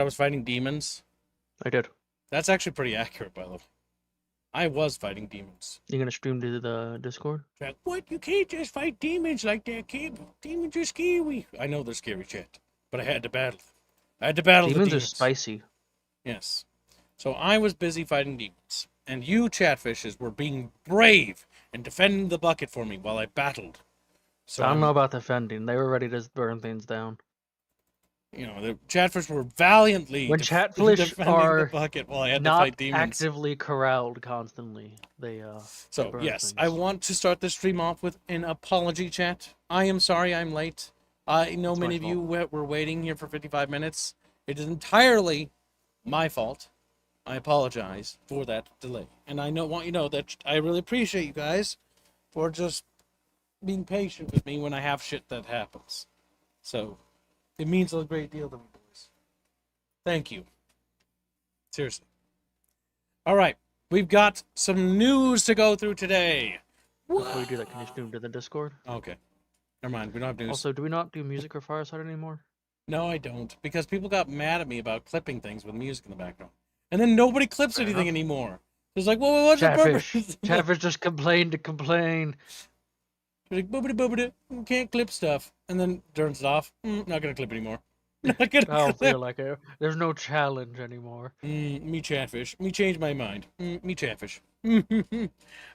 I was fighting demons. I did. That's actually pretty accurate, by the way. I was fighting demons. You gonna stream to the Discord? Chat, what? You can't just fight demons like that, kid. Demons are scary. I know they're scary, chat, but I had to battle them. I had to battle the Demons are demons. spicy. Yes. So I was busy fighting demons, and you chatfishes were being brave and defending the bucket for me while I battled. So I don't know about defending. They were ready to burn things down. You know, the chatfish were valiantly When chatfish defending the are bucket while I had to not fight demons. actively corralled constantly, they So, burn yes, things. I want to start this stream off with an apology, chat. I am sorry I'm late. I know It's many my of you fault. were waiting here for 55 minutes. It is entirely my fault. I apologize for that delay. And I want you to know that I really appreciate you guys for just being patient with me when I have shit that happens. So, it means a great deal to me, boys. Thank you. Seriously. All right. We've got some news to go through today. Before you do that, can you stream to the Discord? Okay. Never mind. We don't have news. Also, do we not do music or Fireside anymore? No, I don't. Because people got mad at me about clipping things with music in the background. And then nobody clips Fair anything enough. anymore. It's like, well, what's Chatfish. the purpose? Chatfish just complained to complain. Like, boobity boobity, can't clip stuff. And then turns it off. Not gonna clip anymore. Not gonna I don't clip. feel like it. There's no challenge anymore. Me chatfish. Me change my mind. Me chatfish.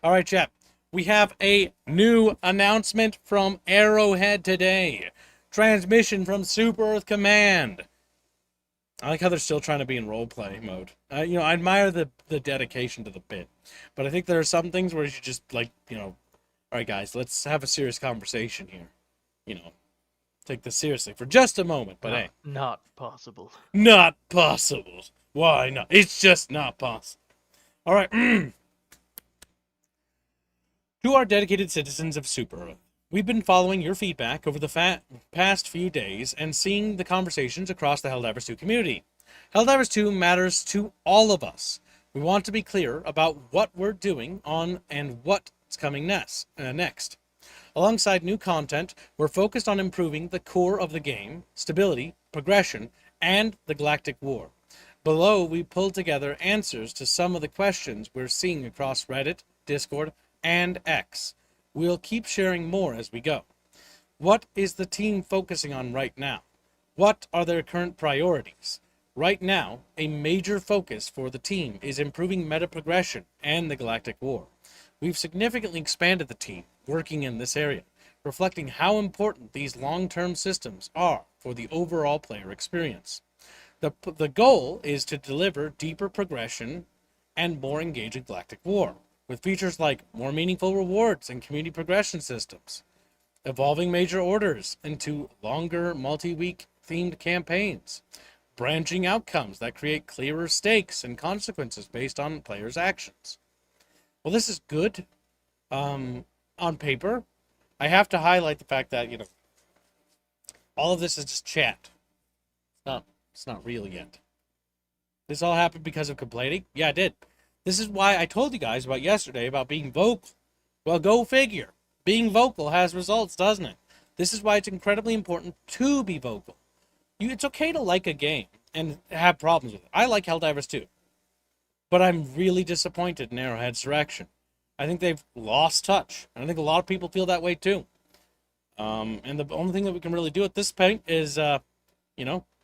All right, chat. We have a new announcement from Arrowhead today. Transmission from Super Earth Command. I like how they're still trying to be in roleplay mode. I admire the dedication to the bit. But I think there are some things where you should just, like, all right, guys, let's have a serious conversation here. Take this seriously for just a moment. But hey. Not possible. Not possible. Why not? It's just not possible. All right. To our dedicated citizens of Super Earth, we've been following your feedback over the past few days and seeing the conversations across the Helldivers 2 community. Helldivers 2 matters to all of us. We want to be clear about what we're doing on and what's coming next. Alongside new content, we're focused on improving the core of the game, stability, progression, and the Galactic War. Below, we pulled together answers to some of the questions we're seeing across Reddit, Discord, and X. We'll keep sharing more as we go. What is the team focusing on right now? What are their current priorities? Right now, a major focus for the team is improving meta progression and the Galactic War. We've significantly expanded the team working in this area, reflecting how important these long-term systems are for the overall player experience. The goal is to deliver deeper progression and more engaging Galactic War, with features like more meaningful rewards and community progression systems, evolving major orders into longer multi-week themed campaigns, branching outcomes that create clearer stakes and consequences based on players' actions. Well, this is good on paper. I have to highlight the fact that, all of this is just chat. It's not real yet. This all happened because of complaining? Yeah, I did. This is why I told you guys about yesterday about being vocal. Well, go figure. Being vocal has results, doesn't it? This is why it's incredibly important to be vocal. It's okay to like a game and have problems with it. I like Helldivers 2. But I'm really disappointed in Arrowhead's direction. I think they've lost touch. And I think a lot of people feel that way too. And the only thing that we can really do at this point is,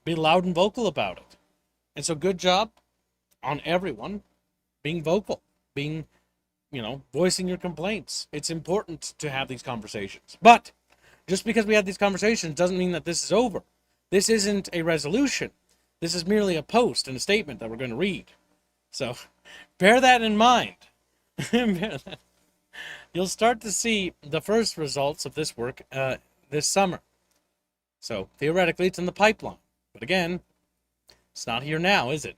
be loud and vocal about it. And so good job on everyone being vocal, being, voicing your complaints. It's important to have these conversations. But just because we have these conversations doesn't mean that this is over. This isn't a resolution. This is merely a post and a statement that we're going to read. So bear that in mind. You'll start to see the first results of this work this summer. So theoretically, it's in the pipeline. But again, it's not here now, is it?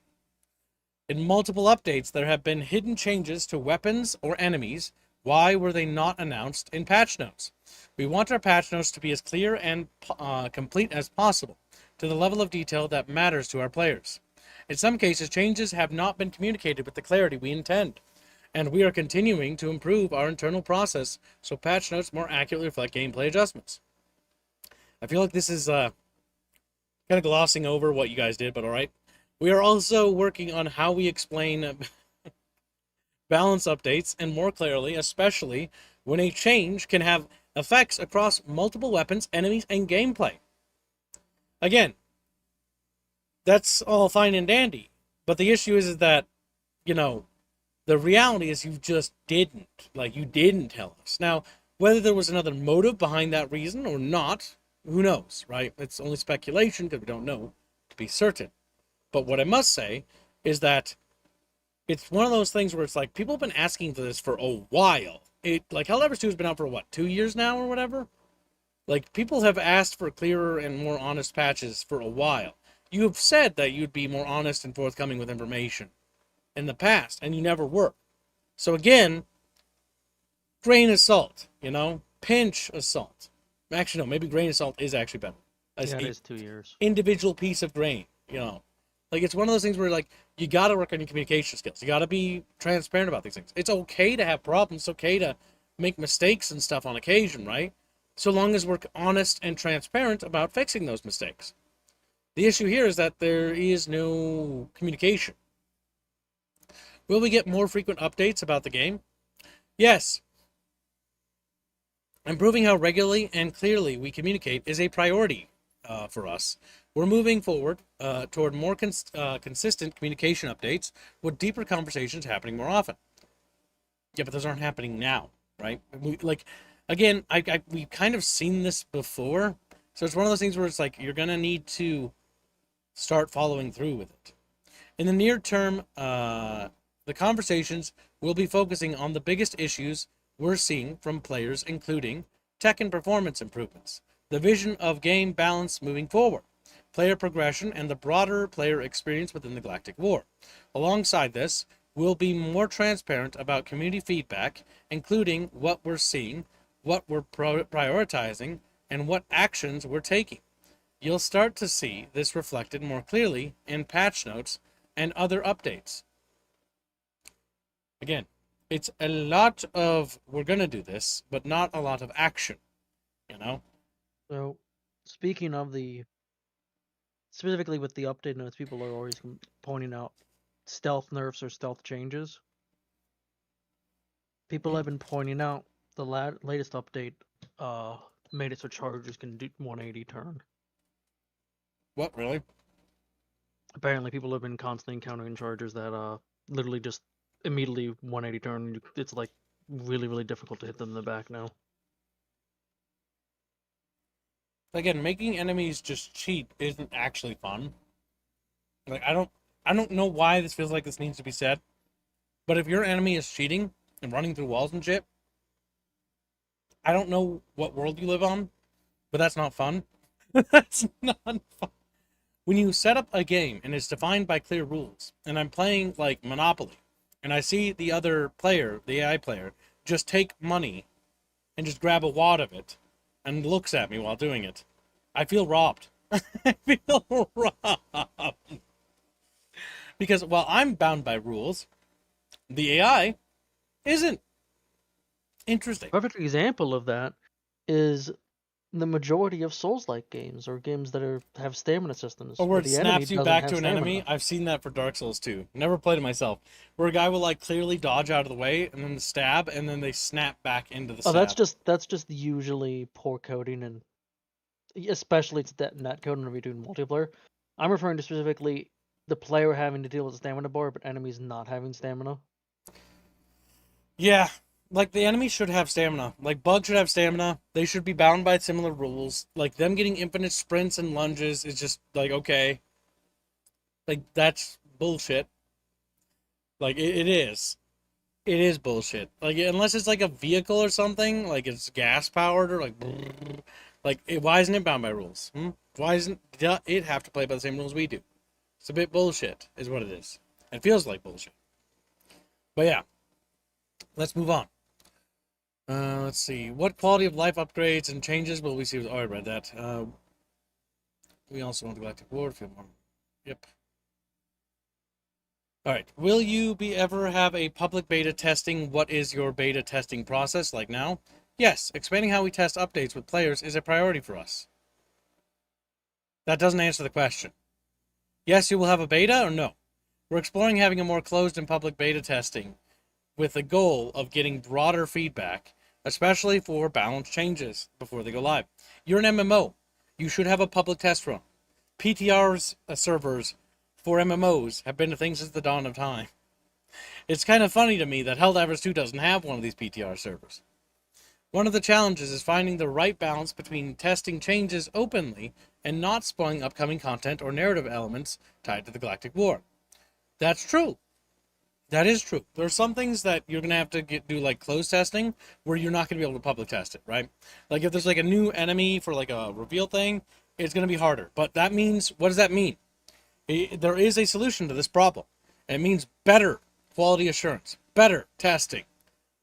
In multiple updates, there have been hidden changes to weapons or enemies. Why were they not announced in patch notes? We want our patch notes to be as clear and complete as possible, to the level of detail that matters to our players. In some cases, changes have not been communicated with the clarity we intend, and we are continuing to improve our internal process so patch notes more accurately reflect gameplay adjustments. I feel like this is kind of glossing over what you guys did, but all right. We are also working on how we explain balance updates and more clearly, especially when a change can have effects across multiple weapons, enemies, and gameplay. Again, that's all fine and dandy, but the issue is that, you know, the reality is you just didn't. Like, you didn't tell us. Now, whether there was another motive behind that reason or not, who knows, right? It's only speculation because we don't know to be certain. But what I must say is that it's one of those things where it's like people have been asking for this for a while. Like Helldivers 2 has been out for what, 2 years now or whatever? Like, people have asked for clearer and more honest patches for a while. You have said that you'd be more honest and forthcoming with information in the past, and you never were. So again, grain of salt, pinch of salt. Actually, no, maybe grain of salt is actually better. Yeah, it is 2 years. Individual piece of grain, Like, it's one of those things where, like, you got to work on your communication skills. You got to be transparent about these things. It's okay to have problems. It's okay to make mistakes and stuff on occasion, right? So long as we're honest and transparent about fixing those mistakes. The issue here is that there is no communication. Will we get more frequent updates about the game? Yes. Improving how regularly and clearly we communicate is a priority for us. We're moving forward toward more consistent communication updates with deeper conversations happening more often. Yeah, but those aren't happening now, right? We've kind of seen this before. So it's one of those things where it's like you're going to need to start following through with it. In the near term, the conversations will be focusing on the biggest issues we're seeing from players, including tech and performance improvements, the vision of game balance moving forward, player progression, and the broader player experience within the Galactic War. Alongside this, we'll be more transparent about community feedback, including what we're seeing, what we're prioritizing, and what actions we're taking. You'll start to see this reflected more clearly in patch notes and other updates. Again, it's a lot of we're going to do this, but not a lot of action, So, speaking of specifically with the update notes, people are always pointing out stealth nerfs or stealth changes. People have been pointing out the latest update made it so chargers can do 180 turn. What, really? Apparently, people have been constantly encountering chargers that literally just immediately 180 turn. It's like really, really difficult to hit them in the back now. Again, making enemies just cheat isn't actually fun. Like, I don't know why this feels like this needs to be said, but if your enemy is cheating and running through walls and shit, I don't know what world you live on, but that's not fun. That's not fun. When you set up a game and it's defined by clear rules, and I'm playing like Monopoly, and I see the other player, the AI player, just take money and just grab a wad of it and looks at me while doing it, I feel robbed. I feel robbed. Because while I'm bound by rules, the AI isn't. Interesting. Perfect example of that is the majority of Souls-like games or games that have stamina systems. Or where it the enemy snaps you doesn't back have to an stamina. enemy. I've seen that for Dark Souls too. Never played it myself. Where a guy will like clearly dodge out of the way and then stab, and then they snap back into the stab. That's just usually poor coding, and especially it's that netcode whenever you're doing multiplayer. I'm referring to specifically the player having to deal with a stamina bar, but enemies not having stamina. Yeah, like the enemy should have stamina. Like bugs should have stamina. They should be bound by similar rules. Like them getting infinite sprints and lunges is just like okay. Like that's bullshit. Like it is. It is bullshit. Like unless it's like a vehicle or something, like it's gas powered or like why isn't it bound by rules? Why isn't it have to play by the same rules we do? It's a bit bullshit, is what it is. It feels like bullshit. But yeah, let's move on. Let's see. What quality of life upgrades and changes will we see? Oh, I read that. We also want the Galactic War. Yep. Alright. Will you ever have a public beta testing? What is your beta testing process like now? Yes. Expanding how we test updates with players is a priority for us. That doesn't answer the question. Yes, you will have a beta or no? We're exploring having a more closed and public beta testing with the goal of getting broader feedback, especially for balance changes before they go live. You're an MMO. You should have a public test run. PTR's servers for MMOs have been a thing since the dawn of time. It's kind of funny to me that Helldivers 2 doesn't have one of these PTR servers. One of the challenges is finding the right balance between testing changes openly and not spoiling upcoming content or narrative elements tied to the Galactic War. That's true. That is true. There are some things that you're gonna have to do like closed testing where you're not gonna be able to public test it, right? Like if there's like a new enemy for like a reveal thing, it's gonna be harder. But that means, what does that mean? There is a solution to this problem. It means better quality assurance, better testing.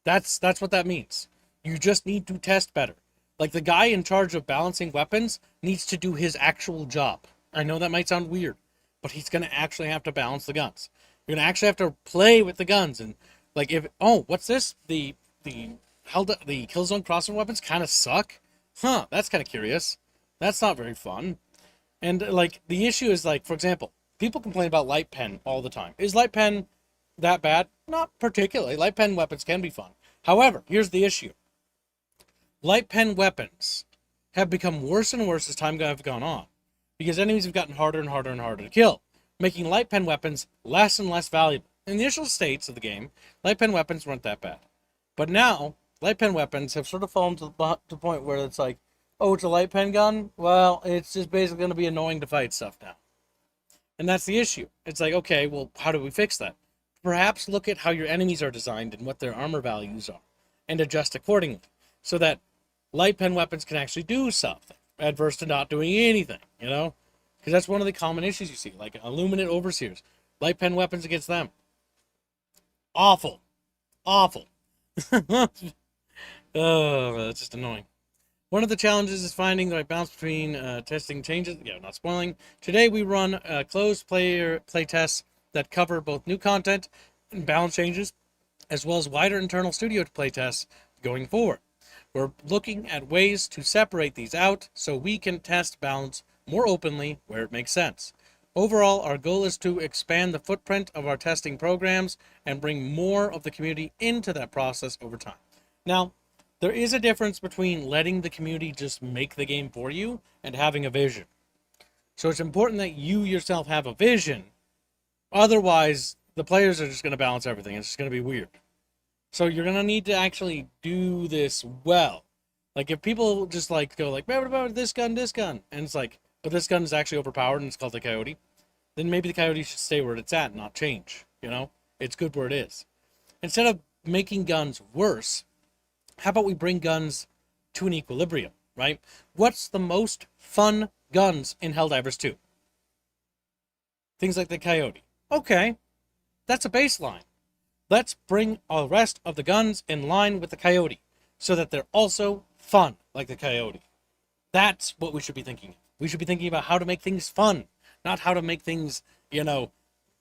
That's what that means. You just need to test better. Like the guy in charge of balancing weapons needs to do his actual job. I know that might sound weird, but he's gonna actually have to balance the guns. You're gonna actually have to play with the guns and like if what's this? The Killzone crossover weapons kind of suck. Huh, that's kind of curious. That's not very fun. And like the issue is like, for example, people complain about light pen all the time. Is light pen that bad? Not particularly. Light pen weapons can be fun. However, here's the issue. Light pen weapons have become worse and worse as time have gone on, because enemies have gotten harder and harder and harder to kill, making light pen weapons less and less valuable. In the initial states of the game, light pen weapons weren't that bad. But now, light pen weapons have sort of fallen to the point where it's like, oh, it's a light pen gun? Well, it's just basically going to be annoying to fight stuff now. And that's the issue. It's like, okay, well, how do we fix that? Perhaps look at how your enemies are designed and what their armor values are, and adjust accordingly, so that light pen weapons can actually do something, adverse to not doing anything, you know? Because that's one of the common issues you see, like Illuminate Overseers. Light pen weapons against them. Awful. Awful. Oh, that's just annoying. One of the challenges is finding the right balance between testing changes. Yeah, not spoiling. Today we run closed play tests that cover both new content and balance changes, as well as wider internal studio play tests going forward. We're looking at ways to separate these out so we can test balance more openly where it makes sense. Overall, our goal is to expand the footprint of our testing programs and bring more of the community into that process over time. Now, there is a difference between letting the community just make the game for you and having a vision. So it's important that you yourself have a vision. Otherwise, the players are just going to balance everything. It's just going to be weird. So you're going to need to actually do this well. Like if people just like go like, what about this gun, and it's like, but this gun is actually overpowered and it's called the Coyote, then maybe the Coyote should stay where it's at and not change, you know? It's good where it is. Instead of making guns worse, how about we bring guns to an equilibrium, right? What's the most fun guns in Helldivers 2? Things like the Coyote. Okay, that's a baseline. Let's bring the rest of the guns in line with the Coyote so that they're also fun like the Coyote. That's what we should be thinking. We should be thinking about how to make things fun, not how to make things, you know,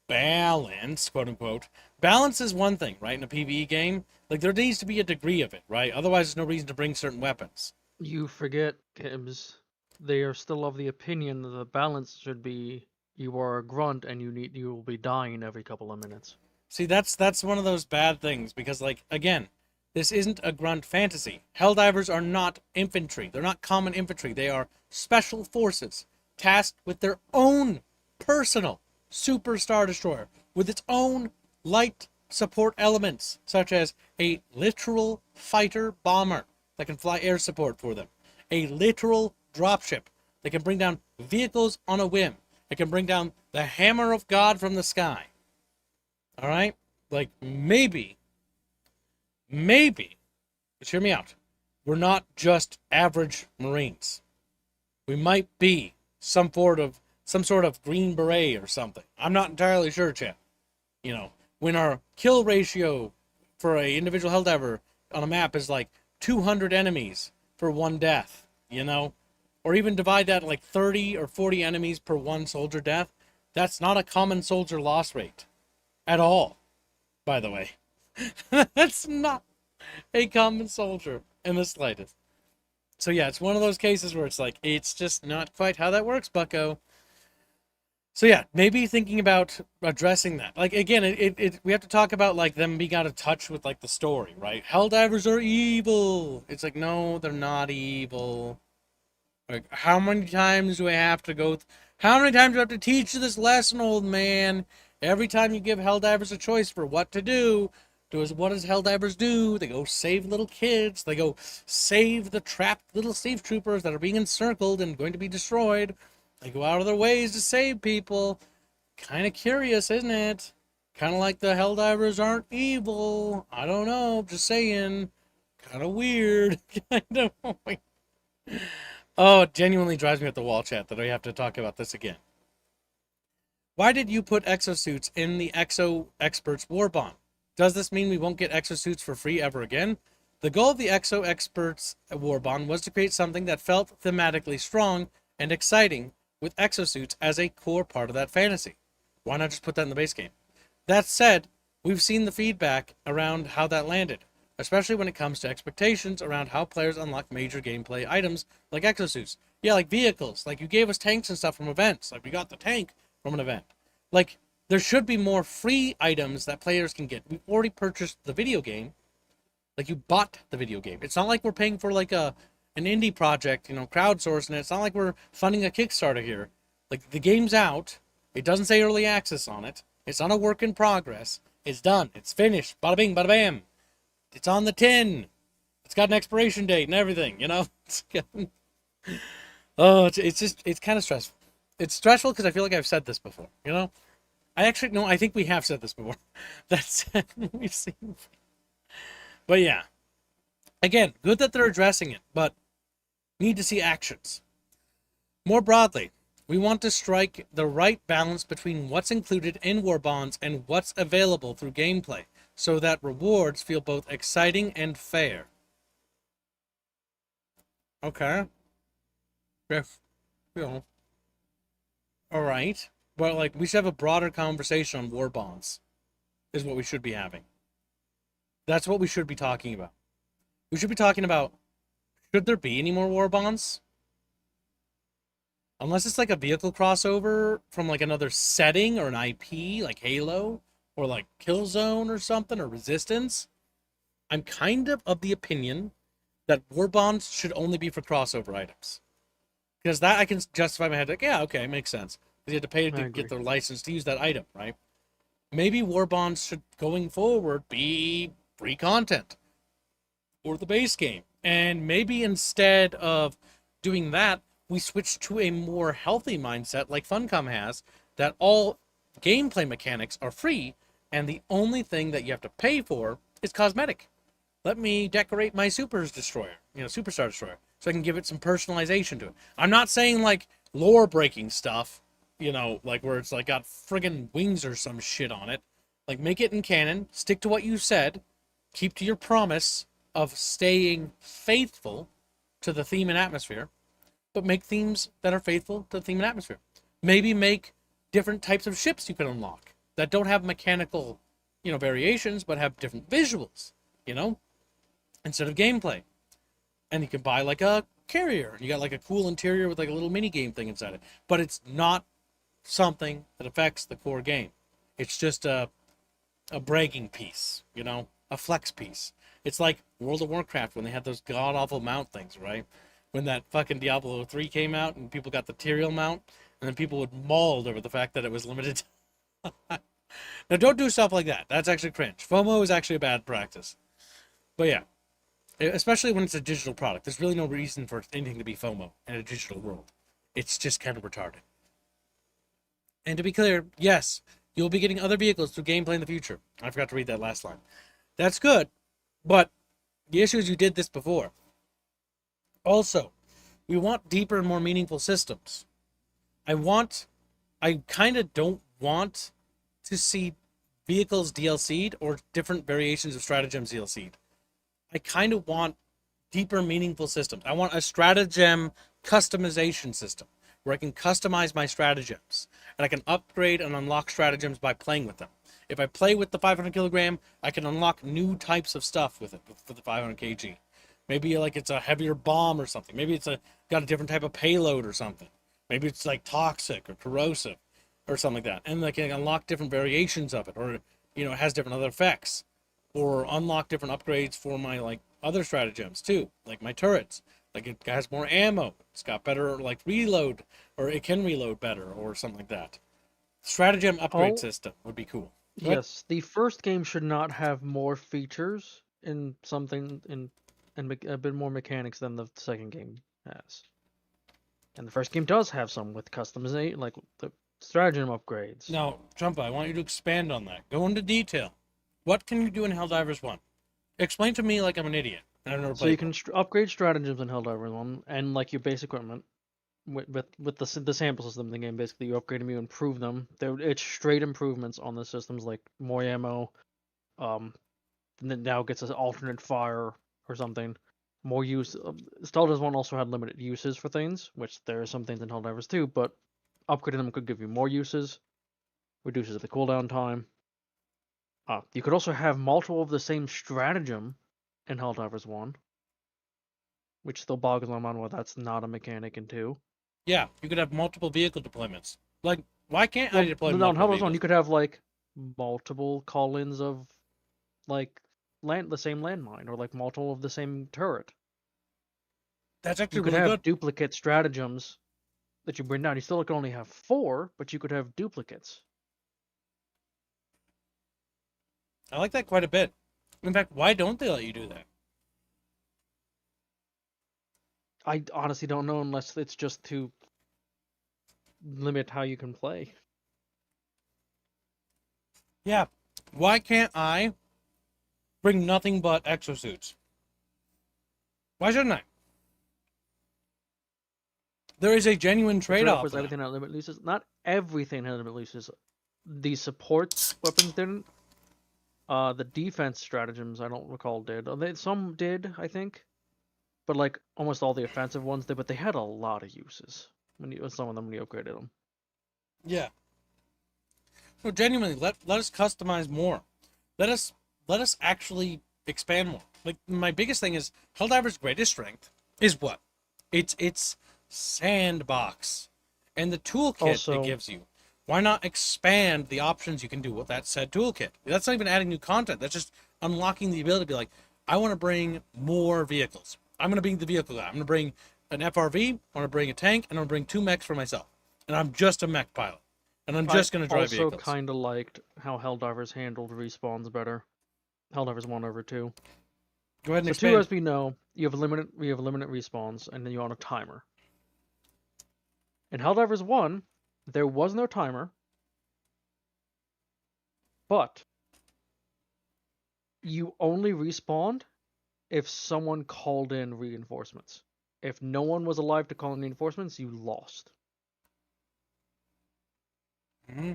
balance, quote unquote. Balance is one thing, right? In a PvE game, like there needs to be a degree of it, right? Otherwise, there's no reason to bring certain weapons. You forget, Gibbs. They are still of the opinion that the balance should be you are a grunt and you will be dying every couple of minutes. See, that's one of those bad things because, like, again, this isn't a grunt fantasy. Helldivers are not infantry. They're not common infantry. They are special forces tasked with their own personal super Star Destroyer with its own light support elements, such as a literal fighter bomber that can fly air support for them, a literal dropship that can bring down vehicles on a whim, it can bring down the hammer of God from the sky. All right? Like, maybe, just hear me out. We're not just average Marines. We might be some sort of Green Beret or something. I'm not entirely sure, Chad. You know, when our kill ratio for a individual Helldiver on a map is like 200 enemies for one death, you know? Or even divide that like 30 or 40 enemies per one soldier death. That's not a common soldier loss rate. At all, by the way. That's not a common soldier in the slightest. So yeah, it's one of those cases where it's like, it's just not quite how that works, bucko. So yeah, maybe thinking about addressing that. Like again, we have to talk about like them being out of touch with like the story, right? Helldivers are evil. It's like no, they're not evil. Like how many times do I have to go? How many times do I have to teach you this lesson, old man? Every time you give Helldivers a choice for what to do, what does Helldivers do? They go save little kids. They go save the trapped little Steve troopers that are being encircled and going to be destroyed. They go out of their ways to save people. Kind of curious, isn't it? Kind of like the Helldivers aren't evil. I don't know. Just saying. Kind of weird. kind of. Oh, it genuinely drives me up the wall, chat, that I have to talk about this again. Why did you put exosuits in the Exo Experts War Bond? Does this mean we won't get exosuits for free ever again? The goal of the Exo Experts War Bond was to create something that felt thematically strong and exciting, with exosuits as a core part of that fantasy. Why not just put that in the base game? That said, we've seen the feedback around how that landed, especially when it comes to expectations around how players unlock major gameplay items like exosuits. Yeah, like vehicles. Like you gave us tanks and stuff from events. Like we got the tank from an event. Like there should be more free items that players can get. We've already purchased the video game. Like you bought the video game. It's not like we're paying for like an indie project, crowdsourcing it. It's not like we're funding a Kickstarter here. Like the game's out. It doesn't say early access on it. It's not a work in progress. It's done. It's finished. Bada bing, bada bam. It's on the tin. It's got an expiration date and everything, Oh, it's kind of stressful. It's stressful because I feel like I've said this before, I think we have said this before. That's we've seen. But yeah. Again, good that they're addressing it, but need to see actions. More broadly, we want to strike the right balance between what's included in war bonds and what's available through gameplay, so that rewards feel both exciting and fair. Okay. Yes. All right. But like we should have a broader conversation on war bonds is what we should be having. That's what we should be talking about. We should be talking about, should there be any more war bonds? Unless it's like a vehicle crossover from like another setting or an IP like Halo or like Killzone or something or Resistance. I'm kind of the opinion that war bonds should only be for crossover items. Because that I can justify in my head, like, yeah, okay, it makes sense. Because you had to pay to get their license to use that item, right? Maybe war bonds should, going forward, be free content or the base game. And maybe instead of doing that, we switch to a more healthy mindset like Funcom has, that all gameplay mechanics are free, and the only thing that you have to pay for is cosmetic. Let me decorate my Superstar Destroyer, so I can give it some personalization to it. I'm not saying like lore breaking stuff, like where it's like got friggin' wings or some shit on it. Like make it in canon, stick to what you said, keep to your promise of staying faithful to the theme and atmosphere, but make themes that are faithful to the theme and atmosphere. Maybe make different types of ships you can unlock that don't have mechanical, variations, but have different visuals, instead of gameplay. And you can buy like a carrier, and you got like a cool interior with like a little mini game thing inside it. But it's not something that affects the core game. It's just a bragging piece, a flex piece. It's like World of Warcraft when they had those god awful mount things, right? When that fucking Diablo 3 came out and people got the Tyrael mount, and then people would mauled over the fact that it was limited. Now don't do stuff like that. That's actually cringe. FOMO is actually a bad practice. But yeah, especially when it's a digital product. There's really no reason for anything to be FOMO in a digital world. It's just kind of retarded. And to be clear, yes, you'll be getting other vehicles through gameplay in the future. I forgot to read that last line. That's good, but the issue is you did this before. Also, we want deeper and more meaningful systems. I kind of don't want to see vehicles DLC'd or different variations of stratagems DLC'd. I kind of want deeper, meaningful systems. I want a stratagem customization system where I can customize my stratagems and I can upgrade and unlock stratagems by playing with them. If I play with the 500 kilogram, I can unlock new types of stuff with it for the 500 kg. Maybe like it's a heavier bomb or something. Maybe it's got a different type of payload or something. Maybe it's like toxic or corrosive. or something like that, and like can unlock different variations of it, or it has different other effects, or unlock different upgrades for my like other stratagems too, like my turrets. Like it has more ammo, it's got better like reload, or it can reload better, or something like that. Stratagem upgrade All system would be cool. What? Yes, the first game should not have more features in something a bit more mechanics than the second game has. And the first game does have some with customization, like the stratagem upgrades. Now, Trumpa, I want you to expand on that. Go into detail. What can you do in Helldivers 1? Explain to me like I'm an idiot and I've never So you played can one. upgrade stratagems in Helldivers 1 and like your basic equipment with the sample system in the game. Basically, you upgrade them, you improve them. It's straight improvements on the systems, like more ammo, and then now gets an alternate fire or something. More use. Stella's one also had limited uses for things, which there are some things in Helldivers too, but upgrading them could give you more uses, reduces the cooldown time. You could also have multiple of the same stratagem in Helldivers 1, which still boggles my mind why that's not a mechanic in 2. Yeah, you could have multiple vehicle deployments. Like, why can't I Well, deploy no, in multiple Helldivers 1, vehicles? you could have like multiple call-ins of like the same landmine or like multiple of the same turret. That's actually You could really good. have duplicate stratagems that you bring down. You still can only have 4, but you could have duplicates. I like that quite a bit. In fact, why don't they let you do that? I honestly don't know unless it's just to limit how you can play. Yeah, why can't I bring nothing but exosuits? Why shouldn't I? There is a genuine The trade-off trade-off was for that. everything had limit uses. Not everything had limit uses. The support weapons didn't. The defense stratagems I don't recall did. Some did, I think, but like almost all the offensive ones did. But they had a lot of uses some of them when you upgraded them. Yeah. No, genuinely, let us customize more. Let us let us actually expand more. Like my biggest thing is Helldiver's greatest strength is what? It's sandbox and the toolkit it Also, gives you. Why not expand the options you can do with that said toolkit? That's not even adding new content. That's just unlocking the ability to be like, I want to bring more vehicles. I'm going to be the vehicle guy. I'm going to bring an FRV. I want to bring a tank, and I'm going to bring 2 mechs for myself. And I'm just a mech pilot. And I'm I just going to drive also vehicles. kind of liked how Helldivers handled respawns better. Helldivers 1 over 2. Go ahead and So 2, expand. as we know, you have limited respawns, and then you're on a timer. In Helldivers 1, there was no timer, but you only respawned if someone called in reinforcements. If no one was alive to call in reinforcements, you lost. Mm-hmm.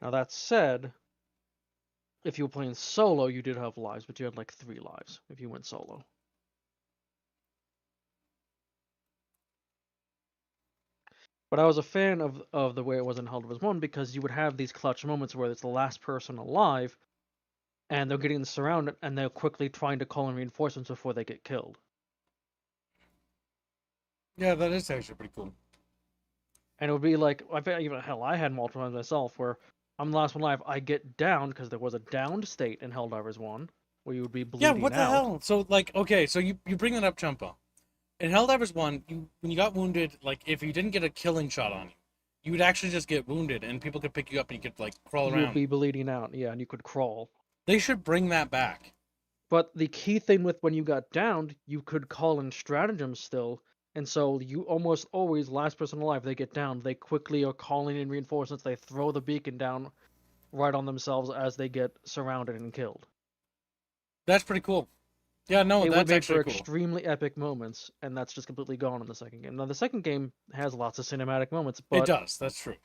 Now that said, if you were playing solo, you did have lives, but you had like 3 lives if you went solo. But I was a fan of the way it was in Helldivers 1 because you would have these clutch moments where it's the last person alive and they're getting surrounded and they're quickly trying to call in reinforcements before they get killed. Yeah, that is actually pretty cool. And it would be like, I had multiple times myself where I'm the last one alive. I get downed because there was a downed state in Helldivers 1 where you would be Yeah, bleeding what the out. hell? So like, okay, so you bring that up, Champa. In Helldivers 1, when you got wounded, like if you didn't get a killing shot on you, you would actually just get wounded and people could pick you up and you could like crawl You would around. be bleeding out, yeah, and you could crawl. They should bring that back. But the key thing with when you got downed, you could call in stratagems still. And so you almost always, last person alive, they get down. They quickly are calling in reinforcements. They throw the beacon down right on themselves as they get surrounded and killed. That's pretty cool. Yeah, no, It would that's make for actually cool. extremely epic moments, and that's just completely gone in the second game. Now, the second game has lots of cinematic moments, It but does. That's true.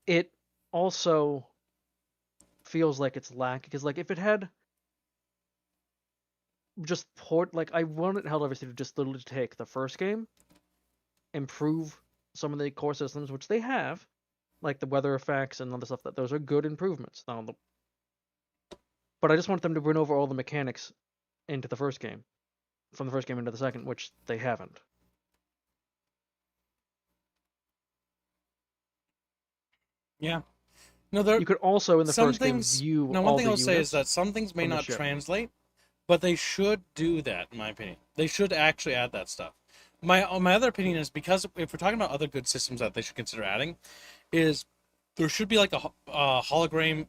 it also feels like it's lacking. Because, like, if it had just like, I wanted Helldivers to just literally take the first game, improve some of the core systems, which they have, like the weather effects and all the stuff, that those are good improvements. But I just want them to bring over all the mechanics into the first game, from the first game into the second, which they haven't. Yeah. No, there You could also in the some first game things. view No, one all thing the I'll say is units that some things may from the not ship. translate, but they should do that, in my opinion. They should actually add that stuff. My other opinion is, because if we're talking about other good systems that they should consider adding, is there should be like a hologram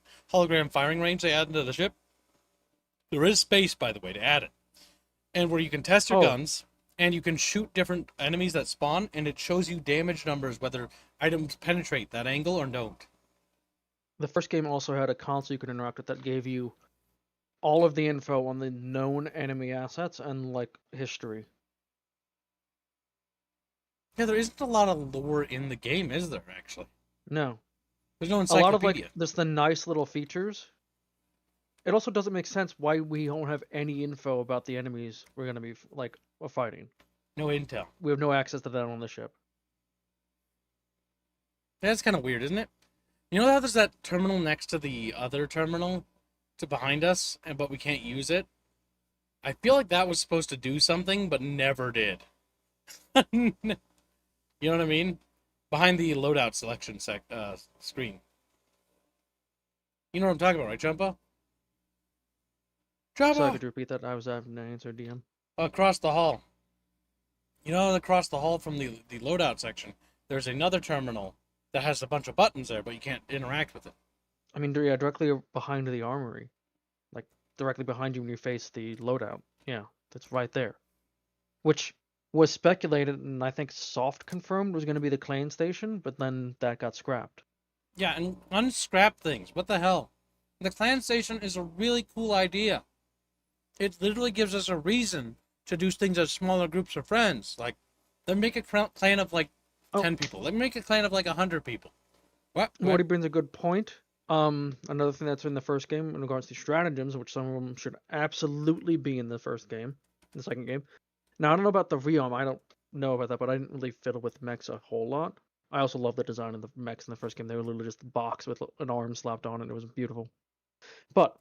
firing range they add into the ship. There is space, by the way, to add it, and where you can test your Oh, guns and you can shoot different enemies that spawn, and it shows you damage numbers whether items penetrate that angle or don't. the first game also had a console you could interact with that gave you all of the info on the known enemy assets and like history. Yeah, there isn't a lot of lore in the game, is there? Actually, No. there's no A lot of like encyclopedia. just the nice little features. It also doesn't make sense why we don't have any info about the enemies we're gonna be like fighting. No intel. We have no access to that on the ship. That's kind of weird, isn't it? You know how there's that terminal next to the other terminal to behind us, and but we can't use it? I feel like that was supposed to do something, but never did. You know what I mean? Behind the loadout selection screen. You know what I'm talking about, right, Jumpa? So Jumpa! could you repeat that? I was having to answer DM. Across the hall. You know, across the hall from the loadout section, there's another terminal that has a bunch of buttons there, but you can't interact with it. I mean, yeah, directly behind the armory, like directly behind you when you face the loadout. Yeah, that's right there. Which was speculated and I think soft confirmed was going to be the clan station, but then that got scrapped. Yeah, and unscrap things. What the hell? The clan station is a really cool idea. It literally gives us a reason to do things as smaller groups of friends. Like, then make a clan of like Oh, 10 people. Let me make a clan of like 100 people. What? Morty brings a good point. Another thing that's in the first game in regards to stratagems, which some of them should absolutely be in the first game, the second game. Now I don't know about the Realm. I don't know about that, but I didn't really fiddle with mechs a whole lot. I also love the design of the mechs in the first game. They were literally just a box with an arm slapped on it. It was beautiful. But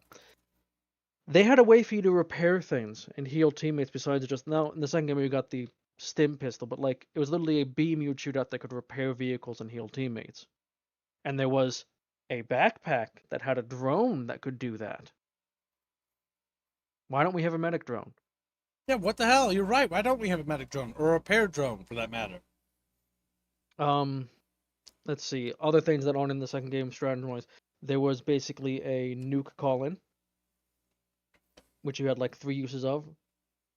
they had a way for you to repair things and heal teammates besides just now. In the second game, you got the stim pistol, but like it was literally a beam you'd shoot out that could repair vehicles and heal teammates. And there was a backpack that had a drone that could do that. Why don't we have a medic drone? Yeah, what the hell? You're right. Why don't we have a medic drone or a repair drone for that matter? Um, let's see. Other things that aren't in the second game strategy wise. There was basically a nuke call in, which you had like 3 uses of,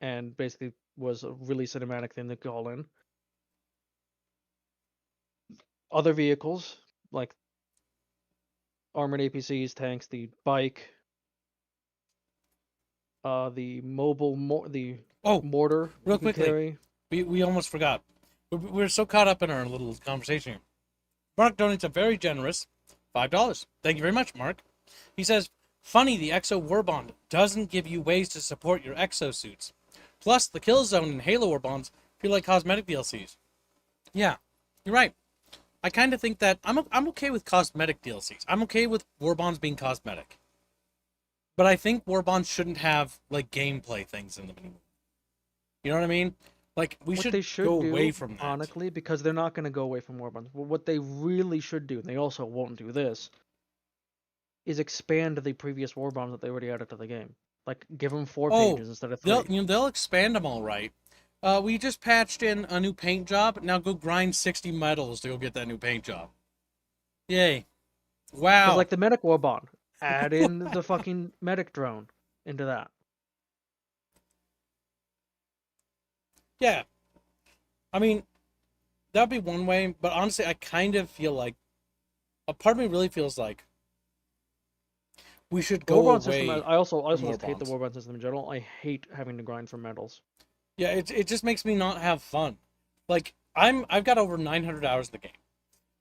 and basically was a really cinematic thing to call in. Other vehicles, like armored APCs, tanks, the bike, the the Oh, mortar real you can quickly, carry. we almost forgot. We're so caught up in our little conversation here. Mark donates a very generous $5. Thank you very much, Mark. He says, funny the Exo Warbond doesn't give you ways to support your exosuits. Plus, the kill zone and Halo Warbonds feel like cosmetic DLCs. Yeah, you're right. I kind of think that I'm okay with cosmetic DLCs. I'm okay with Warbonds being cosmetic. But I think Warbonds shouldn't have, like, gameplay things in them anymore. You know what I mean? Like, we What should they should go do, away from that. honestly, because they're not going to go away from Warbands. What they really should do, and they also won't do this, is expand the previous Warbombs that they already added to the game. Like, give them 4 Oh, pages instead of 3. they'll expand them all right. We just patched in a new paint job. Now go grind 60 medals to go get that new paint job. Yay. Because, Wow. like, the Medic Warbond, add in the fucking Medic drone into that. Yeah. I mean, that'd be one way, but honestly, I kind of feel like a part of me really feels like we should The go Warband system, away I also from just hate the Warbonds. Warband system in general. I hate having to grind for medals. Yeah, it just makes me not have fun. Like I've got over 900 hours of the game.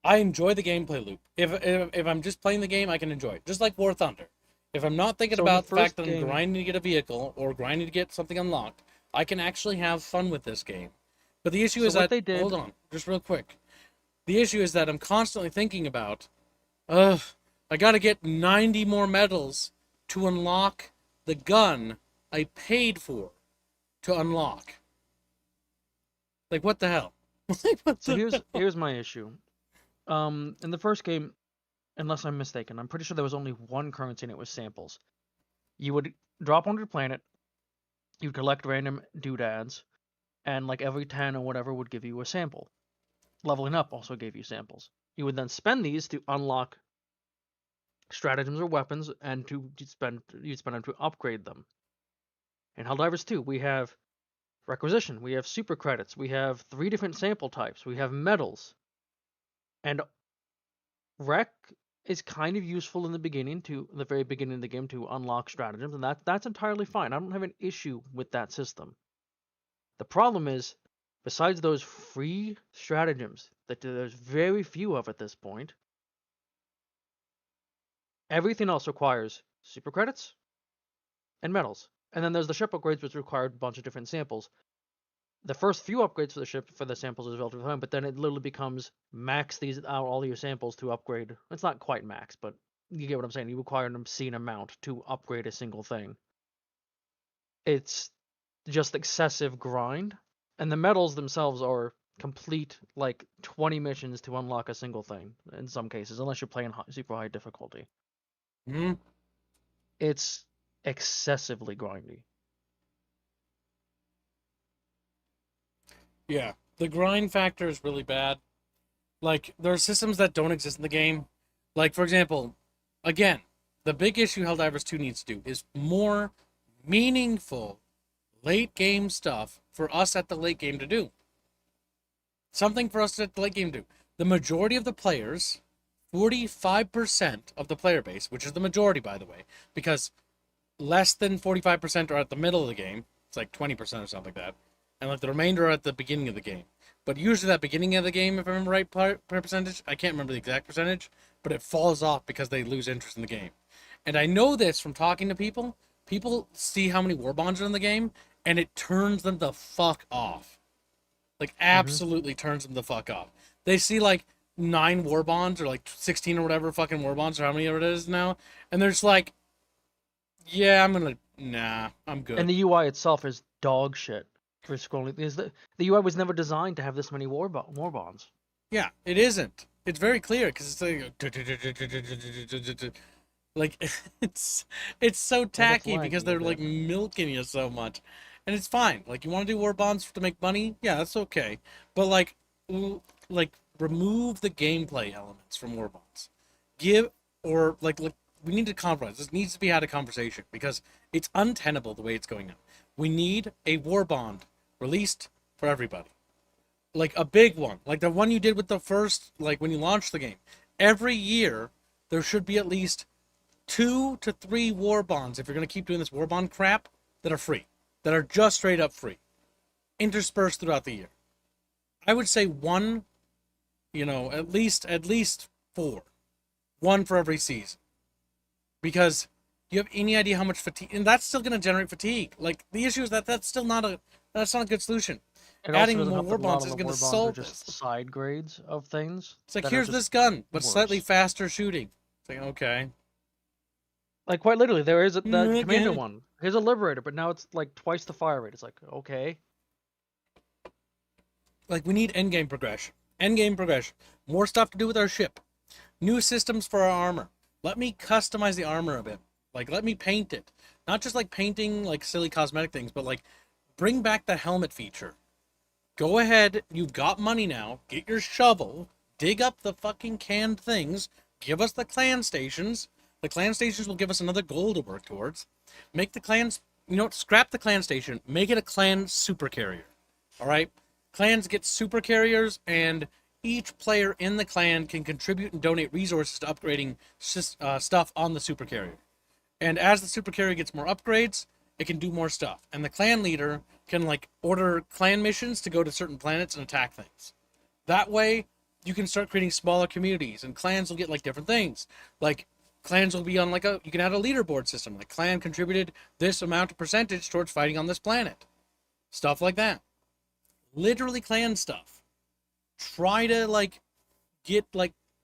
I enjoy the gameplay loop. If I'm just playing the game, I can enjoy it. Just like War Thunder. If I'm not thinking So in the about the fact first that I'm game, grinding to get a vehicle or grinding to get something unlocked, I can actually have fun with this game. But the issue so is what that, they did, hold on, just real quick. The issue is that I'm constantly thinking about, ugh, I gotta get 90 more medals to unlock the gun I paid for to unlock. Like, what the hell? Like, what so the hell? here's my issue. In the first game, unless I'm mistaken. I'm pretty sure there was only one currency and it was samples. You would drop onto the planet, you'd collect random doodads, and like every 10 or whatever would give you a sample. Leveling up also gave you samples. You would then spend these to unlock stratagems or weapons, and you'd spend them to upgrade them. In Helldivers 2, we have requisition, we have super credits, we have 3 different sample types, we have medals, and rec is kind of useful in the very beginning of the game to unlock stratagems, and that's entirely fine. I don't have an issue with that system. The problem is, besides those free stratagems that there's very few of at this point, everything else requires super credits and medals. And then there's the ship upgrades, which require a bunch of different samples. The first few upgrades for the ship for the samples is relatively fine, but then it literally becomes max these out all your samples to upgrade. It's not quite max, but you get what I'm saying. You require an obscene amount to upgrade a single thing. It's just excessive grind, and the medals themselves are complete like 20 missions to unlock a single thing in some cases, unless you're playing super high difficulty. Hmm. It's excessively grindy. Yeah, the grind factor is really bad. Like, there are systems that don't exist in the game. Like, for example, again, the big issue Helldivers 2 needs to do is more meaningful late game stuff for us at the late game to do. Something for us at the late game to do. The majority of the players, 45% of the player base, which is the majority, by the way, because less than 45% are at the middle of the game. It's like 20% or something like that. And like the remainder are at the beginning of the game. But usually that beginning of the game, if I remember right, percentage, I can't remember the exact percentage, but it falls off because they lose interest in the game. And I know this from talking to people. People see how many war bonds are in the game, and it turns them the fuck off. Like, absolutely turns them the fuck off. They see like 9 war bonds or like 16 or whatever fucking war bonds or how many it is now, and they're just like, yeah, I'm good. And the UI itself is dog shit for scrolling. The UI was never designed to have this many war bonds. Yeah, it isn't. It's very clear because it's like it's so tacky because they're like milking you so much, and it's fine. Like you want to do war bonds to make money, yeah, that's okay. But like remove the gameplay elements from war bonds. Give or like we need to compromise. This needs to be had a conversation because it's untenable the way it's going now. We need a war bond released for everybody. Like a big one, like the one you did with the first, like when you launched the game. Every year, there should be at least 2 to 3 war bonds, if you're going to keep doing this war bond crap, that are free. That are just straight up free. Interspersed throughout the year. I would say one, at least 4. One for every season. Because you have any idea how much fatigue, and that's still going to generate fatigue. Like, the issue is that's not a good solution. Adding more war bonds is going to solve this. Side grades of things. It's like, here's this gun, but slightly faster shooting. It's like, okay. Like, quite literally, there is the commander one. Here's a liberator, but now it's like twice the fire rate. It's like, okay. Like, we need endgame progression. Endgame progression. More stuff to do with our ship. New systems for our armor. Let me customize the armor a bit. Like, let me paint it. Not just like painting like silly cosmetic things, but like bring back the helmet feature. Go ahead, you've got money now. Get your shovel, dig up the fucking canned things, give us the clan stations. The clan stations will give us another goal to work towards. Make the clans, scrap the clan station, make it a clan super carrier. Alright? Clans get super carriers, and each player in the clan can contribute and donate resources to upgrading stuff on the super carrier. And as the super carrier gets more upgrades, it can do more stuff. And the clan leader can order clan missions to go to certain planets and attack things. That way, you can start creating smaller communities, and clans will get different things. Like, clans will be on you can add a leaderboard system. Like, clan contributed this amount of percentage towards fighting on this planet. Stuff like that. Literally clan stuff. Try to get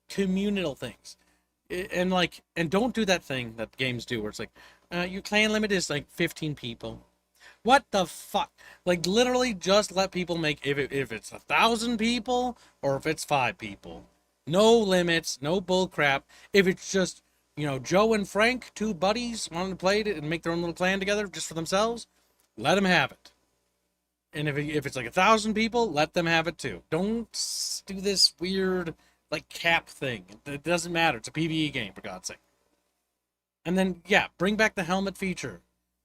communal things. And don't do that thing that games do where it's your clan limit is 15 people. What the fuck? Literally just let people make, if it's 1,000 people or if it's 5 people. No limits, no bull crap. If it's just, Joe and Frank, two buddies, wanting to play it and make their own little clan together just for themselves, let them have it. And if it's like 1,000 people, let them have it too. Don't do this weird like cap thing. It doesn't matter. It's a PvE game, for God's sake. And then yeah, bring back the helmet feature,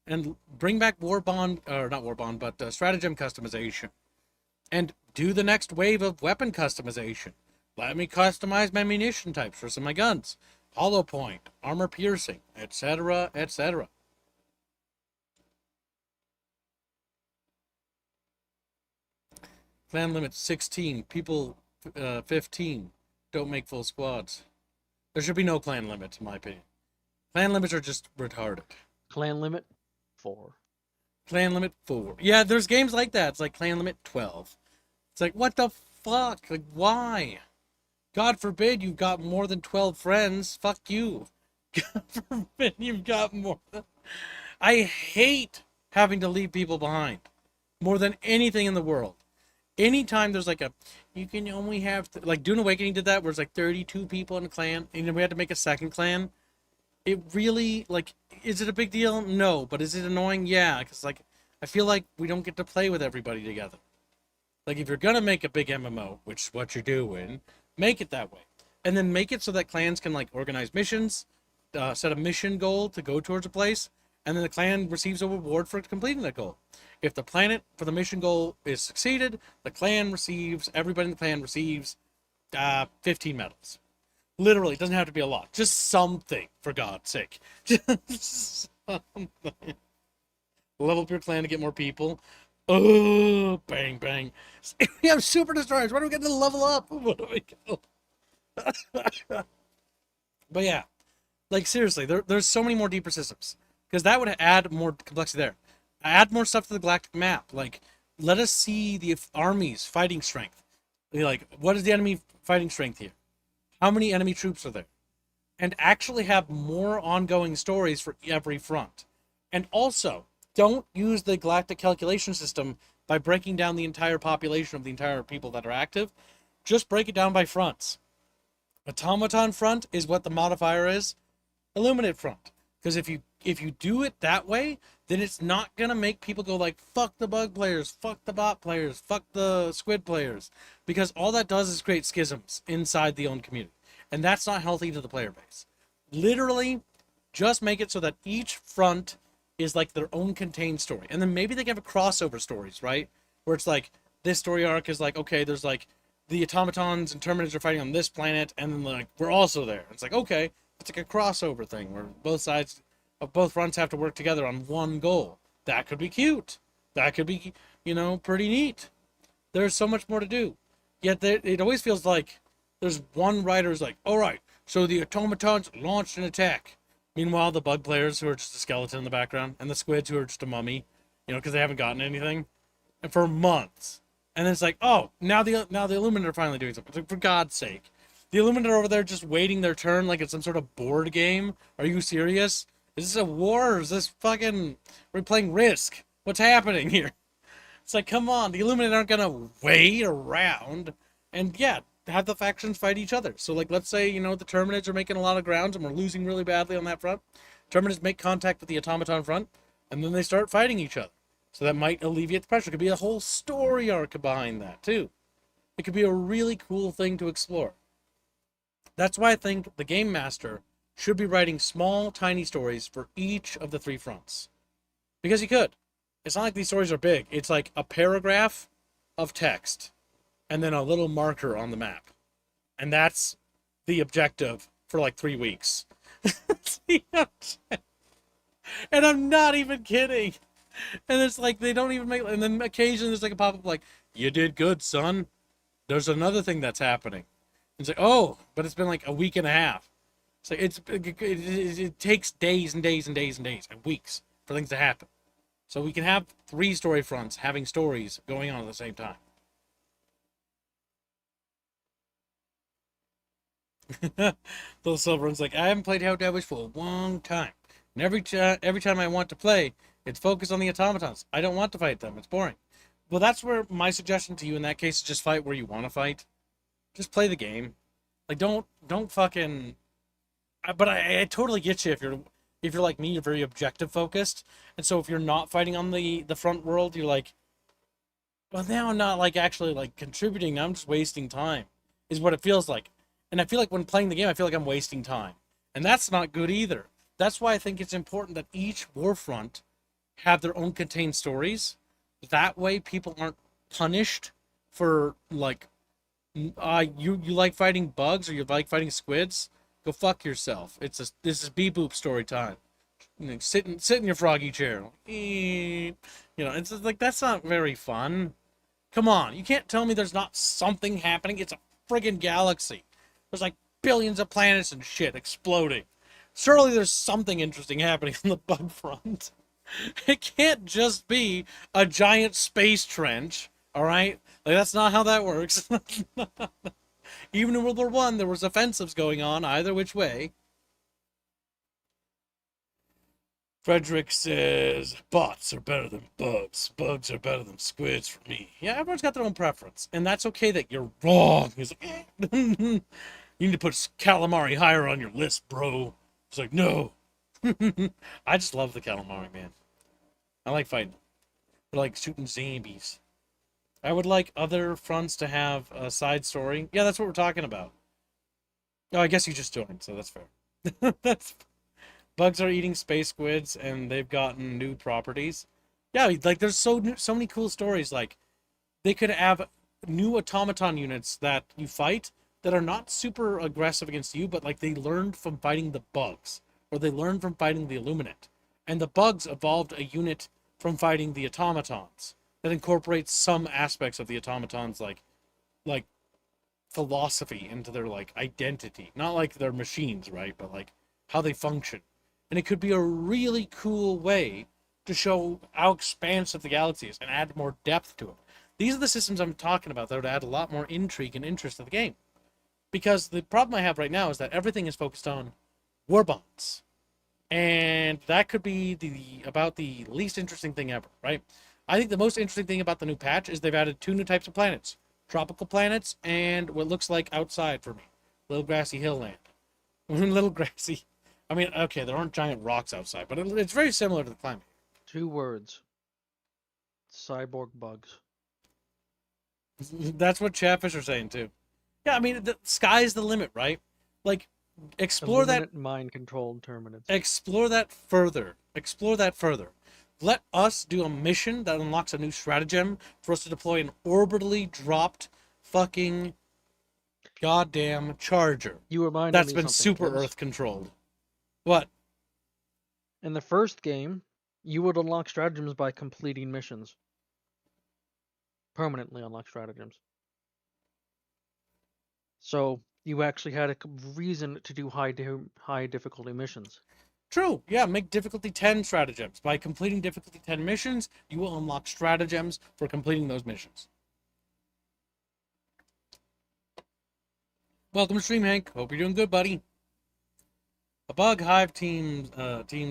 and bring back War Bond, or not War Bond, but stratagem customization, and do the next wave of weapon customization. Let me customize my munition types for some of my guns, hollow point, armor piercing, etc., etc. Clan limit 16. People 15. Don't make full squads. There should be no clan limits, in my opinion. Clan limits are just retarded. Clan limit 4. Clan limit 4. Yeah, there's games like that. It's like clan limit 12. It's like, what the fuck? Like, why? God forbid you've got more than 12 friends. Fuck you. God forbid you've got more than... I hate having to leave people behind. More than anything in the world. Anytime there's like you can only have like Dune Awakening did that, where it's like 32 people in a clan, and we had to make a second clan. It really, like, is it a big deal? No, but is it annoying? Yeah, because like I feel like we don't get to play with everybody together. Like, if you're gonna make a big MMO, which is what you're doing, make it that way, and then make it so that clans can like organize missions, set a mission goal to go towards a place, and then the clan receives a reward for completing that goal. If the planet for the mission goal is succeeded, everybody in the clan receives 15 medals. Literally, it doesn't have to be a lot. Just something, for God's sake. Just something. Level up your clan to get more people. Oh, bang, bang. We have super destroyers. When are we getting to level up? What do we go? But yeah, like seriously, there's so many more deeper systems. Because that would add more complexity there. Add more stuff to the Galactic map. Like, let us see the army's fighting strength. Like, what is the enemy fighting strength here? How many enemy troops are there? And actually have more ongoing stories for every front. And also, don't use the Galactic calculation system by breaking down the entire population of the entire people that are active. Just break it down by fronts. Automaton front is what the modifier is. Illuminate front. Because if you do it that way, then it's not going to make people go like, fuck the bug players, fuck the bot players, fuck the squid players. Because all that does is create schisms inside the own community. And that's not healthy to the player base. Literally, just make it so that each front is like their own contained story. And then maybe they can have crossover stories, right? Where it's like, this story arc is like, okay, there's like, the automatons and terminators are fighting on this planet, and then like, we're also there. It's like, okay, it's like a crossover thing where both sides of both fronts have to work together on one goal. That could be cute. That could be, pretty neat. There's so much more to do. Yet it always feels like there's one writer who's like, all right, so the automatons launched an attack. Meanwhile, the bug players, who are just a skeleton in the background, and the squids, who are just a mummy, because they haven't gotten anything, and for months. And then it's like, oh, now the Illuminator are finally doing something. It's like, for God's sake. The Illuminator over there just waiting their turn like it's some sort of board game? Are you serious? Is this a war, or is this fucking... We're playing Risk. What's happening here? It's like, come on, the Illuminator aren't gonna wait around. And yeah, have the factions fight each other. So like, let's say, the Terminids are making a lot of grounds and we're losing really badly on that front. Terminids make contact with the Automaton front, and then they start fighting each other. So that might alleviate the pressure. It could be a whole story arc behind that, too. It could be a really cool thing to explore. That's why I think the Game Master should be writing small, tiny stories for each of the 3 fronts. Because he could. It's not like these stories are big. It's like a paragraph of text and then a little marker on the map. And that's the objective for like 3 weeks. And I'm not even kidding. And it's like, they don't even make... And then occasionally there's like a pop-up like, you did good, son. There's another thing that's happening. It's like, oh, but it's been like a week and a half. It's like, it takes days and days and days and days and weeks for things to happen. So we can have 3 story fronts having stories going on at the same time. Little Silver's like, I haven't played How Devilish for a long time. And every time I want to play, it's focused on the automatons. I don't want to fight them. It's boring. Well, that's where my suggestion to you in that case is just fight where you want to fight. Just play the game. Like, don't fucking. But I totally get you if you're like me, you're very objective focused, and so if you're not fighting on the front world, you're like, well, now I'm not like actually like contributing. I'm just wasting time, is what it feels like. And I feel like when playing the game, I feel like I'm wasting time, and that's not good either. That's why I think it's important that each warfront have their own contained stories. That way, people aren't punished for like, you like fighting bugs or you like fighting squids. Go fuck yourself. This is bee boop story time. Sit in your froggy chair. It's just like that's not very fun. Come on, you can't tell me there's not something happening. It's a friggin' galaxy. There's like billions of planets and shit exploding. Surely there's something interesting happening on the bug front. It can't just be a giant space trench, all right? Like that's not how that works. Even in World War One, there was offensives going on either which way. Frederick says, bots are better than bugs. Bugs are better than squids for me. Yeah, everyone's got their own preference. And that's okay that you're wrong. He's like, you need to put calamari higher on your list, bro. It's like, no. I just love the calamari, man. I like fighting. I like shooting zombies. I would like other fronts to have a side story. Yeah, that's what we're talking about. Oh, I guess you just joined, so that's fair. That's bugs are eating space squids, and they've gotten new properties. Yeah, like there's so many cool stories. Like they could have new automaton units that you fight that are not super aggressive against you, but like they learned from fighting the bugs, or they learned from fighting the Illuminate, and the bugs evolved a unit from fighting the automatons that incorporates some aspects of the automatons, like philosophy into their like identity, not like they're machines, right, but like how they function. And it could be a really cool way to show how expansive the galaxy is and add more depth to it. These are the systems I'm talking about that would add a lot more intrigue and interest to the game. Because the problem I have right now is that everything is focused on war bonds. And that could be about the least interesting thing ever, right? I think the most interesting thing about the new patch is they've added 2 new types of planets. Tropical planets and what looks like outside for me. Little grassy hill land. Little grassy. I mean, okay, there aren't giant rocks outside, but it's very similar to the climate. 2 words. Cyborg bugs. That's what Chatfish are saying too. Yeah, I mean, the sky's the limit, right? Like, explore that. Mind-controlled terminates. Explore that further. Explore that further. Let us do a mission that unlocks a new stratagem for us to deploy an orbitally dropped fucking goddamn charger. You reminded That's me been something, super Kevs. Earth controlled. What? In the first game, you would unlock stratagems by completing missions. Permanently unlock stratagems. So you actually had a reason to do high difficulty missions. True. Yeah, make difficulty 10 stratagems. By completing difficulty 10 missions, you will unlock stratagems for completing those missions. Welcome to stream, Hank. Hope you're doing good, buddy. A bug hive teams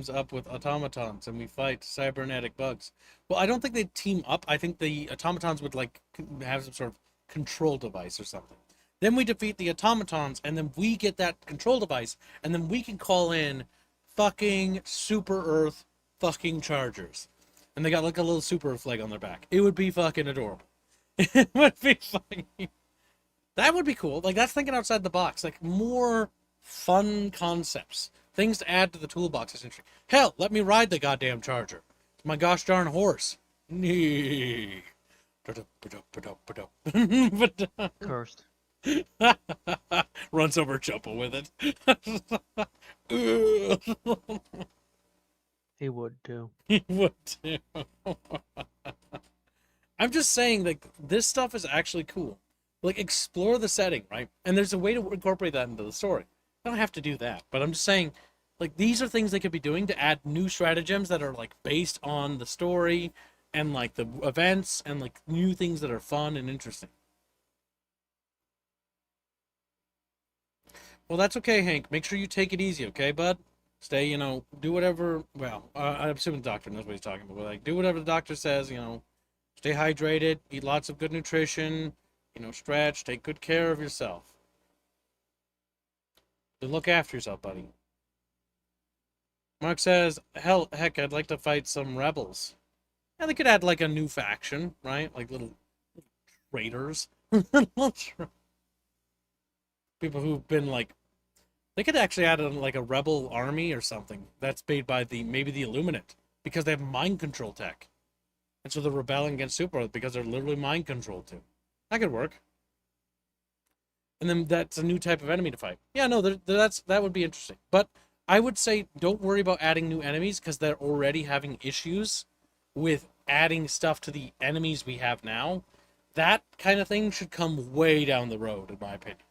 up with automatons, and we fight cybernetic bugs. Well, I don't think they'd team up. I think the automatons would like have some sort of control device or something. Then we defeat the automatons, and then we get that control device, and then we can call in fucking super Earth fucking chargers, and they got like a little super Earth flag on their back. It would be fucking adorable. It would be fucking. That would be cool. Like that's thinking outside the box. Like more fun concepts, things to add to the toolbox. Essentially, hell, let me ride the goddamn charger. It's my gosh darn horse. Cursed. Runs over Jumpo with it. He would too. He would too. I'm just saying, like, this stuff is actually cool. Like, explore the setting, right? And there's a way to incorporate that into the story. I don't have to do that, but I'm just saying, like, these are things they could be doing to add new stratagems that are, like, based on the story and, like, the events and, like, new things that are fun and interesting. Well, that's okay, Hank. Make sure you take it easy, okay, bud? Stay, do whatever. Well, I'm assuming the doctor knows what he's talking about. But, like, do whatever the doctor says, stay hydrated, eat lots of good nutrition, stretch, take good care of yourself. Then look after yourself, buddy. Mark says, heck, I'd like to fight some rebels. Yeah, they could add like a new faction, right? Like little raiders. People who've been like, they could actually add like a rebel army or something that's made by maybe the Illuminate, because they have mind control tech. And so they're rebelling against Super Earth because they're literally mind controlled too. That could work. And then that's a new type of enemy to fight. Yeah, no, that would be interesting. But I would say don't worry about adding new enemies, because they're already having issues with adding stuff to the enemies we have now. That kind of thing should come way down the road, in my opinion.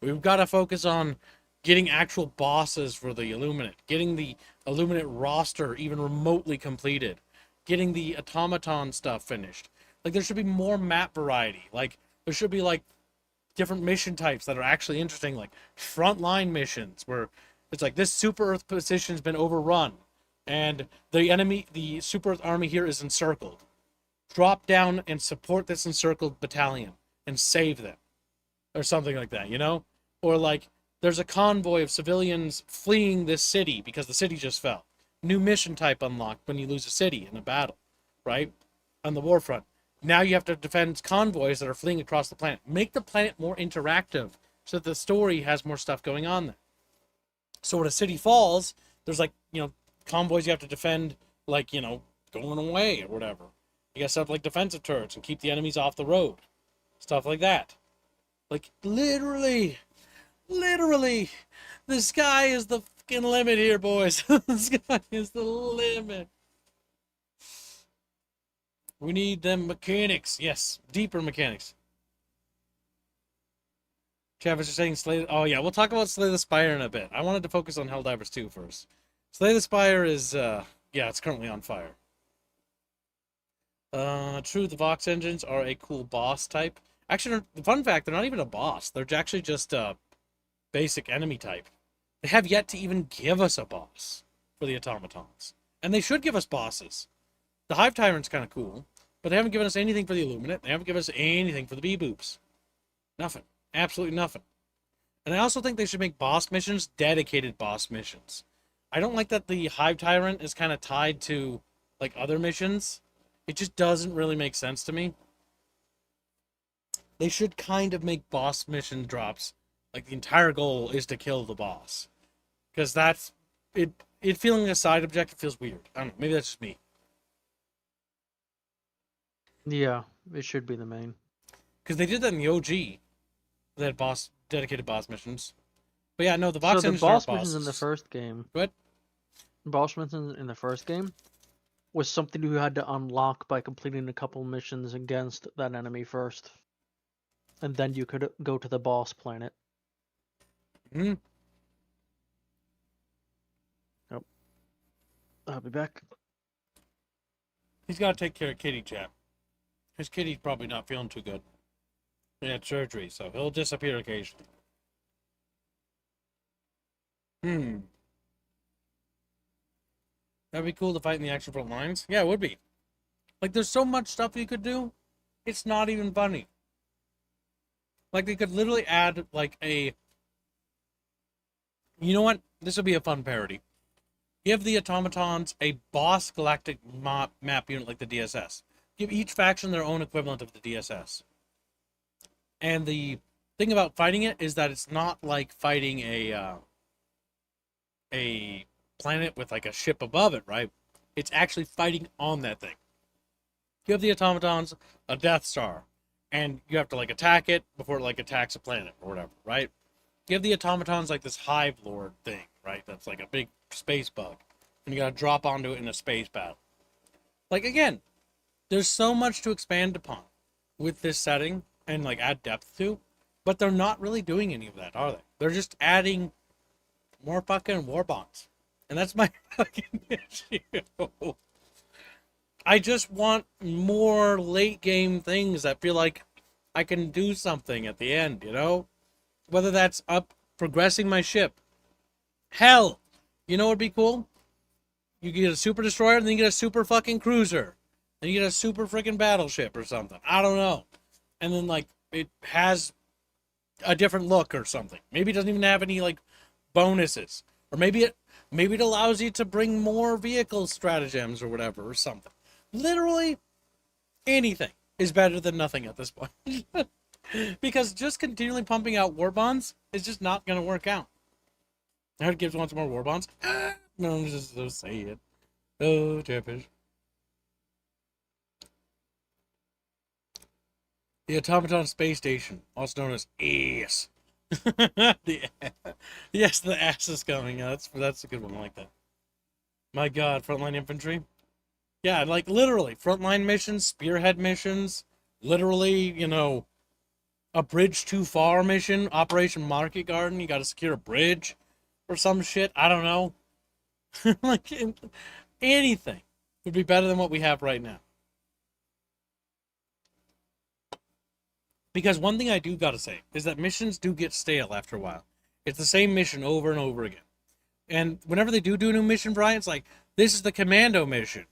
We've got to focus on getting actual bosses for the Illuminate, getting the Illuminate roster even remotely completed, getting the automaton stuff finished. Like, there should be more map variety. Like, there should be like different mission types that are actually interesting, like frontline missions where it's like, this Super Earth position's been overrun and the Super Earth army here is encircled. Drop down and support this encircled battalion and save them, or something like that, you know? Or like, there's a convoy of civilians fleeing this city because the city just fell. New mission type unlocked when you lose a city in a battle, right? On the war front. Now you have to defend convoys that are fleeing across the planet. Make the planet more interactive so that the story has more stuff going on there. So when a city falls, there's like, convoys you have to defend, like, going away or whatever. You gotta set up like defensive turrets and keep the enemies off the road. Stuff like that. Like, literally, the sky is the fucking limit here, boys. The sky is the limit. We need them mechanics. Yes, deeper mechanics. Travis is saying Slay. Oh, yeah, we'll talk about Slay the Spire in a bit. I wanted to focus on Helldivers 2 first. Slay the Spire is, yeah, it's currently on fire. True, the Vox engines are a cool boss type. Actually, the fun fact, they're not even a boss. They're actually just a basic enemy type. They have yet to even give us a boss for the automatons. And they should give us bosses. The Hive Tyrant's kind of cool, but they haven't given us anything for the Illuminate. They haven't given us anything for the Bee-Boops. Nothing. Absolutely nothing. And I also think they should make boss missions dedicated boss missions. I don't like that the Hive Tyrant is kind of tied to, like, other missions. It just doesn't really make sense to me. They should kind of make boss mission drops. Like, the entire goal is to kill the boss. Because that's... It feeling a side objective feels weird. I don't know. Maybe that's just me. Yeah, it should be the main. Because they did that in the OG. They had dedicated boss missions. But yeah, no, the Vox engines aren't bosses. So the boss missions in the first game... What? Boss missions in the first game was something you had to unlock by completing a couple missions against that enemy first. And then you could go to the boss planet. Hmm. Yep. I'll be back. He's got to take care of Kitty, chap. His kitty's probably not feeling too good. He had surgery, so he'll disappear occasionally. That'd be cool to fight in the actual front lines. Yeah, it would be. Like, there's so much stuff you could do. It's not even funny. Like, they could literally add, like, a... You know what? This would be a fun parody. Give the automatons a boss galactic map unit like the DSS. Give each faction their own equivalent of the DSS. And the thing about fighting it is that it's not like fighting a planet with like a ship above it, right? It's actually fighting on that thing. Give the automatons a Death Star, and you have to like attack it before it like attacks a planet or whatever, right? Give the automatons like this Hive Lord thing, right? That's like a big space bug, and you gotta drop onto it in a space battle. Like, again, there's so much to expand upon with this setting and like add depth to, but they're not really doing any of that, are they? They're just adding more fucking war bonds. And that's my fucking issue. I just want more late game things that feel like I can do something at the end, you know? Whether that's progressing my ship. Hell, you know what would be cool? You get a super destroyer and then you get a super fucking cruiser. Then you get a super freaking battleship or something. I don't know. And then like it has a different look or something. Maybe it doesn't even have any like bonuses, or maybe it allows you to bring more vehicle stratagems or whatever or something. Literally anything is better than nothing at this point. Because just continually pumping out war bonds is just not going to work out. I heard Gibbs wants more war bonds. No, just say it. Oh, Chatfish. The Automaton Space Station, also known as ACE. Yes, the ass is coming. That's a good one. I like that. My God, frontline infantry. Yeah, like literally frontline missions, spearhead missions. Literally, a bridge too far mission, Operation Market Garden. You got to secure a bridge or some shit. I don't know. Like anything would be better than what we have right now. Because one thing I do gotta say is that missions do get stale after a while. It's the same mission over and over again. And whenever they do a new mission, Brian, it's like, this is the commando mission.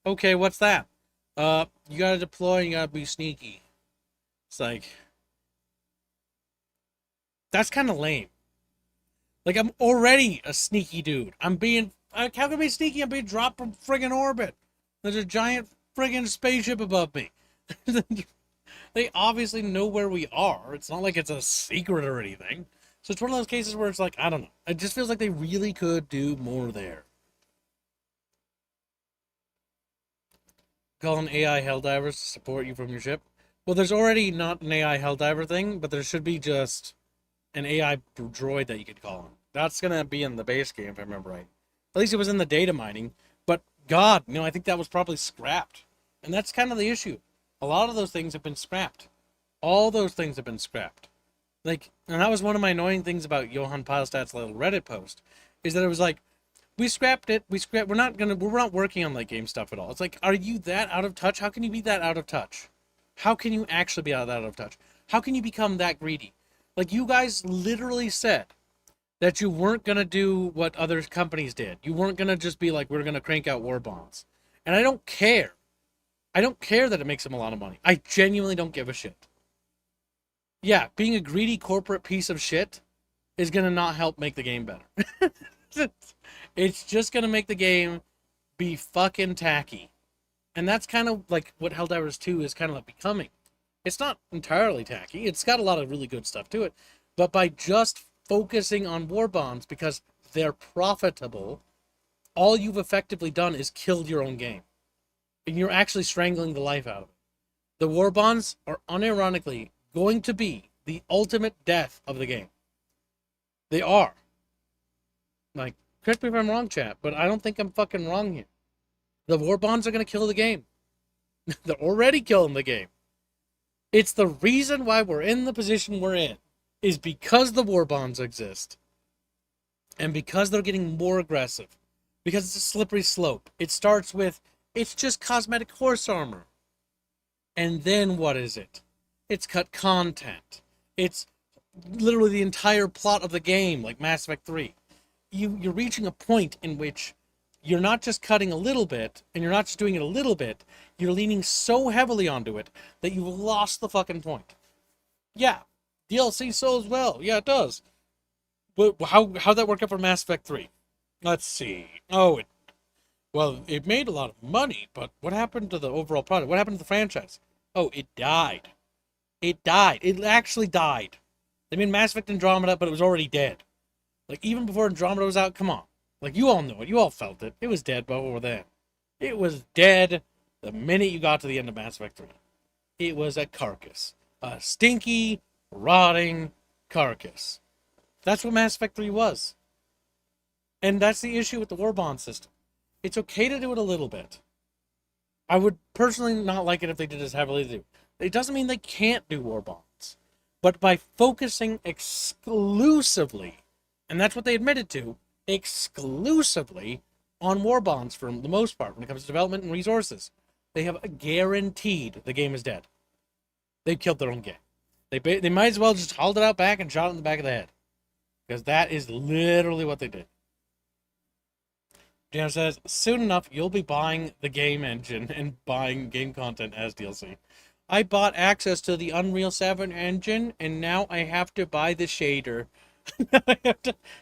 Okay, what's that? You gotta deploy and you gotta be sneaky. It's like, that's kind of lame. Like, I'm already a sneaky dude. How can I be sneaky? I'm being dropped from friggin' orbit. There's a giant friggin' spaceship above me. They obviously know where we are. It's not like it's a secret or anything. So it's one of those cases where it's like, I don't know. It just feels like they really could do more there. Call an AI Helldivers to support you from your ship. Well, there's already not an AI Helldiver thing, but there should be just an AI droid that you could call on. That's going to be in the base game, if I remember right. At least it was in the data mining. But, God, I think that was probably scrapped. And that's kind of the issue. A lot of those things have been scrapped. All those things have been scrapped. Like, and that was one of my annoying things about Johan Pilestat's little Reddit post, is that it was like, we scrapped it. We're not working on like game stuff at all. It's like, are you that out of touch? How can you be that out of touch? How can you actually be that out of touch? How can you become that greedy? Like, you guys literally said that you weren't gonna do what other companies did. You weren't gonna just be like, we're gonna crank out war bonds. And I don't care. I don't care that it makes them a lot of money. I genuinely don't give a shit. Yeah, being a greedy corporate piece of shit is going to not help make the game better. It's just going to make the game be fucking tacky. And that's kind of like what Helldivers 2 is kind of like becoming. It's not entirely tacky. It's got a lot of really good stuff to it. But by just focusing on war bonds because they're profitable, all you've effectively done is killed your own game. And you're actually strangling the life out of it. The war bonds are unironically going to be the ultimate death of the game. They are. Like, correct me if I'm wrong, chat, but I don't think I'm fucking wrong here. The war bonds are going to kill the game. They're already killing the game. It's the reason why we're in the position we're in, is because the war bonds exist. And because they're getting more aggressive. Because it's a slippery slope. It starts with, it's just cosmetic horse armor. And then what is it? It's cut content. It's literally the entire plot of the game, like Mass Effect 3. You're reaching a point in which you're not just cutting a little bit, and you're not just doing it a little bit, you're leaning so heavily onto it that you've lost the fucking point. Yeah, DLC sells well. Yeah, it does. But how'd that work out for Mass Effect 3? Let's see. It made a lot of money, but what happened to the overall product? What happened to the franchise? Oh, it died. It died. It actually died. They made Mass Effect Andromeda, but it was already dead. Like, even before Andromeda was out, come on. Like, you all know it. You all felt it. It was dead before then. It was dead the minute you got to the end of Mass Effect 3. It was a carcass. A stinky, rotting carcass. That's what Mass Effect 3 was. And that's the issue with the war bond system. It's okay to do it a little bit. I would personally not like it if they did as heavily as they do. It doesn't mean they can't do war bonds. But by focusing exclusively, and that's what they admitted to, exclusively on war bonds for the most part when it comes to development and resources, they have guaranteed the game is dead. They've killed their own game. They might as well just hauled it out back and shot it in the back of the head. Because that is literally what they did. Jan says, soon enough, you'll be buying the game engine and buying game content as DLC. I bought access to the Unreal 7 engine, and now I have to buy the shader.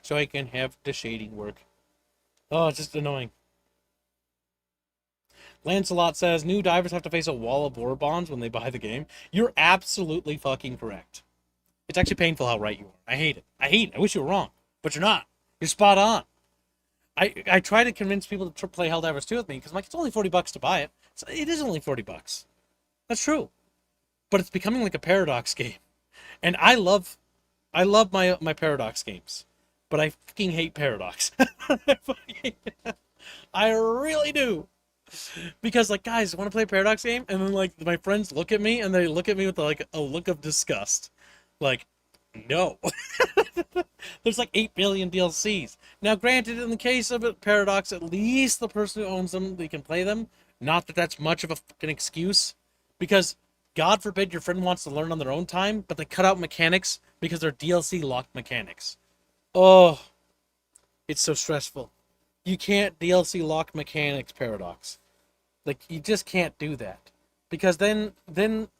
So I can have the shading work. Oh, it's just annoying. Lancelot says new divers have to face a wall of war bonds when they buy the game. You're absolutely fucking correct. It's actually painful how right you are. I hate it. I hate it. I wish you were wrong, but you're not. You're spot on. I try to convince people to play Helldivers 2 with me because I'm like, it's only $40 to buy it. It is only $40. That's true, but it's becoming like a Paradox game, and I love my Paradox games, but I fucking hate Paradox. I really do. Because like, guys, want to play a Paradox game? And then like my friends look at me and they look at me with like a look of disgust. Like, no. There's like 8 billion DLCs. Now, granted, in the case of a Paradox, at least the person who owns them, they can play them. Not that that's much of a fucking excuse. Because, God forbid your friend wants to learn on their own time, but they cut out mechanics because they're DLC locked mechanics. Oh, it's so stressful. You can't DLC lock mechanics, Paradox. Like, you just can't do that. Because then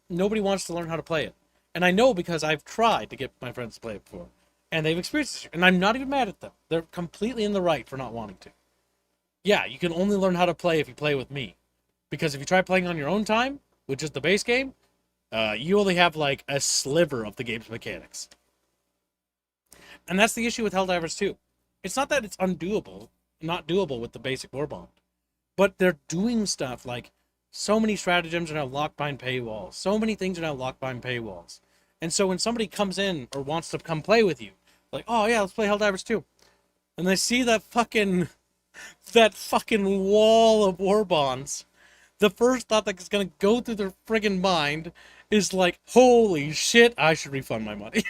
nobody wants to learn how to play it. And I know because I've tried to get my friends to play it before. And they've experienced it. And I'm not even mad at them. They're completely in the right for not wanting to. Yeah, you can only learn how to play if you play with me. Because if you try playing on your own time, which is the base game, you only have like a sliver of the game's mechanics. And that's the issue with Helldivers 2. It's not that it's undoable, not doable with the basic Warbond. But they're doing stuff like so many stratagems are now locked behind paywalls. So many things are now locked behind paywalls. And so when somebody comes in or wants to come play with you, like, oh yeah, let's play Helldivers 2. And they see that fucking wall of war bonds. The first thought that's gonna go through their friggin' mind is like, holy shit, I should refund my money.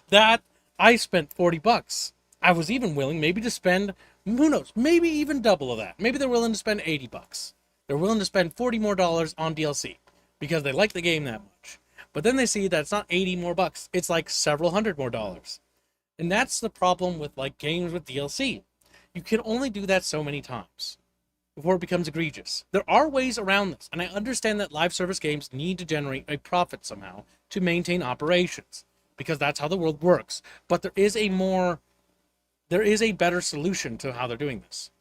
That I spent $40. I was even willing maybe to spend, who knows, maybe even double of that. Maybe they're willing to spend $80. They're willing to spend $40 more on DLC because they like the game that much. But then they see that it's not 80 more bucks. It's like several hundred more dollars. And that's the problem with like games with DLC. You can only do that so many times before it becomes egregious. There are ways around this, and I understand that live service games need to generate a profit somehow to maintain operations because that's how the world works. But there is a better solution to how they're doing this.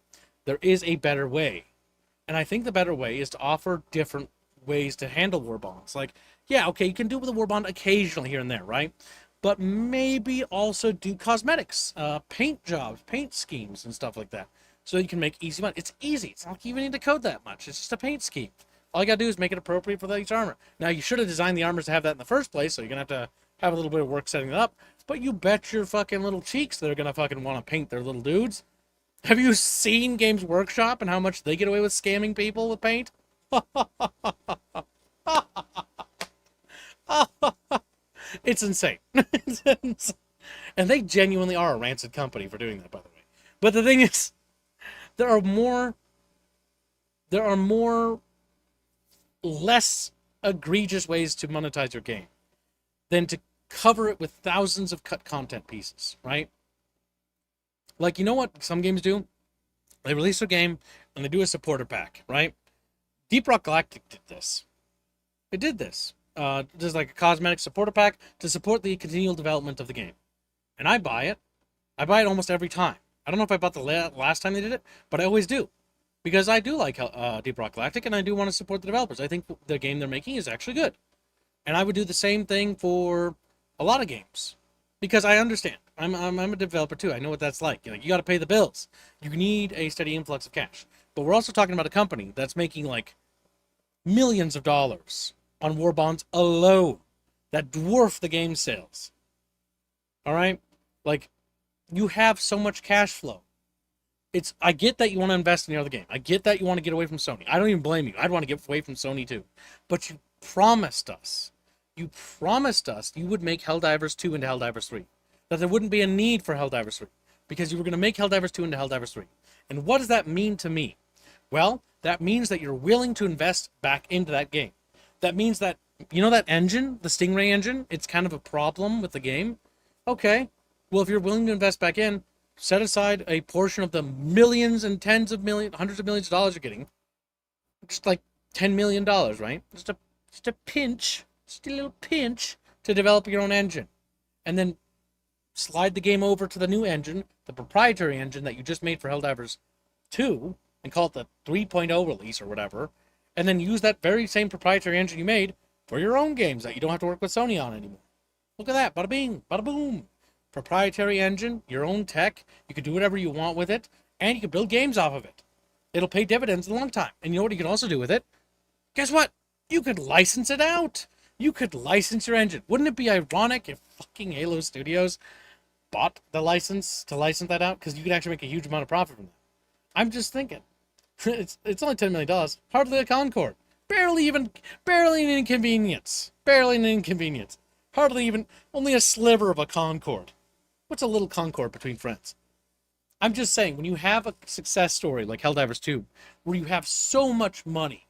There is a better way. And I think the better way is to offer different ways to handle war bonds. Like, yeah, okay, you can do with a war bond occasionally here and there, right? But maybe also do cosmetics, paint jobs, paint schemes, and stuff like that. So you can make easy money. It's easy. It's not like you even need to code that much. It's just a paint scheme. All you gotta do is make it appropriate for each armor. Now, you should have designed the armors to have that in the first place, so you're gonna have to have a little bit of work setting it up. But you bet your fucking little cheeks they're gonna fucking want to paint their little dudes. Have you seen Games Workshop and how much they get away with scamming people with paint? It's insane. And they genuinely are a rancid company for doing that, by the way. But the thing is, there are more less egregious ways to monetize your game than to cover it with thousands of cut content pieces, right? Like, you know what some games do? They release a game and they do a supporter pack, right? Deep Rock Galactic did this. It did this. There's like a cosmetic supporter pack to support the continual development of the game. And I buy it. I buy it almost every time. I don't know if I bought the last time they did it, but I always do. Because I do like Deep Rock Galactic, and I do want to support the developers. I think the game they're making is actually good. And I would do the same thing for a lot of games. Because I understand. I'm a developer too. I know what that's like. You got to pay the bills. You need a steady influx of cash. But we're also talking about a company that's making like millions of dollars on war bonds alone that dwarf the game sales. All right? Like, you have so much cash flow. I get that you want to invest in the other game. I get that you want to get away from Sony. I don't even blame you. I'd want to get away from Sony too. But you promised us you would make Helldivers 2 into Helldivers 3. That there wouldn't be a need for Helldivers 3. Because you were going to make Helldivers 2 into Helldivers 3. And what does that mean to me? Well, that means that you're willing to invest back into that game. That means that, you know that engine, the Stingray engine, it's kind of a problem with the game? Okay. Well, if you're willing to invest back in, set aside a portion of the millions and tens of millions, hundreds of millions of dollars you're getting. Just like $10 million, right? Just a pinch, just a little pinch to develop your own engine. And then slide the game over to the new engine, the proprietary engine that you just made for Helldivers 2, and call it the 3.0 release or whatever, and then use that very same proprietary engine you made for your own games that you don't have to work with Sony on anymore. Look at that. Bada bing, bada boom. Proprietary engine, your own tech. You can do whatever you want with it, and you can build games off of it. It'll pay dividends in a long time. And you know what you can also do with it? Guess what? You could license it out. You could license your engine. Wouldn't it be ironic if fucking Halo Studios bought the license to license that out? Because you could actually make a huge amount of profit from that. I'm just thinking. It's only $10 million. Hardly a Concord. Barely an inconvenience. Barely an inconvenience. Hardly even, only a sliver of a Concord. What's a little Concord between friends? I'm just saying, when you have a success story like Helldivers 2, where you have so much money,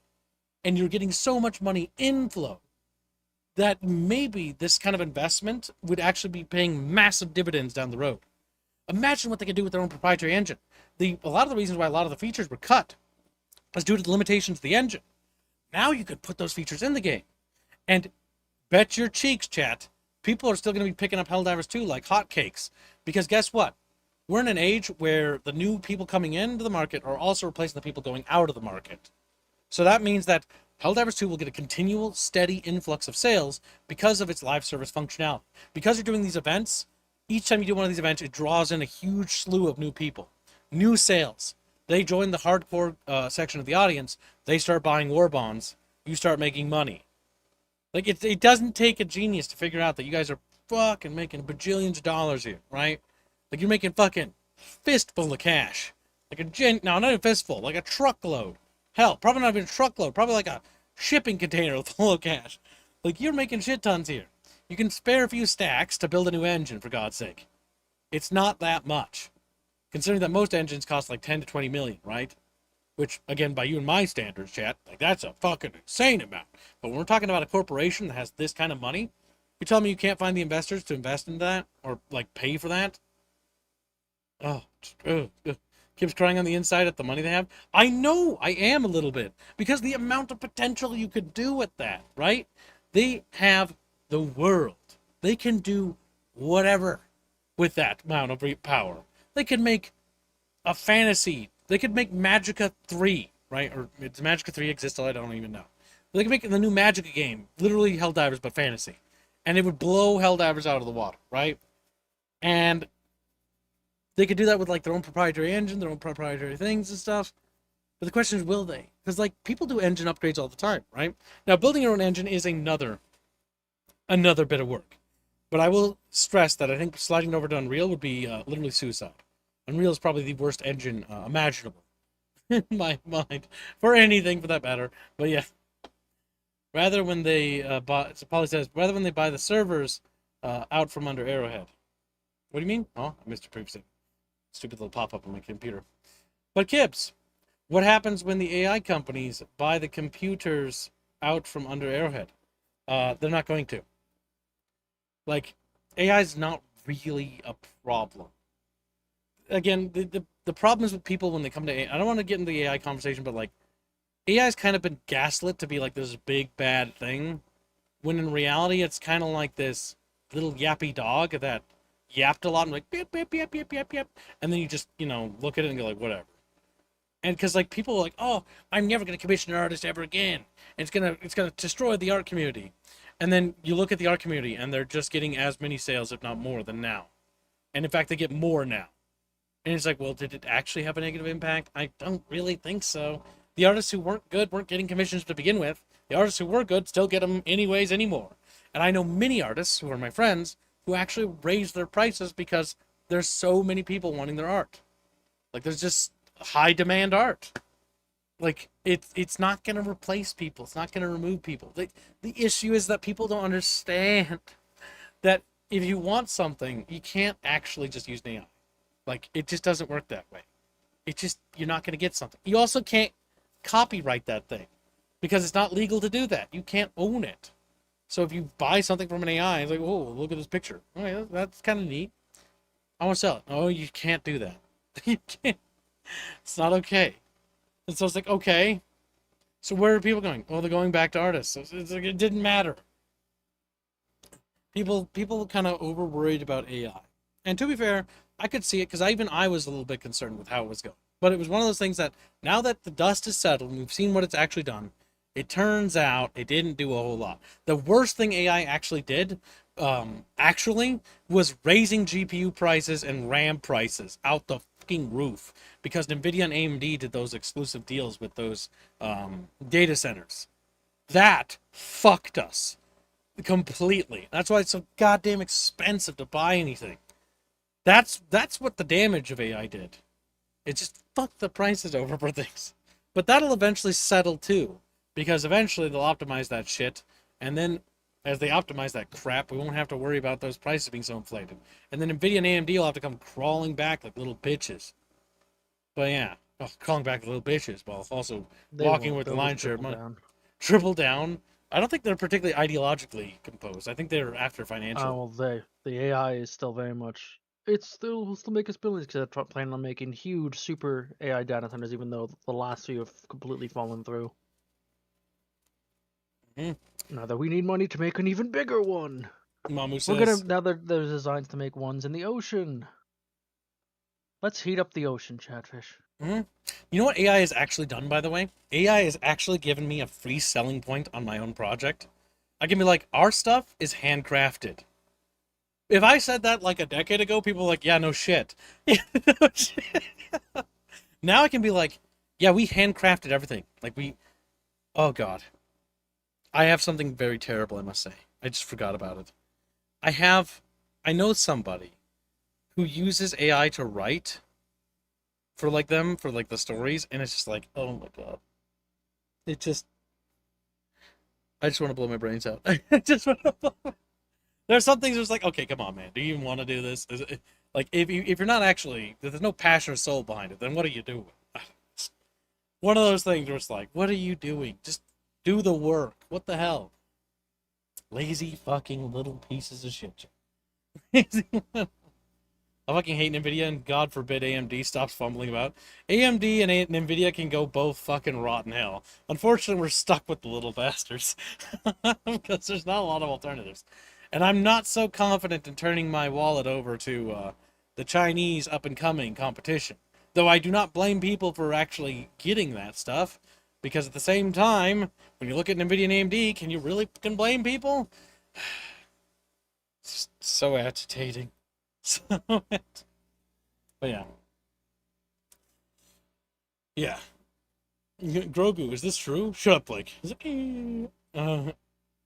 and you're getting so much money inflow, that maybe this kind of investment would actually be paying massive dividends down the road. Imagine what they could do with their own proprietary engine. A lot of the reasons why a lot of the features were cut was due to the limitations of the engine. Now you could put those features in the game. And bet your cheeks, chat, people are still going to be picking up Helldivers 2 like hotcakes. Because guess what? We're in an age where the new people coming into the market are also replacing the people going out of the market. So that means that Helldivers 2 will get a continual, steady influx of sales because of its live service functionality. Because you're doing these events, each time you do one of these events, it draws in a huge slew of new people. New sales. They join the hardcore section of the audience. They start buying war bonds. You start making money. Like, it doesn't take a genius to figure out that you guys are fucking making bajillions of dollars here, right? Like, you're making fucking fistful of cash. Like no, not a fistful, like a truckload. Hell, probably not even a truckload. Probably like a shipping container full of cash. Like, you're making shit tons here. You can spare a few stacks to build a new engine, for God's sake. It's not that much. Considering that most engines cost like 10 to 20 million, right? Which, again, by you and my standards, chat, like, that's a fucking insane amount. But when we're talking about a corporation that has this kind of money, you're telling me you can't find the investors to invest in that? Or, like, pay for that? Kim's crying on the inside at the money they have. I know, I am a little bit. Because the amount of potential you could do with that, right? They have the world. They can do whatever with that amount of power. They could make a fantasy. They could make Magicka 3, right? Or does Magicka 3 exist? I don't even know. They could make the new Magicka game, literally Helldivers, but fantasy. And it would blow Helldivers out of the water, right? And they could do that with, like, their own proprietary engine, their own proprietary things and stuff. But the question is, will they? Because, like, people do engine upgrades all the time, right? Now, building your own engine is another bit of work. But I will stress that I think sliding over to Unreal would be literally suicide. Unreal is probably the worst engine imaginable in my mind for anything, for that matter. But yeah, rather when they Polly says, rather when they buy the servers out from under Arrowhead. What do you mean? Oh, I missed a previous thing. Stupid little pop-up on my computer. But Kibbs, what happens when the AI companies buy the computers out from under Arrowhead? They're not going to. Like, AI is not really a problem. Again, the problem is with people when they come to AI. I don't want to get into the AI conversation, but, like, AI's kind of been gaslit to be like this big bad thing, when in reality it's kind of like this little yappy dog that yapped a lot and like yap yap yap yap yap yap, and then you just, look at it and go like, whatever. And because, like, people are like, oh, I'm never going to commission an artist ever again. It's gonna destroy the art community. And then you look at the art community and they're just getting as many sales, if not more, than now. And in fact, they get more now. And it's like, well, did it actually have a negative impact? I don't really think so. The artists who weren't good weren't getting commissions to begin with. The artists who were good still get them anyways anymore. And I know many artists who are my friends who actually raise their prices because there's so many people wanting their art. Like, there's just high demand art. Like, it's not going to replace people. It's not going to remove people. The issue is that people don't understand that if you want something, you can't actually just use AI. Like, it just doesn't work that way. You're not going to get something. You also can't copyright that thing because it's not legal to do that. You can't own it. So if you buy something from an AI, it's like, oh, look at this picture. Oh, yeah, that's kind of neat. I want to sell it. Oh, you can't do that. You can't. It's not okay. And so it's like, okay. So where are people going? Well, they're going back to artists. So it's like, it didn't matter. People kind of over worried about AI. And to be fair, I could see it because I was a little bit concerned with how it was going. But it was one of those things that now that the dust is settled and we've seen what it's actually done, it turns out it didn't do a whole lot. The worst thing AI actually did, actually, was raising GPU prices and RAM prices out the fucking roof because Nvidia and AMD did those exclusive deals with those data centers. That fucked us completely. That's why it's so goddamn expensive to buy anything. That's what the damage of AI did. It just fucked the prices over for things. But that'll eventually settle too, because eventually they'll optimize that shit, and then as they optimize that crap, we won't have to worry about those prices being so inflated. And then Nvidia and AMD will have to come crawling back like little bitches. But yeah, crawling back like little bitches while also They walking won't. with the They'll just lion's share of triple money. down. Triple down. I don't think they're particularly ideologically composed. I think they're after financial. Well, the AI is still very much. It's still make us billions because they're planning on making huge super AI data centers, even though the last few have completely fallen through. Mhm. Now that we need money to make an even bigger one, Mamu we're gonna says, now there's designs to make ones in the ocean. Let's heat up the ocean, Chatfish. You know what AI has actually done, by the way? AI has actually given me a free selling point on my own project. I can be like, our stuff is handcrafted. If I said that like a decade ago, people were like, yeah, no shit. No shit. Now I can be like, yeah, we handcrafted everything. Like oh god. I have something very terrible, I must say. I just forgot about it. I know somebody who uses AI to write for like them, for like the stories, and it's just like, oh my god. It just I just want to blow my brains out. I just want to blow. There's some things that's like, okay, come on, man. Do you even want to do this? Like, if you're not actually, if there's no passion or soul behind it, then what are you doing? It's one of those things where it's like, what are you doing? Just do the work. What the hell? Lazy fucking little pieces of shit. I fucking hate Nvidia, and God forbid AMD stops fumbling about. AMD and Nvidia can go both fucking rot in hell. Unfortunately, we're stuck with the little bastards because there's not a lot of alternatives. And I'm not so confident in turning my wallet over to the Chinese up and coming competition. Though I do not blame people for actually getting that stuff, because at the same time, when you look at Nvidia and AMD, can you really can blame people? It's just so agitating. So, but yeah, yeah. Grogu, is this true? Shut up, Blake.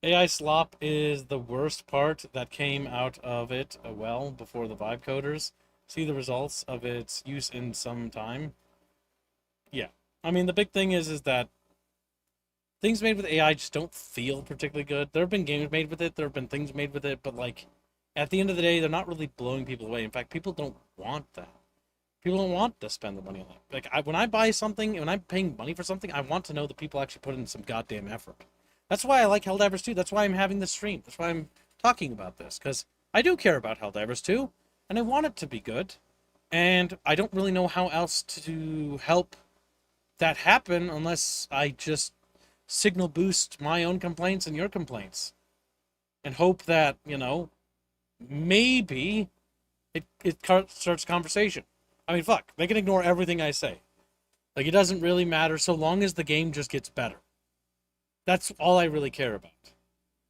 AI slop is the worst part that came out of it well before the vibe coders see the results of its use in some time. Yeah. I mean, the big thing is that things made with AI just don't feel particularly good. There have been games made with it, there have been things made with it, but like at the end of the day, they're not really blowing people away. In fact, people don't want that. People don't want to spend the money on it. Like when I buy something, when I'm paying money for something, I want to know that people actually put in some goddamn effort. That's why I like Helldivers 2. That's why I'm having this stream. That's why I'm talking about this, because I do care about Helldivers 2, and I want it to be good. And I don't really know how else to help that happen unless I just signal boost my own complaints and your complaints. And hope that, maybe it starts a conversation. I mean, fuck, they can ignore everything I say. Like, it doesn't really matter so long as the game just gets better. That's all I really care about.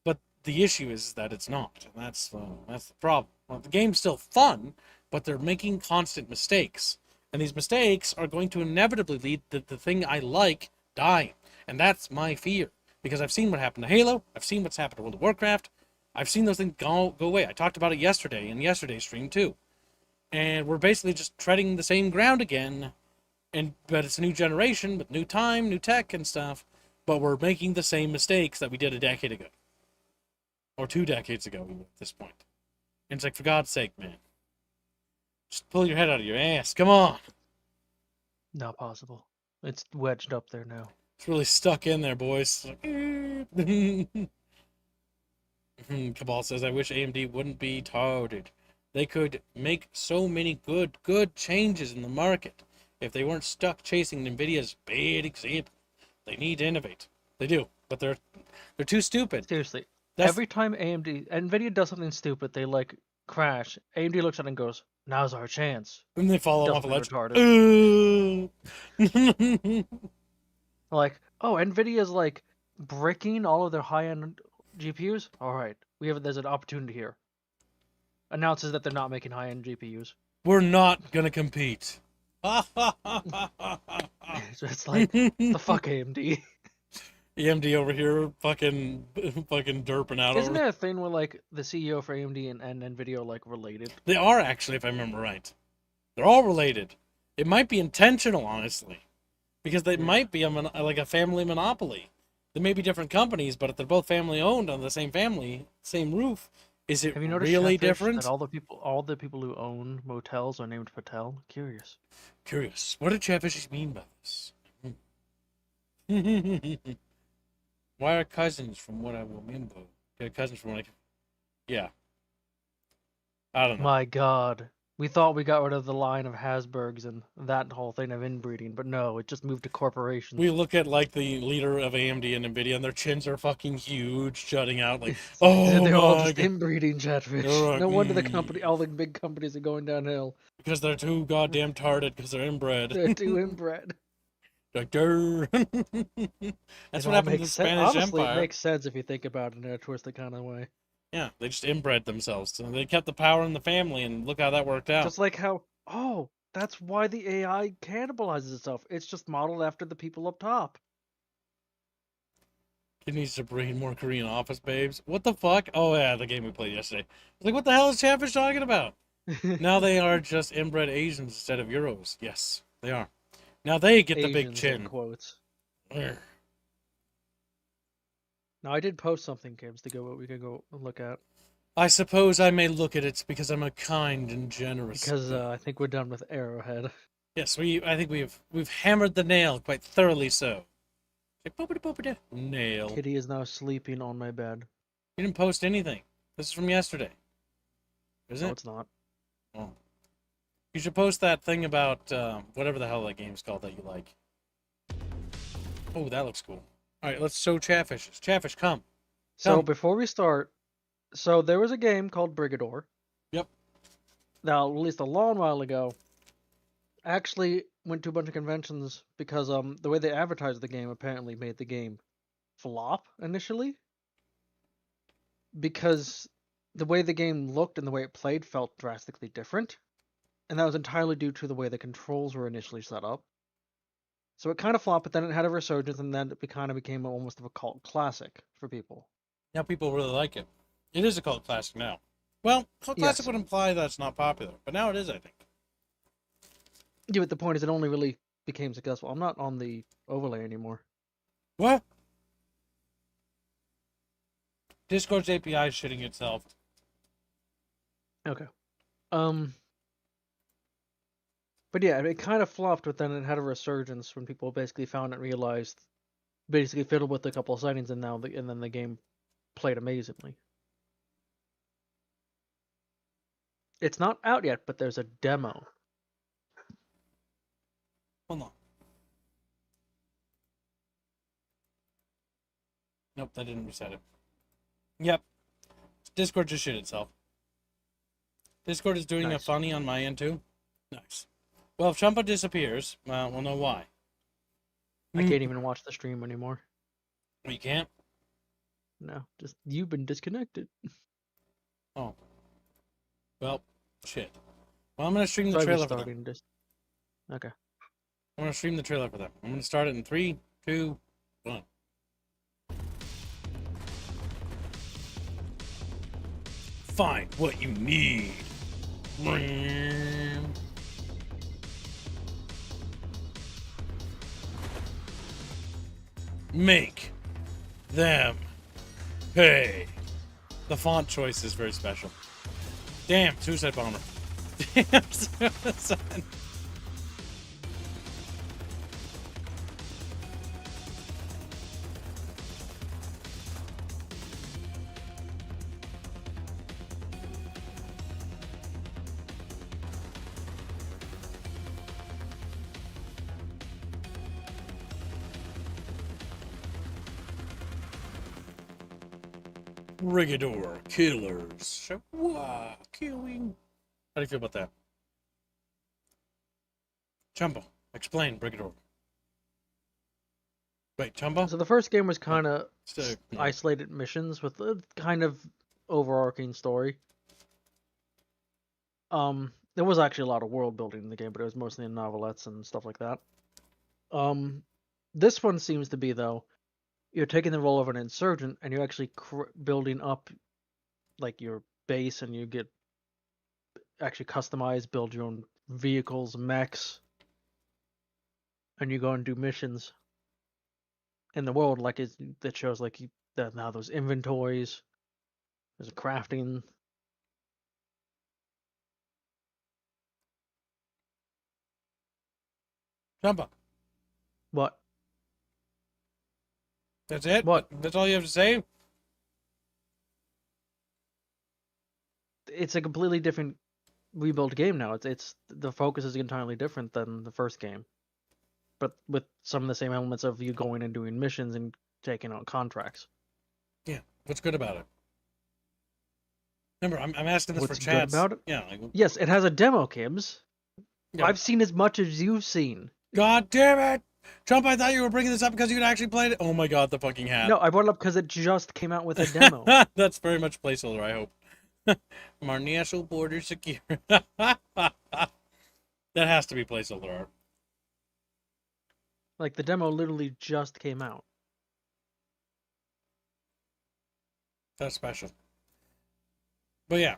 But the issue is that it's not, and that's the problem. Well, the game's still fun, but they're making constant mistakes, and these mistakes are going to inevitably lead to the thing I like dying, and that's my fear. Because I've seen what happened to Halo, I've seen what's happened to World of Warcraft, I've seen those things go away. I talked about it yesterday in yesterday's stream too, and we're basically just treading the same ground again. But it's a new generation with new time, new tech, and stuff. But we're making the same mistakes that we did a decade ago, or 2 decades ago at this point. And it's like, for God's sake, man, just pull your head out of your ass. Come on. Not possible. It's wedged up there now. It's really stuck in there, boys. Cabal says, I wish AMD wouldn't be touted. They could make so many good changes in the market if they weren't stuck chasing NVIDIA's bad example. They need to innovate. They do, but they're too stupid. Seriously, That's every time AMD, NVIDIA does something stupid, they like crash. AMD looks at it and goes, "Now's our chance." And they fall off a Doesn't ledge. retarded. Like, oh, Nvidia's like bricking all of their high-end GPUs. All right, there's an opportunity here. Announces that they're not making high-end GPUs. We're not gonna compete. So it's like, the fuck, AMD. AMD over here, fucking derping out Isn't over. there a thing where like the CEO for AMD and Nvidia are like related? They are actually, if I remember right. They're all related. It might be intentional, honestly, because they might be like a family monopoly. They may be different companies, but if they're both family owned on the same family, same roof, is it Have you noticed really Chatfish, different? that all the people who own motels are named Patel? Curious. Curious. What did Chatfish mean by this? Why are cousins from what I remember? They're cousins from what I... Yeah. I don't know. My God. We thought we got rid of the line of Habsburgs and that whole thing of inbreeding, but no, it just moved to corporations. We look at like the leader of AMD and Nvidia, and their chins are fucking huge, jutting out like, oh They're all my just god, inbreeding Chatfish. they're like, No wonder all the big companies are going downhill. because they're too goddamn tarded because they're inbred. They're too inbred. Like, That's It what all happened to the makes sense. Spanish Honestly, Empire. it makes sense if you think about it in a twisted kind of way. Yeah, they just inbred themselves. So they kept the power in the family, and look how that worked out. Just like how, oh, that's why the AI cannibalizes itself. It's just modeled after the people up top. It needs to breed more Korean office babes. What the fuck? Oh yeah, the game we played yesterday. I was like, what the hell is Chatfish talking about? Now they are just inbred Asians instead of Euros. Yes, they are. Now they get the big Asians, chin. in quotes. Urgh. Now I did post something, Gibbs, we could go look at. I suppose I may look at it because I'm a kind and generous. Because I think we're done with Arrowhead. Yes, I think we've hammered the nail quite thoroughly. So, nail. Kitty is now sleeping on my bed. You didn't post anything. This is from yesterday. Is it? No, it's not. Oh. You should post that thing about whatever the hell that game's called that you like. Oh, that looks cool. All right, let's show Chatfish. Chatfish, come. So Come. before we start, so there was a game called Brigador. Yep. Now, released a long while ago. Actually went to a bunch of conventions because the way they advertised the game apparently made the game flop initially. Because the way the game looked and the way it played felt drastically different. And that was entirely due to the way the controls were initially set up. So it kind of flopped, but then it had a resurgence, and then it kind of became almost of a cult classic for people. Now people really like it. It is a cult classic now. Well, cult classic Yes. would imply that it's not popular, but now it is, I think. Yeah, but the point is it only really became successful. I'm not on the overlay anymore. What? Discord's API is shitting itself. Okay. But yeah, it kind of flopped, but then it had a resurgence when people basically found it and realized, basically fiddled with a couple of settings, and then the game played amazingly. It's not out yet, but there's a demo. Hold on. Nope, that didn't reset it. Yep. Discord just shit itself. Discord is doing Nice. a funny on my end too. Nice. Well, if Chumpa disappears, we'll know why. I can't even watch the stream anymore. You can't? No, just you've been disconnected. Oh. Well, shit. Well, I'm going to stream the Try trailer for them. restarting this. Okay. I'm going to stream the trailer for them. I'm going to start it in 3, 2, 1. Find what you need. Make them pay. The font choice is very special. Damn, Suicide Bomber. Damn, Suicide. Brigador killers. Wow, killing. How do you feel about that? Chumbo, explain Brigador. Wait, Chumbo? So the first game was kind of So, yeah. isolated missions with a kind of overarching story. There was actually a lot of world building in the game, but it was mostly in novelettes and stuff like that. This one seems to be, though, you're taking the role of an insurgent and you're actually building up like your base, and you get actually customize, build your own vehicles, mechs, and you go and do missions in the world. Like that shows like that now there's inventories, there's crafting. Chumbo. What? That's it? What? That's all you have to say? It's a completely different rebuild game now. It's the focus is entirely different than the first game, but with some of the same elements of you going and doing missions and taking on contracts. Yeah. What's good about it? Remember, I'm asking this What's for good chats. about it? Yeah. Like, Yes, it has a demo, Kibbs. yeah. I've seen as much as you've seen. God damn it! Trump, I thought you were bringing this up because you'd actually played it. Oh my god, the fucking hat. No, I brought it up because it just came out with a demo. That's very much placeholder, I hope. Marniaso border secure. That has to be placeholder art. Like the demo literally just came out. That's special. But yeah,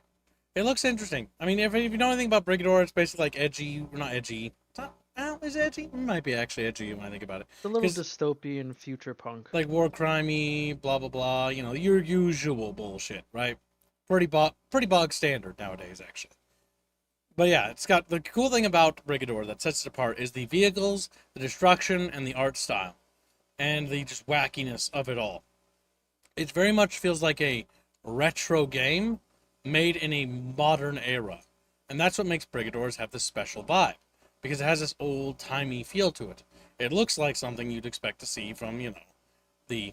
it looks interesting. I mean, if you know anything about Brigador, it's basically like edgy. Not edgy. It's not, is it edgy? It might be actually edgy when I think about it. It's a little dystopian future punk. Like war crimey, blah blah blah. You know, your usual bullshit, right? Pretty bog standard nowadays, actually. But yeah, it's got the cool thing about Brigador that sets it apart is the vehicles, the destruction, and the art style, and the just wackiness of it all. It very much feels like a retro game made in a modern era. And that's what makes Brigadors have this special vibe, because it has this old-timey feel to it. It looks like something you'd expect to see from, the,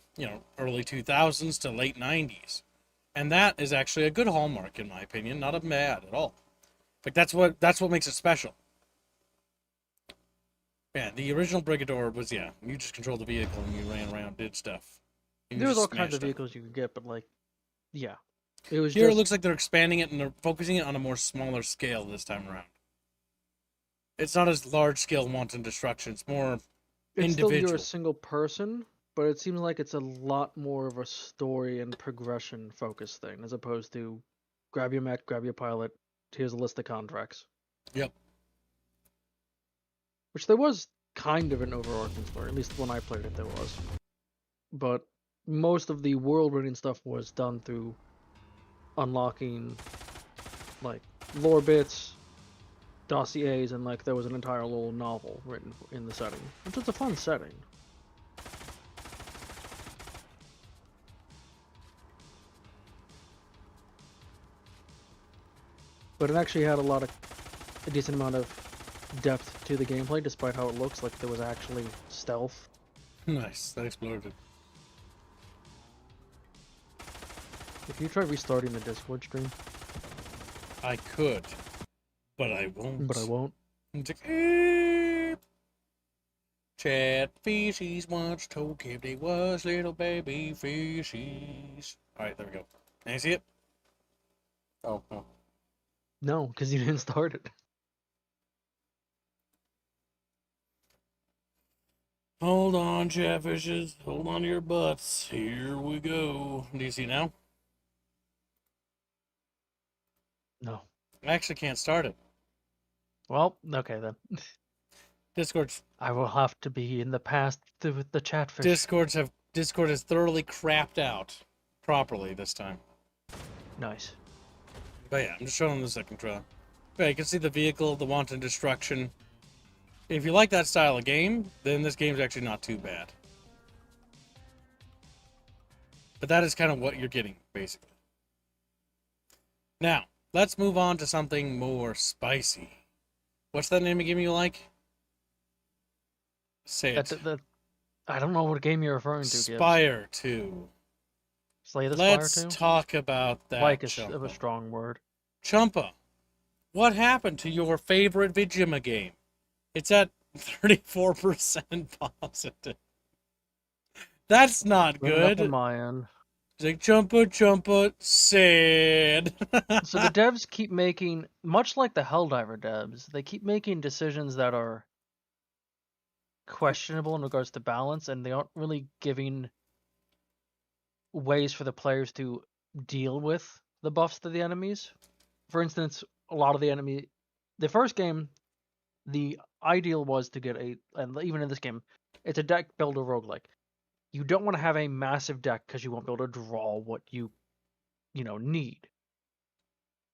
early 2000s to late 90s. And that is actually a good hallmark, in my opinion, not a bad at all. Like, that's what makes it special. Yeah, the original Brigador was, you just controlled the vehicle and you ran around, did stuff. There was all kinds of vehicles you could get, but yeah. It was Here it looks like they're expanding it and they're focusing it on a more smaller scale this time around. It's not as large scale wanton destruction. It's more individual. Still you're a single person, but it seems like it's a lot more of a story and progression focused thing, as opposed to grab your mech, grab your pilot, here's a list of contracts. Yep. Which there was kind of an overarching story, at least when I played it there was. But most of the world building stuff was done through unlocking like lore bits, dossiers, and like there was an entire little novel written in the setting, which is a fun setting. But it actually had a decent amount of depth to the gameplay, despite how it looks like there was actually stealth. Nice, that exploded. If you try restarting the Discord stream, I could, but I won't. but I won't. It's like, Chatfishies once told Kib they was little baby fishies. Alright, there we go. Can you see it? Oh. No, because you didn't start it. Hold on, Chatfishes. Hold on to your butts. Here we go. Do you see now? No. I actually can't start it. Well, okay then. Discord I will have to be in the past with the Chatfish. Discord has thoroughly crapped out properly this time. Nice. But yeah, I'm just showing the second trailer. Yeah, you can see the vehicle, the wanton destruction. If you like that style of game, then this game's actually not too bad. But that is kind of what you're getting, basically. Now, let's move on to something more spicy. What's that name of game you like? Say it. I don't know what game you're referring to. Spire 2. Slay the Spire Let's too? talk about Like that, is of a Chumpa. strong word. Chumpa, what happened to your favorite Vigima game? It's at 34% positive. That's not Loading up on good. my end. It's like Chumpa Chumpa sad. So the devs keep making, much like the Helldiver devs, they keep making decisions that are questionable in regards to balance, and they aren't really giving ways for the players to deal with the buffs to the enemies. For instance, a lot of the first game, the ideal was to get and even in this game, it's a deck builder roguelike. You don't want to have a massive deck because you won't be able to draw what you need.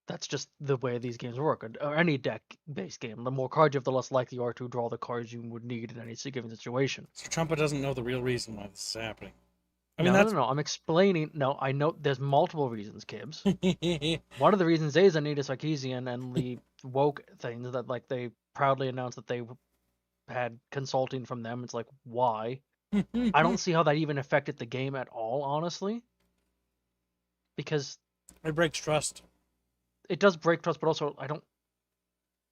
That's just the way these games work, or any deck-based game. The more cards you have, the less likely you are to draw the cards you would need in any given situation. So Trumpa doesn't know the real reason why this is happening. I mean, No, no, that's no, no. I'm explaining. No, I know there's multiple reasons, Kibbs. One of the reasons is Anita Sarkeesian and the woke things that, like, they proudly announced that they had consulting from them. It's like, why? I don't see how that even affected the game at all, honestly. Because it breaks trust. it does break trust, but also I don't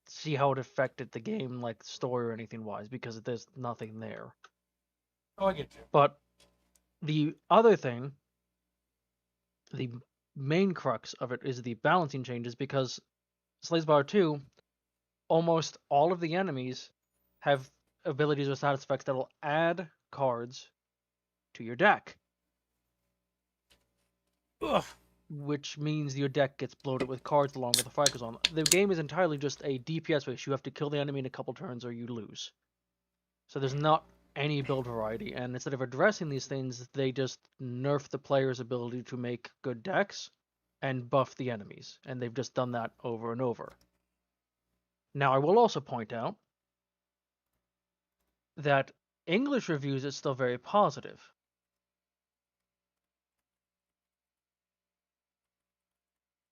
see how it affected the game, like story or anything wise, because there's nothing there. Oh, I get you. But the other thing, the main crux of it, is the balancing changes, because Bar 2, almost all of the enemies have abilities or status effects that will add cards to your deck. Ugh. Which means your deck gets bloated with cards the longer the fight goes on. The game is entirely just a DPS base. You have to kill the enemy in a couple turns or you lose. So there's not any build variety, and instead of addressing these things, they just nerf the player's ability to make good decks and buff the enemies, and they've just done that over and over. Now, I will also point out that English reviews is still very positive.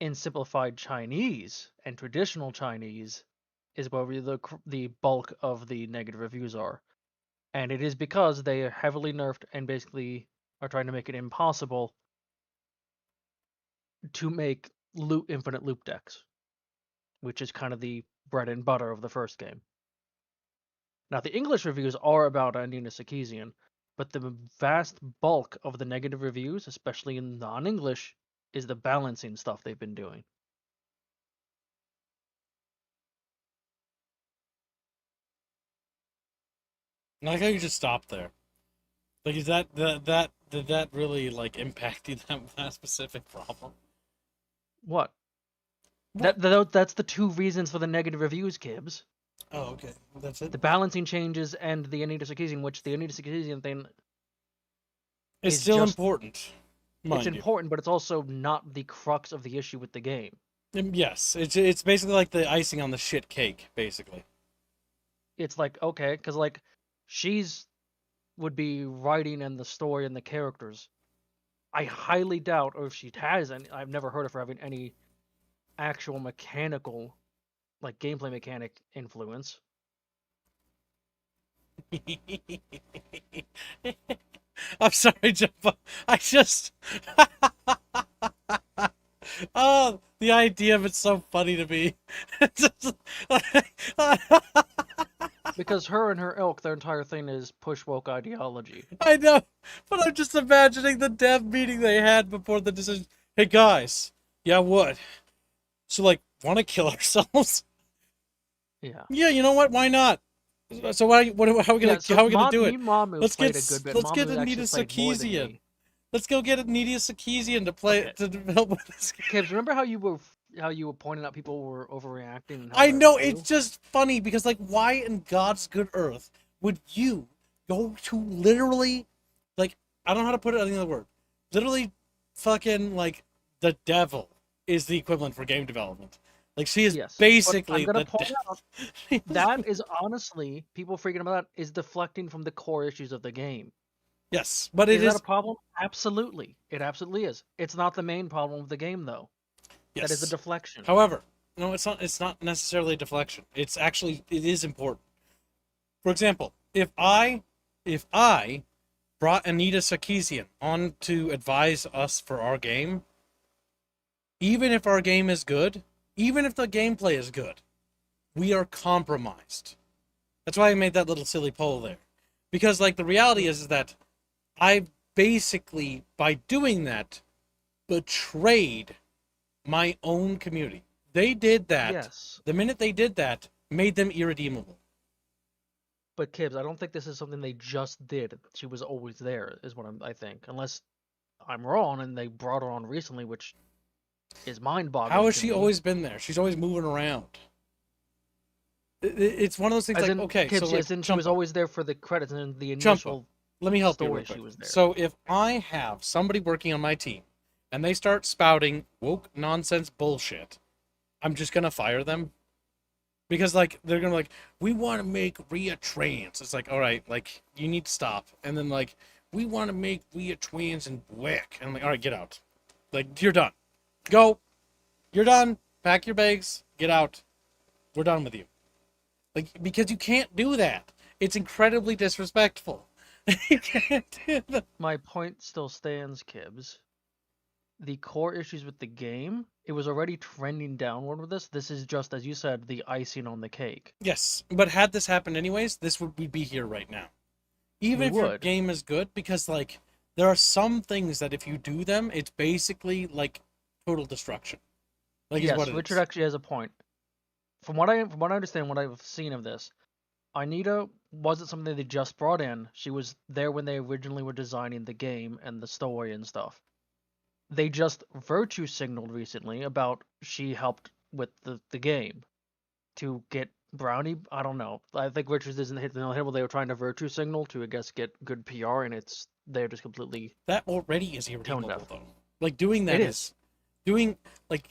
In simplified Chinese and traditional Chinese is where the bulk of the negative reviews are. And it is because they are heavily nerfed and basically are trying to make it impossible to make infinite loop decks, which is kind of the bread and butter of the first game. Now, the English reviews are about Nina Sarkeesian, but the vast bulk of the negative reviews, especially in non-English, is the balancing stuff they've been doing. I like how you just stopped there. Like, is that did that really like impact you that specific problem? What? What? That's the two reasons for the negative reviews, Kibbs. Oh, okay. That's it. The balancing changes and the Anita Sarkeesian, which the Anita Sarkeesian thing It's is still just important, it's mind you. important, but it's also not the crux of the issue with the game. Yes, it's basically like the icing on the shit cake, basically. It's like, okay, because like she's would be writing and the story and the characters. I highly doubt, or if she has, and I've never heard of her having any actual mechanical, like gameplay mechanic influence. I'm sorry, Jumbo. I just oh, the idea of it's so funny to me. Because her and her ilk, their entire thing is push woke ideology. I know, but I'm just imagining the dev meeting they had before the decision. Hey guys, yeah, what? So like, want to kill ourselves? Yeah. Yeah, you know what? Why not? So how are we gonna Yeah, so how are we gonna do Me it? and Mamu Let's get played a good bit. let's get Mamu Anita actually played more than Sarkeesian. me. Let's go get Anita Sarkeesian to play Okay. to help with this game. Kibbs, remember how you were pointing out people were overreacting and how I that know, was it's you? just funny because like why in God's good earth would you go to literally like I don't know how to put it in another word. Literally fucking like the devil is the equivalent for game development. Like she is Yes, but I'm basically gonna the point out that is honestly people freaking about that is deflecting from the core issues of the game. yes, but it Is that a is problem? Absolutely, it absolutely is. It's not the main problem of the game though. That is a yes. deflection. However, no, it's not necessarily a deflection. It's actually it is important. For example, if I brought Anita Sarkeesian on to advise us for our game, even if our game is good, even if the gameplay is good, we are compromised. That's why I made that little silly poll there. Because, like, the reality is that I basically, by doing that, betrayed my own community. They did that. Yes. The minute they did that, made them irredeemable. But Kibbs, I don't think this is something they just did. She was always there, is what I think. Unless I'm wrong and they brought her on recently, which is mind-boggling. How has to she me. always been there? She's always moving around. It's one of those things As like, in, okay, Kibbs, so like, as in she was Jumpa. always there for the credits and the Jumpa. initial Let me help you real story quick. she was there. So if I have somebody working on my team and they start spouting woke nonsense bullshit, I'm just gonna fire them. Because, like, they're gonna be like, we want to make Rhea trans. It's like, all right, like, you need to stop. And then, like, we want to make Rhea trans and wick. And I'm like, all right, get out. Like, you're done. Go. You're done. Pack your bags. Get out. We're done with you. Like, because you can't do that. It's incredibly disrespectful. You can't do that. My point still stands, Kibbs. The core issues with the game, it was already trending downward with this. This is just, as you said, the icing on the cake. Yes, but had this happened anyways, we'd be here right now. Even We if your would. game is good, because, like, there are some things that if you do them, it's basically like total destruction. Like, is Yes, what it Richard is. actually has a point. From what I understand, what I've seen of this, Anita wasn't something they just brought in. She was there when they originally were designing the game and the story and stuff. They just virtue signaled recently about she helped with the game to get Brownie. I don't know. I think Richards isn't hit the nail on the head. Well, they were trying to virtue signal to, I guess, get good PR, and they're just completely That already is tone irredeemable, deaf. though. Like, doing that It is doing, like,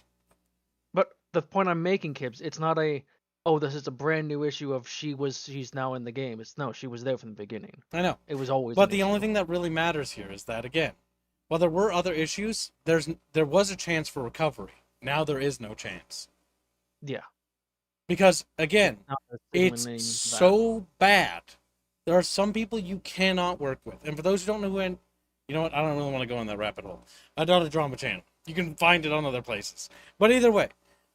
But the point I'm making, Kibbs, it's not oh, this is a brand new issue of she's now in the game. It's no, she was there from the beginning. I know. It was always But an the issue. only thing that really matters here is that, again, while there were other issues, there was a chance for recovery. Now there is no chance. Yeah. Because, again, Now they're it's signaling that. so bad. There are some people you cannot work with. And for those who don't know when, you know what? I don't really want to go in that rabbit hole. I don't have a drama channel. You can find it on other places. But either way,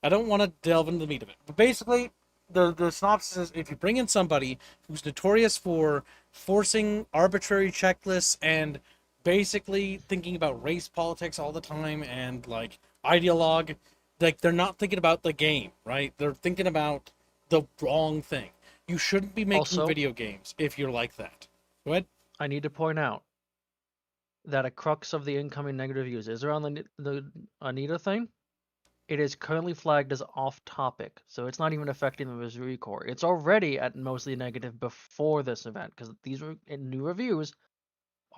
I don't want to delve into the meat of it. But basically, the synopsis is if you bring in somebody who's notorious for forcing arbitrary checklists and basically thinking about race politics all the time and, like, ideologue, like, they're not thinking about the game, right? They're thinking about the wrong thing. You shouldn't be making Also- video games if you're like that. Go ahead. I need to point out that a crux of the incoming negative reviews is around the Anita thing. It is currently flagged as off topic, so it's not even affecting the review core. It's already at mostly negative before this event, because these new reviews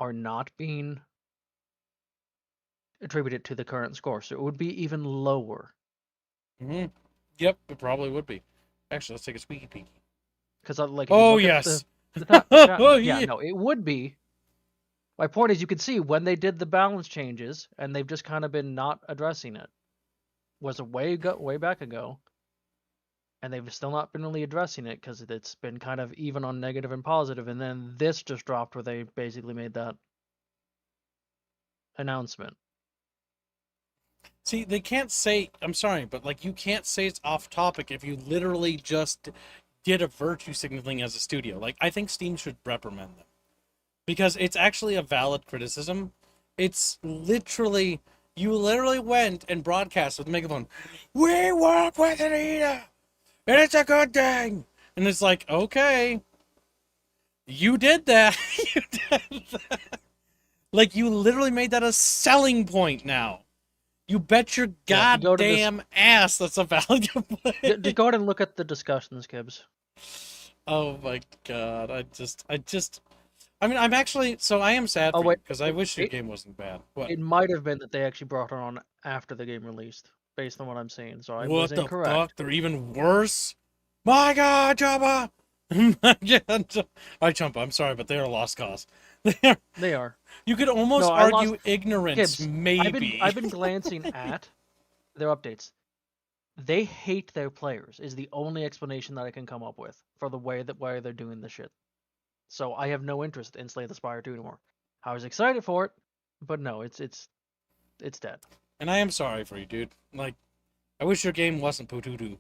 are not being attributed to the current score, so it would be even lower. Mm-hmm. Yep, it probably would be. Actually, let's take a squeaky peeky. Because like, if you Oh, look yes. at the top chat, Oh, yeah, yeah. no, it would be. My point is, you can see when they did the balance changes, and they've just kind of been not addressing it. Was way back ago, and they've still not been really addressing it because it's been kind of even on negative and positive, and then this just dropped where they basically made that announcement. See, they can't say, I'm sorry, but, like, you can't say it's off topic if you literally just did a virtue signaling as a studio. Like, I think Steam should reprimand them. Because it's actually a valid criticism. It's literally, you literally went and broadcast with a megaphone, we work with Anita, and it's a good thing. And it's like, okay, you did that. You did that. Like, you literally made that a selling point now. You bet your Yeah, if you go to this- goddamn ass that's a valuable play. Just go ahead and look at the discussions, Gibbs. Oh my god, I mean, I'm actually, so I am sad Oh, for you, wait, because I wish your it- game wasn't bad. What? It might have been that they actually brought her on after the game released, based on what I'm seeing. So I was What the incorrect. fuck? They're even worse? My god, Jabba! My god, Alright, Chumpa, I'm sorry, but they're a lost cause. They are. You could almost No, I argue lost- ignorance, Gibbs, maybe. I've been glancing at their updates. They hate their players is the only explanation that I can come up with for the way that why they're doing the shit. So I have no interest in Slay the Spire 2 anymore. I was excited for it, but no, it's dead. And I am sorry for you, dude. Like, I wish your game wasn't poo-doo-doo,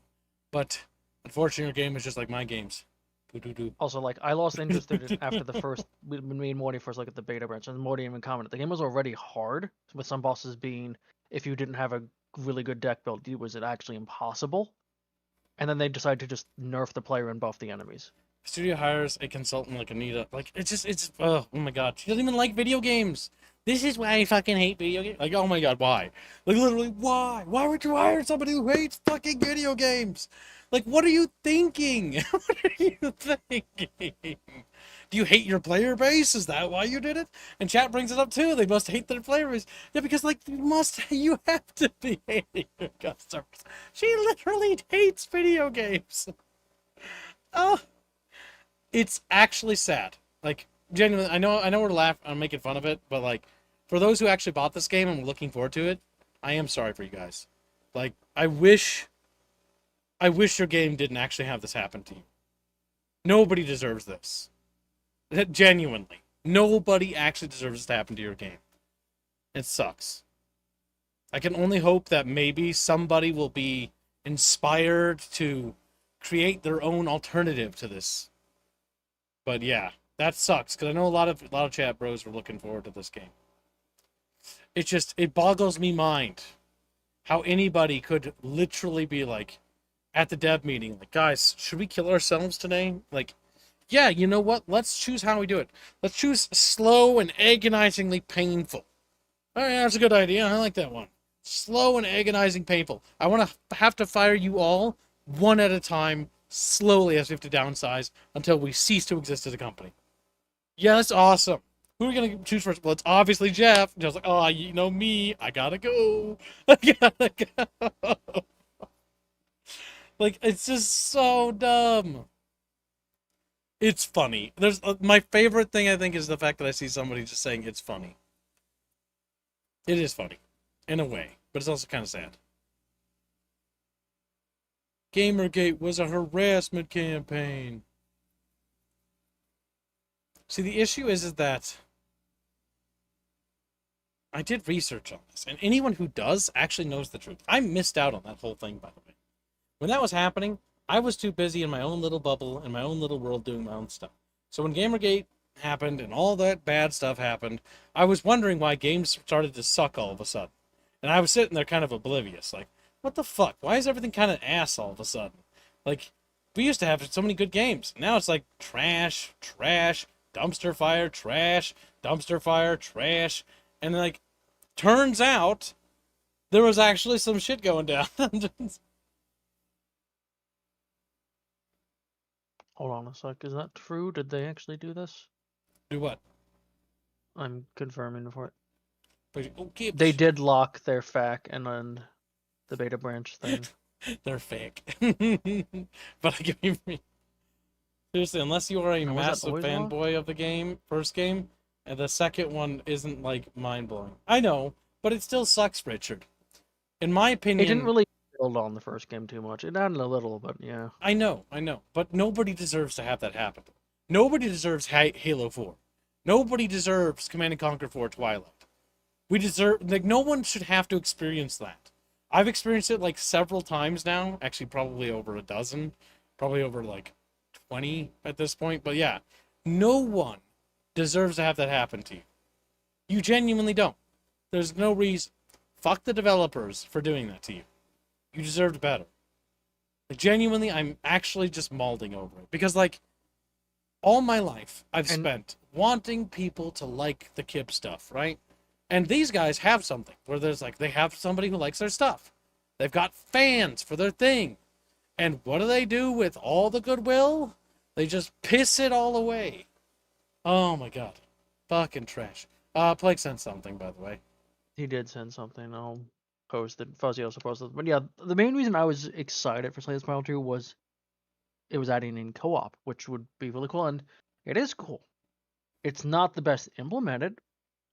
but unfortunately, your game is just like my games, poo-doo-doo. Also, like, I lost interest in it after the first, when me and Morty first looked at the beta branch, and Morty even commented, the game was already hard, with some bosses being, if you didn't have a really good deck build, was it actually impossible? And then they decided to just nerf the player and buff the enemies. Studio hires a consultant like Anita. Like, it's oh my god, she doesn't even like video games. This is why I fucking hate video games. Like, oh my god, why? Like, literally, why? Why would you hire somebody who hates fucking video games? Like, what are you thinking? What are you thinking? Do you hate your player base? Is that why you did it? And chat brings it up too. They must hate their player base. Yeah, because like you have to be hating your customers. She literally hates video games. Oh, it's actually sad. Like, genuinely, I know we're laughing, I'm making fun of it, but like, for those who actually bought this game and were looking forward to it, I am sorry for you guys. Like, I wish your game didn't actually have this happen to you. Nobody deserves this. Genuinely, nobody actually deserves this to happen to your game. It sucks. I can only hope that maybe somebody will be inspired to create their own alternative to this. But yeah, that sucks because I know a lot of chat bros were looking forward to this game. It boggles me mind how anybody could literally be like at the dev meeting, like, guys, should we kill ourselves today? Like, yeah, you know what? Let's choose how we do it. Let's choose slow and agonizingly painful. All right, that's a good idea. I like that one. Slow and agonizing painful. I want to have to fire you all one at a time, slowly as we have to downsize until we cease to exist as a company. Yeah, that's awesome. Who are we going to choose first? Well, it's obviously Jeff. Jeff's like, oh, you know me. I gotta go. I gotta go. Like, it's just so dumb. It's funny. There's my favorite thing, I think, is the fact that I see somebody just saying it's funny. It is funny, in a way, but it's also kind of sad. Gamergate was a harassment campaign. See, the issue is that I did research on this, and anyone who does actually knows the truth. I missed out on that whole thing, by the way. When that was happening, I was too busy in my own little bubble, in my own little world, doing my own stuff. So when Gamergate happened and all that bad stuff happened, I was wondering why games started to suck all of a sudden. And I was sitting there kind of oblivious, like, what the fuck? Why is everything kind of ass all of a sudden? Like, we used to have so many good games. Now it's like trash, trash, dumpster fire, trash, dumpster fire, trash. And like, turns out there was actually some shit going down. Hold on a sec, is that true? Did they actually do this? Do what? I'm confirming for it. Okay. They did lock their FAQ and then the beta branch thing. They're fake. But I mean, seriously, unless you are a massive fanboy of the game, first game, and the second one isn't like mind blowing. I know, but it still sucks, Richard. In my opinion, It didn't really build on the first game too much. It added a little, but yeah. I know, but nobody deserves to have that happen. Nobody deserves Halo 4. Nobody deserves Command and Conquer 4 Twilight. We deserve, like, no one should have to experience that. I've experienced it like several times now, actually probably over a dozen, probably over like 20 at this point, but yeah, no one deserves to have that happen to you. You genuinely don't. There's no reason. Fuck the developers for doing that to you. You deserved better. Like, genuinely, I'm actually just mauling over it. Because, like, all my life, I've spent wanting people to like the Kip stuff, right? And these guys have something where there's like, they have somebody who likes their stuff. They've got fans for their thing. And what do they do with all the goodwill? They just piss it all away. Oh my god. Fucking trash. Plague sent something, by the way. He did send something. I'll post it. Fuzzy also posted it. But yeah, the main reason I was excited for Slay the Spire 2 was it was adding in co-op, which would be really cool. And it is cool. It's not the best implemented,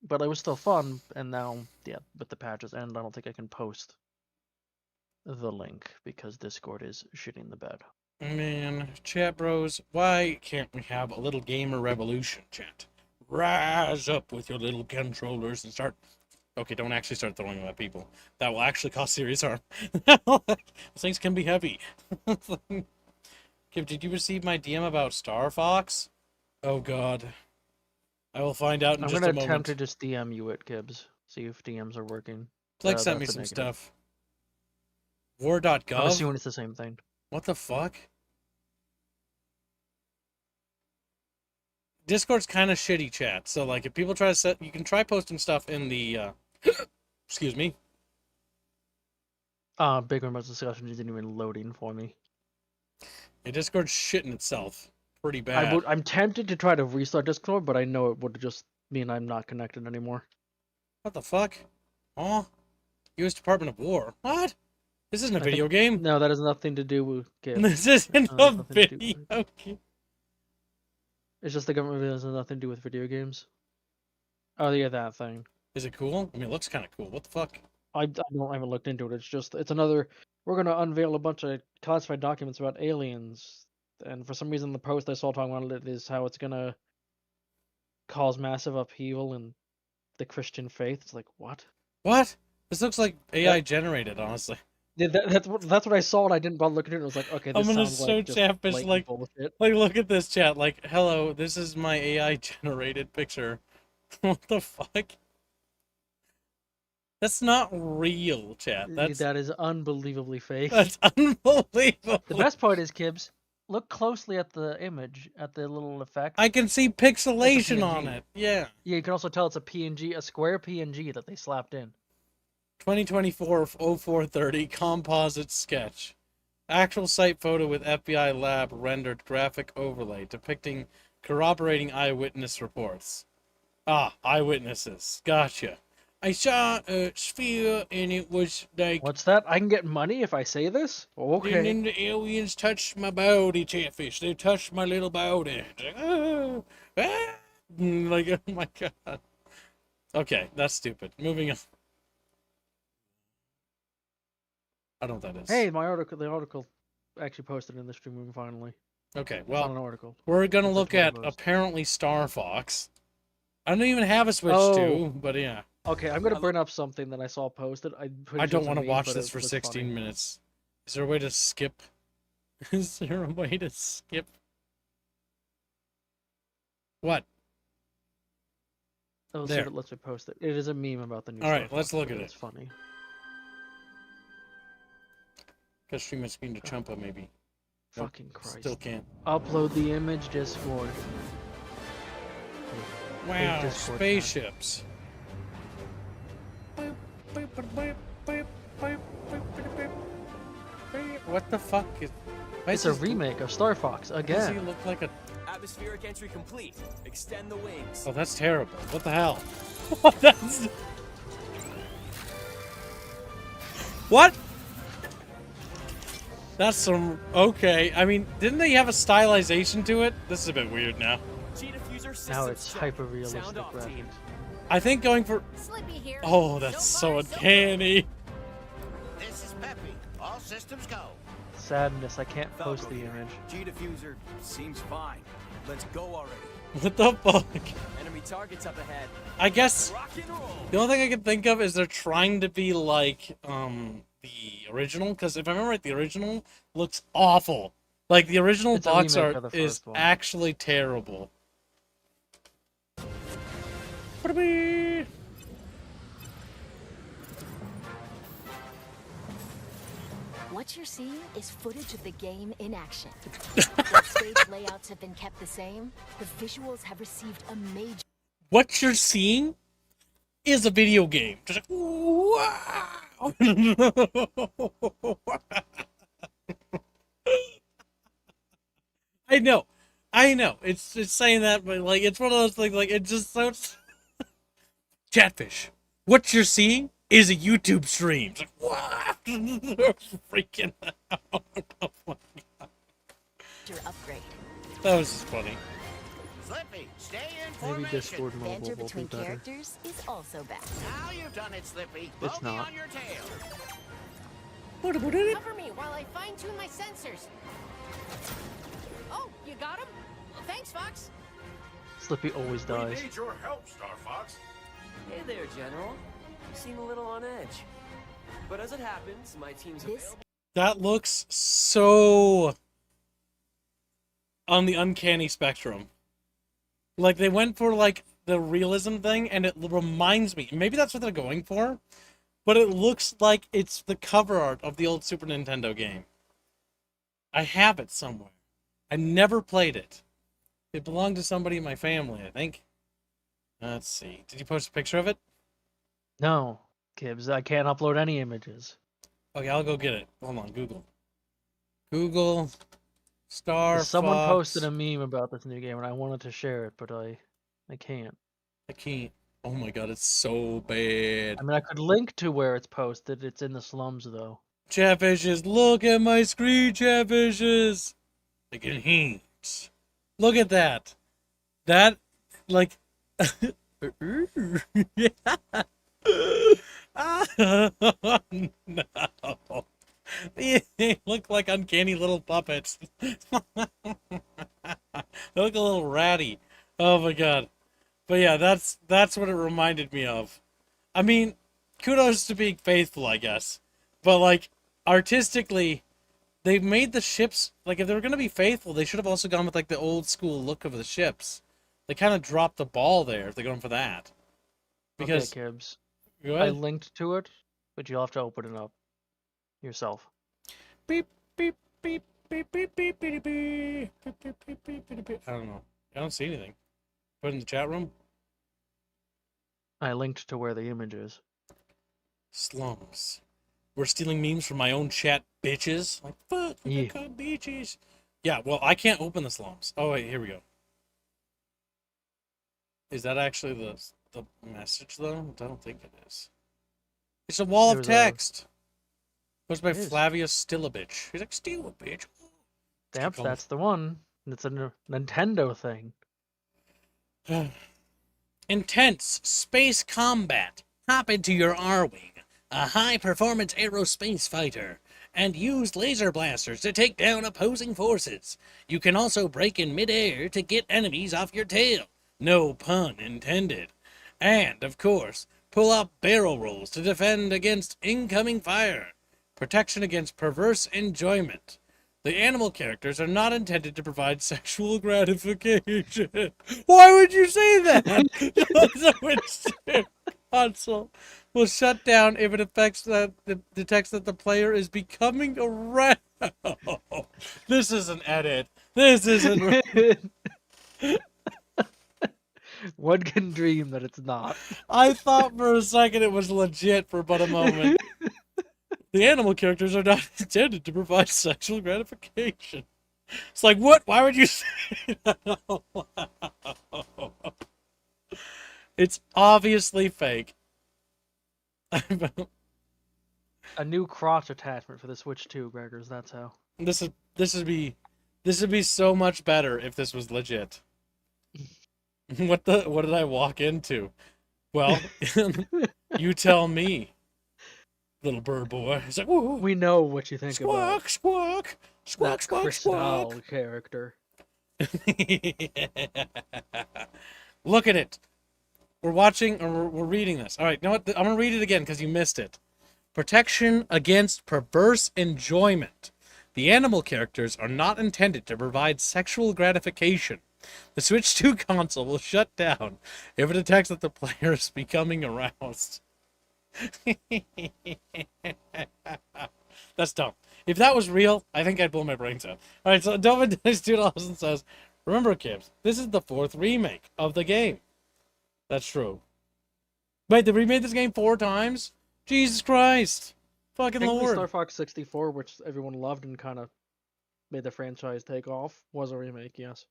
but it was still fun. And now, yeah, with the patches, and I don't think I can post the link because Discord is shitting the bed. Man, chat bros, why can't we have a little gamer revolution, chat? Rise up with your little controllers and start. Okay, don't actually start throwing them at people. That will actually cause serious harm. Those things can be heavy. Kim, did you receive my DM about Star Fox? Oh God. I will find out in I'm just gonna a moment. attempt to just DM you it, Gibbs. See if DMs are working. Blake sent me That's a some negative. stuff. I'm War.gov? assuming it's the same thing. What the fuck? Discord's kind of shitty chat, so like if people try to set, you can try posting stuff in the, excuse me. Big Remote discussion isn't even loading for me. Yeah, Discord's shitting itself pretty bad. I'm tempted to try to restart Discord, but I know it would just mean I'm not connected anymore. What the fuck? Oh, U.S. Department of War. What? This isn't a video game. No, that has nothing to do with Gibbs. This isn't No, a nothing to do video with game. It's just the government has nothing to do with video games. Oh yeah, that thing. Is it cool? I mean, it looks kind of cool. What the fuck? I haven't looked into it. It's just it's another. We're gonna unveil a bunch of classified documents about aliens, and for some reason the post I saw talking about it is how it's gonna cause massive upheaval in the Christian faith. It's like what? What? This looks like AI generated, honestly. Yeah, that's what I saw, and I didn't bother looking at it. I was like, okay, this I'm gonna sounds show like just Chatfish blatant like bullshit. look at this chat. Like, hello, this is my AI generated picture. What the fuck? That's not real, chat. That is unbelievably fake. That's unbelievable. The best part is, Kibbs, look closely at the image, at the little effect. I can see pixelation on it. Yeah. Yeah, you can also tell it's a PNG, a square PNG that they slapped in. 2024 0430 composite sketch. Actual site photo with FBI lab rendered graphic overlay depicting corroborating eyewitness reports. Ah, eyewitnesses. Gotcha. I saw a sphere and it was like. What's that? I can get money if I say this? Okay. And then the aliens touched my body, Chatfish. They touched my little body. Oh, ah. Like, oh my god. Okay, that's stupid. Moving on. I don't know what that is. Hey, the article actually posted in the stream room finally. Okay, Well, well, an article. we're gonna It's look a at Twitter post. apparently Star Fox. I don't even have a Switch 2, but yeah. Okay, I'm gonna bring up something that I saw posted. I don't want to watch this for 16 funny. minutes. Is there a way to skip? Is there a way to skip? What? Let's There. see if it lets me post it. It is a meme about the new. All right, Star let's Fox, look but at it's it. funny. Got stream my screen to Chumpa, maybe. Nope, Fucking Christ. Still can't. Upload the image, Discord. Wow, Discord spaceships. What the fuck is? why It's is a this- remake of Star Fox Why does he again. look like a? Atmospheric entry complete. Extend the wings. Oh, that's terrible. What the hell? That's. What? That's some. Okay. I mean, didn't they have a stylization to it? This is a bit weird now. Now it's hyper realistic Sound off, team. graphics. I think going for. Slippy here. Oh, that's so uncanny. This is Peppy. All systems go. Sadness, I can't post Falco the here. image. G-diffuser seems fine. Let's go already. What the fuck? Enemy targets up ahead. I guess Rock and roll. the only thing I can think of is they're trying to be like the original, because if I remember right, the original looks awful. Like the original It's a box remake art of the is first one. actually terrible. What you're seeing is footage of the game in action. While stage layouts have been kept the same, the visuals have received a major. What you're seeing is a video game. Just like, wow. I know. It's saying that, but like it's one of those things. Like it just sounds. Chatfish. What you're seeing is a YouTube stream. It's like, what? Freaking out. Oh my God. upgrade. That was just funny. Slippy, stay in Maybe formation. Discord mobile Banter will be between better. characters is also back. Now you've done it, Slippy. It's Put me not. on your tail. Cover me while I fine-tune my sensors. Oh, you got him? Thanks, Fox. Slippy always We dies. need your help, Star Fox. Hey there, General. You seem a little on edge. But as it happens, my team's This available. That looks so on the uncanny spectrum. Like, they went for, like, the realism thing, and it reminds me, maybe that's what they're going for, but it looks like it's the cover art of the old Super Nintendo game. I have it somewhere. I never played it. It belonged to somebody in my family, I think. Let's see. Did you post a picture of it? No, Gibbs, I can't upload any images. Okay, I'll go get it. Hold on, Google. Google Star Someone Fox. posted a meme about this new game, and I wanted to share it, but I can't. I can't. Oh my god, it's so bad. I mean, I could link to where it's posted. It's in the slums, though. Chatfishes, look at my screen, Chatfishes! They can hint. Look at that. That, like... No. They look like uncanny little puppets. They look a little ratty. Oh my god. But yeah, that's what it reminded me of. I mean, kudos to being faithful, I guess. But like, artistically, they made the ships, like, if they were going to be faithful, they should have also gone with like the old school look of the ships. They kind of dropped the ball there if they're going for that. Because, Okay, Gibbs. go I ahead. linked to it, but you'll have to open it up yourself. Beep, beep, beep, beep, beep, beep, beep, beep, beep, beep, beep, beep, beep, beep. I don't know. I don't see anything. Put it in the chat room. I linked to where the image is. Slums. We're stealing memes from my own chat, bitches. Like, fuck, we Yeah. got caught, bitches. Yeah, well, I can't open the slums. Oh, wait, here we go. Is that actually the message, though? I don't think it is. It's a wall of There's a- text. Posted by It is. Flavius Stilabitch. He's like, steal a bitch. Yep, going. that's the one. It's a Nintendo thing. Intense space combat. Hop into your R-Wing, a high-performance aerospace fighter, and use laser blasters to take down opposing forces. You can also break in midair to get enemies off your tail. No pun intended. And, of course, pull up barrel rolls to defend against incoming fire. Protection against perverse enjoyment. The animal characters are not intended to provide sexual gratification. Why would you say that? Console will shut down if it affects detects that the player is becoming aroused. This is an edit. This isn't. One can dream that it's not. I thought for a second it was legit for but a moment. The animal characters are not intended to provide sexual gratification. It's like, what? Why would you say that? It's obviously fake. A new crotch attachment for the Switch 2, Gregors, that's how. This would be so much better if this was legit. What did I walk into? Well, you tell me, little bird boy. He's like, woo, We know what you think about squawk, squawk, squawk, that squawk, squawk. Crystal character. Look at it. We're watching, or we're reading this. All right, you know what? I'm going to read it again because you missed it. Protection against perverse enjoyment. The animal characters are not intended to provide sexual gratification. The Switch 2 console will shut down if it detects that the player is becoming aroused. That's dumb. If that was real, I think I'd blow my brains out. All right, so Domin Dice 2000 says, remember, kids, this is the 4th remake of the game. That's true. Wait, they remade this game 4 times? Jesus Christ. Fucking Technically, Lord. Star Fox 64, which everyone loved and kind of made the franchise take off, was a remake, yes.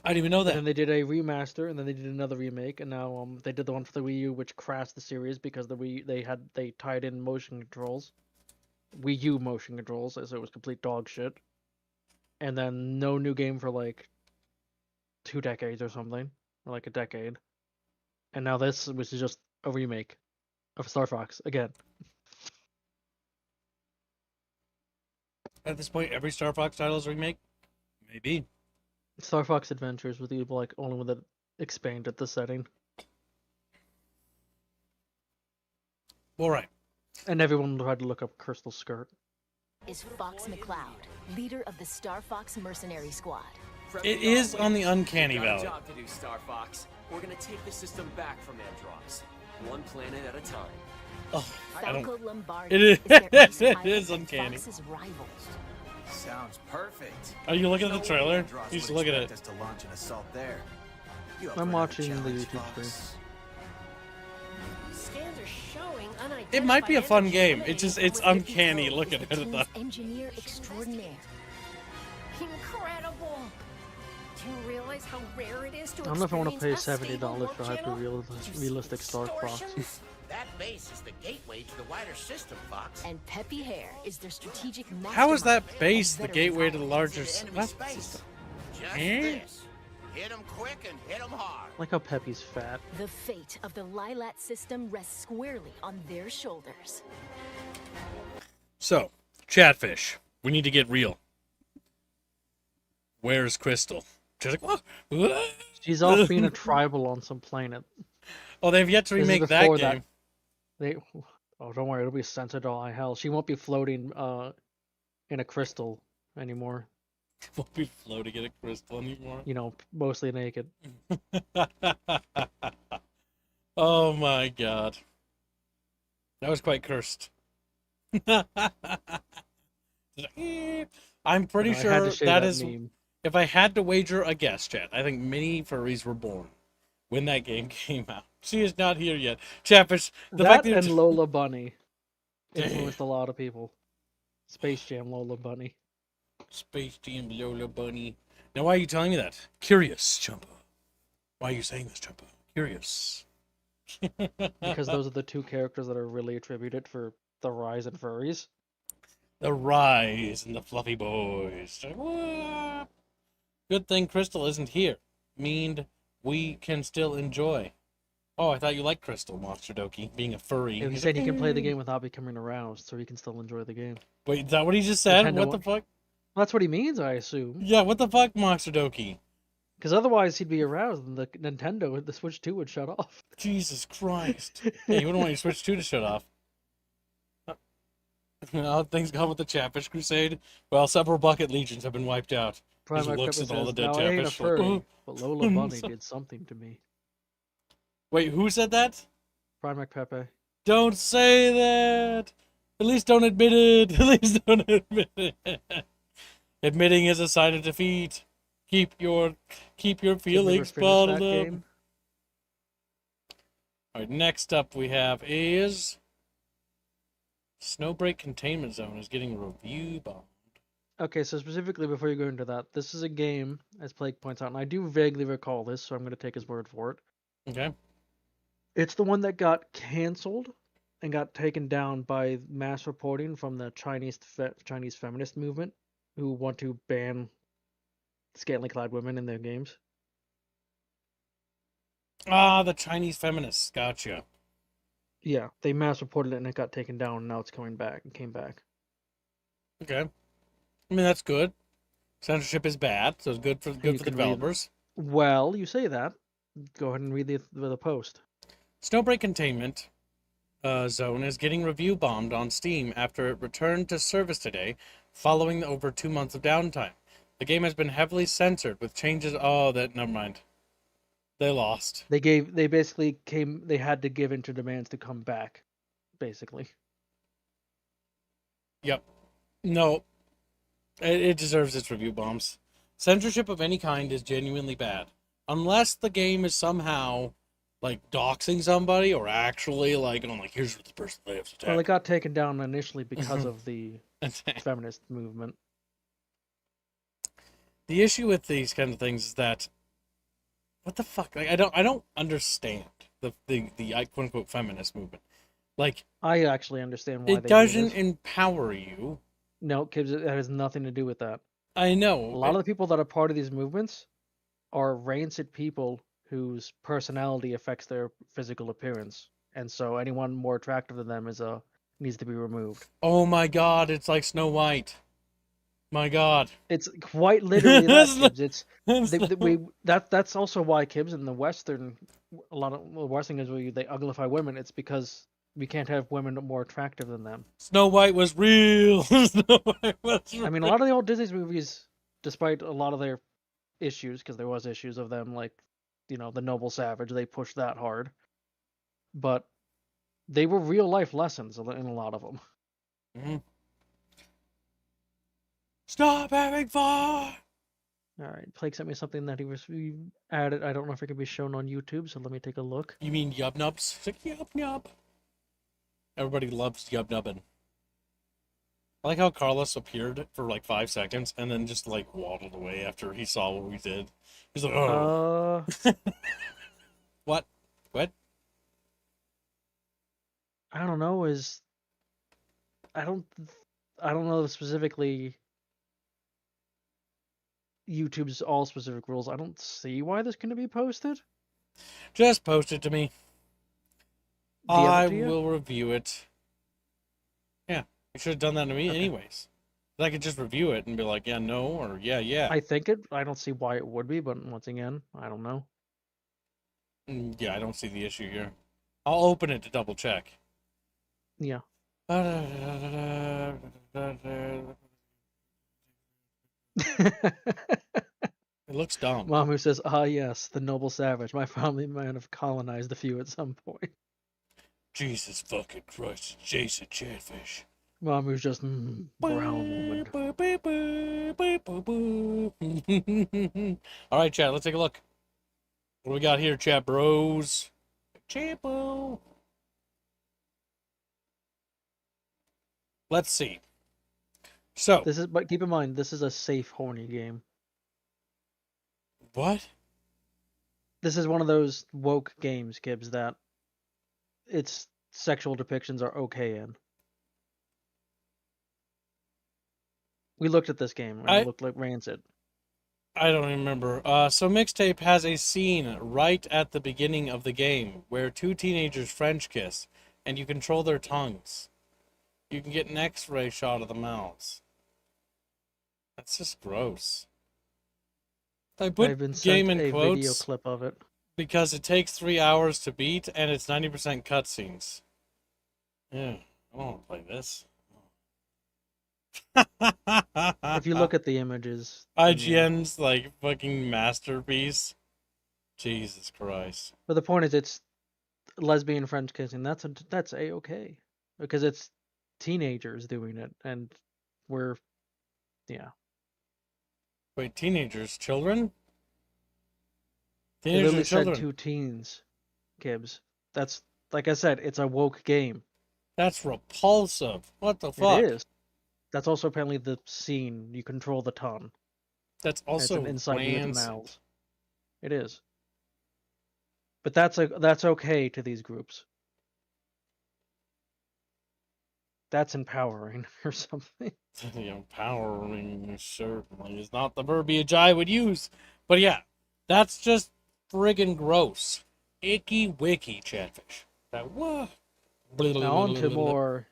I didn't even know And that. then they did a remaster, and then they did another remake, and now they did the one for the Wii U, which crashed the series because they tied in motion controls, Wii U motion controls, so it was complete dog shit. And then no new game for like 2 decades or something, or like a decade. And now this, which is just a remake of Star Fox again. At this point, every Star Fox title is a remake? Maybe. Star Fox Adventures was the like only one that expanded the setting, All right. and everyone tried to look up Crystal Skirt. Is Fox McCloud, leader of the Star Fox Mercenary Squad. It is on the Uncanny We've got a Valley. job to do, Star Fox. We're gonna take the system back from Andross, one planet at a time. Oh, I don't. Falco Lombardi It is- their ace it pilot is and uncanny. Fox's rival. Sounds perfect. Are you looking at No the trailer? way Andross You should would look at expect it. us to launch an assault there. You up I'm for another watching the challenge, YouTube Fox? Scans are showing unidentified It might be a fun energy game. emanating It's just from it's within uncanny control. looking Is at the it. team's engineer extraordinaire. Incredible! Do you realize how rare it is to I don't know if I want to pay experience a $70 stable for warp channel? realistic Star Fox. Distortions? That base is the gateway to the wider system, Fox. And Peppy Hare is their strategic mastermind. How is that base and the veteran gateway to the pilot. larger? Into enemy What? space. Just Eh? this. Hit them quick and hit them hard. Like how Peppy's fat. The fate of the Lilat system rests squarely on their shoulders. So, Chatfish, we need to get real. Where's Crystal? She's like, what? What? She's off being a tribal on some planet. Oh, they've yet to This is remake that before game. They, oh, don't worry, it'll be censored to high hell. She won't be floating in a crystal anymore. Won't be floating in a crystal anymore. You know, mostly naked. Oh my god. That was quite cursed. I'm pretty I had sure to share that is. meme. If I had to wager a guess, chat, I think mini furries were born when that game came out. She is not here yet. Chatfish, the fact That that and Lola Bunny Damn. influenced a lot of people. Space Jam Lola Bunny. Space Jam Lola Bunny. Now, why are you telling me that? Curious, Chumpa. Why are you saying this, Chumpa? Curious. Because those are the two characters that are really attributed for the rise in furries. The rise and the fluffy boys. What? Good thing Crystal isn't here. Mean we can still enjoy. Oh, I thought you liked Crystal, Monster Doki, being a furry. He He's said like, he can play the game without becoming aroused, so he can still enjoy the game. Wait, is that what he just said? Nintendo What the won't- fuck? That's what he means, I assume. Yeah, what the fuck, Monster Doki? Because otherwise he'd be aroused and the Nintendo, the Switch 2 would shut off. Jesus Christ. Yeah, you wouldn't want your Switch 2 to shut off. How things gone with the Chatfish Crusade? Well, several bucket legions have been wiped out. Primark looks Pepper at all says, the dead now I ain't a Chatfish, like, furry, "Oh." but Lola Bunny did something to me. Wait, who said that? Primark Pepe. Don't say that. At least don't admit it. At least don't admit it. Admitting is a sign of defeat. Keep your Did you ever feelings finish bottled that up. game? All right, next up we have is Snowbreak Containment Zone is getting review bombed. Okay, so specifically before you go into that, this is a game, as Plague points out, and I do vaguely recall this, so I'm going to take his word for it. Okay. It's the one that got canceled and got taken down by mass reporting from the Chinese feminist movement, who want to ban scantily clad women in their games. Ah, the Chinese feminists. Gotcha. Yeah, they mass reported it and it got taken down, and now it's coming back and came back. Okay. I mean, that's good. Censorship is bad, so it's good for you the can read- developers. Well, you say that. Go ahead and read the post. Snowbreak Containment Zone is getting review bombed on Steam after it returned to service today, following over 2 months of downtime. The game has been heavily censored with changes. Oh, never mind. They lost. They basically they had to give in to demands to come back, basically. Yep. No. It deserves its review bombs. Censorship of any kind is genuinely bad. Unless the game is somehow, like, doxing somebody or actually, like, here's what the person lives. Well, it got taken down initially because of the feminist movement. The issue with these kind of things is that, what the fuck? Like, I don't understand the quote unquote feminist movement. Like, I actually understand why it they doesn't do this. empower you. No, kids, it has nothing to do with that. I know. A lot of the people that are part of these movements are rancid people whose personality affects their physical appearance, and so anyone more attractive than them needs to be removed. Oh my god, it's like Snow White. My God. It's quite literally that, That's Kibbs. It's That's that's also why, Kibbs, in the Western, a lot of Western is where they uglify women. It's because we can't have women more attractive than them. Snow White was real. Snow White was I mean, a lot of the old Disney movies, despite a lot of their issues, because there was issues of them, like, you know, the Noble Savage, they pushed that hard. But they were real life lessons in a lot of them. Mhm. Stop having fun. All right, Blake sent me something that he added. I don't know if it can be shown on YouTube, so let me take a look. You mean yub nubs? It's like yub nub. Everybody loves yub nubbing. I like how Carlos appeared for like 5 seconds and then just like waddled away after he saw what we did. He's like, oh. What? What? I don't know. I don't know specifically YouTube's all specific rules. I don't see why this couldn't be posted. Just post it to me. Do you have I it to you? will review it. Yeah, you should have done that to me anyways. I could just review it and be like, yeah, no, or yeah, yeah. I don't see why it would be, but once again, I don't know. Yeah, I don't see the issue here. I'll open it to double check. Yeah. It looks dumb. Mom who says, "Ah, yes, the noble savage. My family might have colonized a few at some point." Jesus fucking Christ, Jason Chatfish. Mom who's just brown woman. All right, chat. Let's take a look. What do we got here, chat bros? Chapo. Let's see. So But keep in mind, this is a safe horny game. what? This is one of those woke games, Gibbs, that its sexual depictions are okay in. We looked at this game and it looked like rancid. I don't remember. So Mixtape has a scene right at the beginning of the game where two teenagers French kiss, and you control their tongues. You can get an X-ray shot of the mouths. That's just gross. I I've put been game sent in a quotes video clip of it. because it takes 3 hours to beat, and it's 90% cutscenes. Yeah, I don't want to play this. If you look at the images, then yeah. IGN's like fucking masterpiece. Jesus Christ. But the point is, it's lesbian French kissing. That's a-okay because it's teenagers doing it, and yeah. Wait, teenagers, children? They Teenagers literally and said children. 2 teens, Gibbs. That's, like I said, it's a woke game. That's repulsive. What the fuck? It is. That's also apparently the scene. You control the tongue. That's It's also an inside view of the rancid. mouths. It is. But that's okay to these groups. That's empowering or something. Empowering certainly is not the verbiage I would use. But yeah, that's just friggin' gross. Icky wicky Chatfish. That what? Now on to more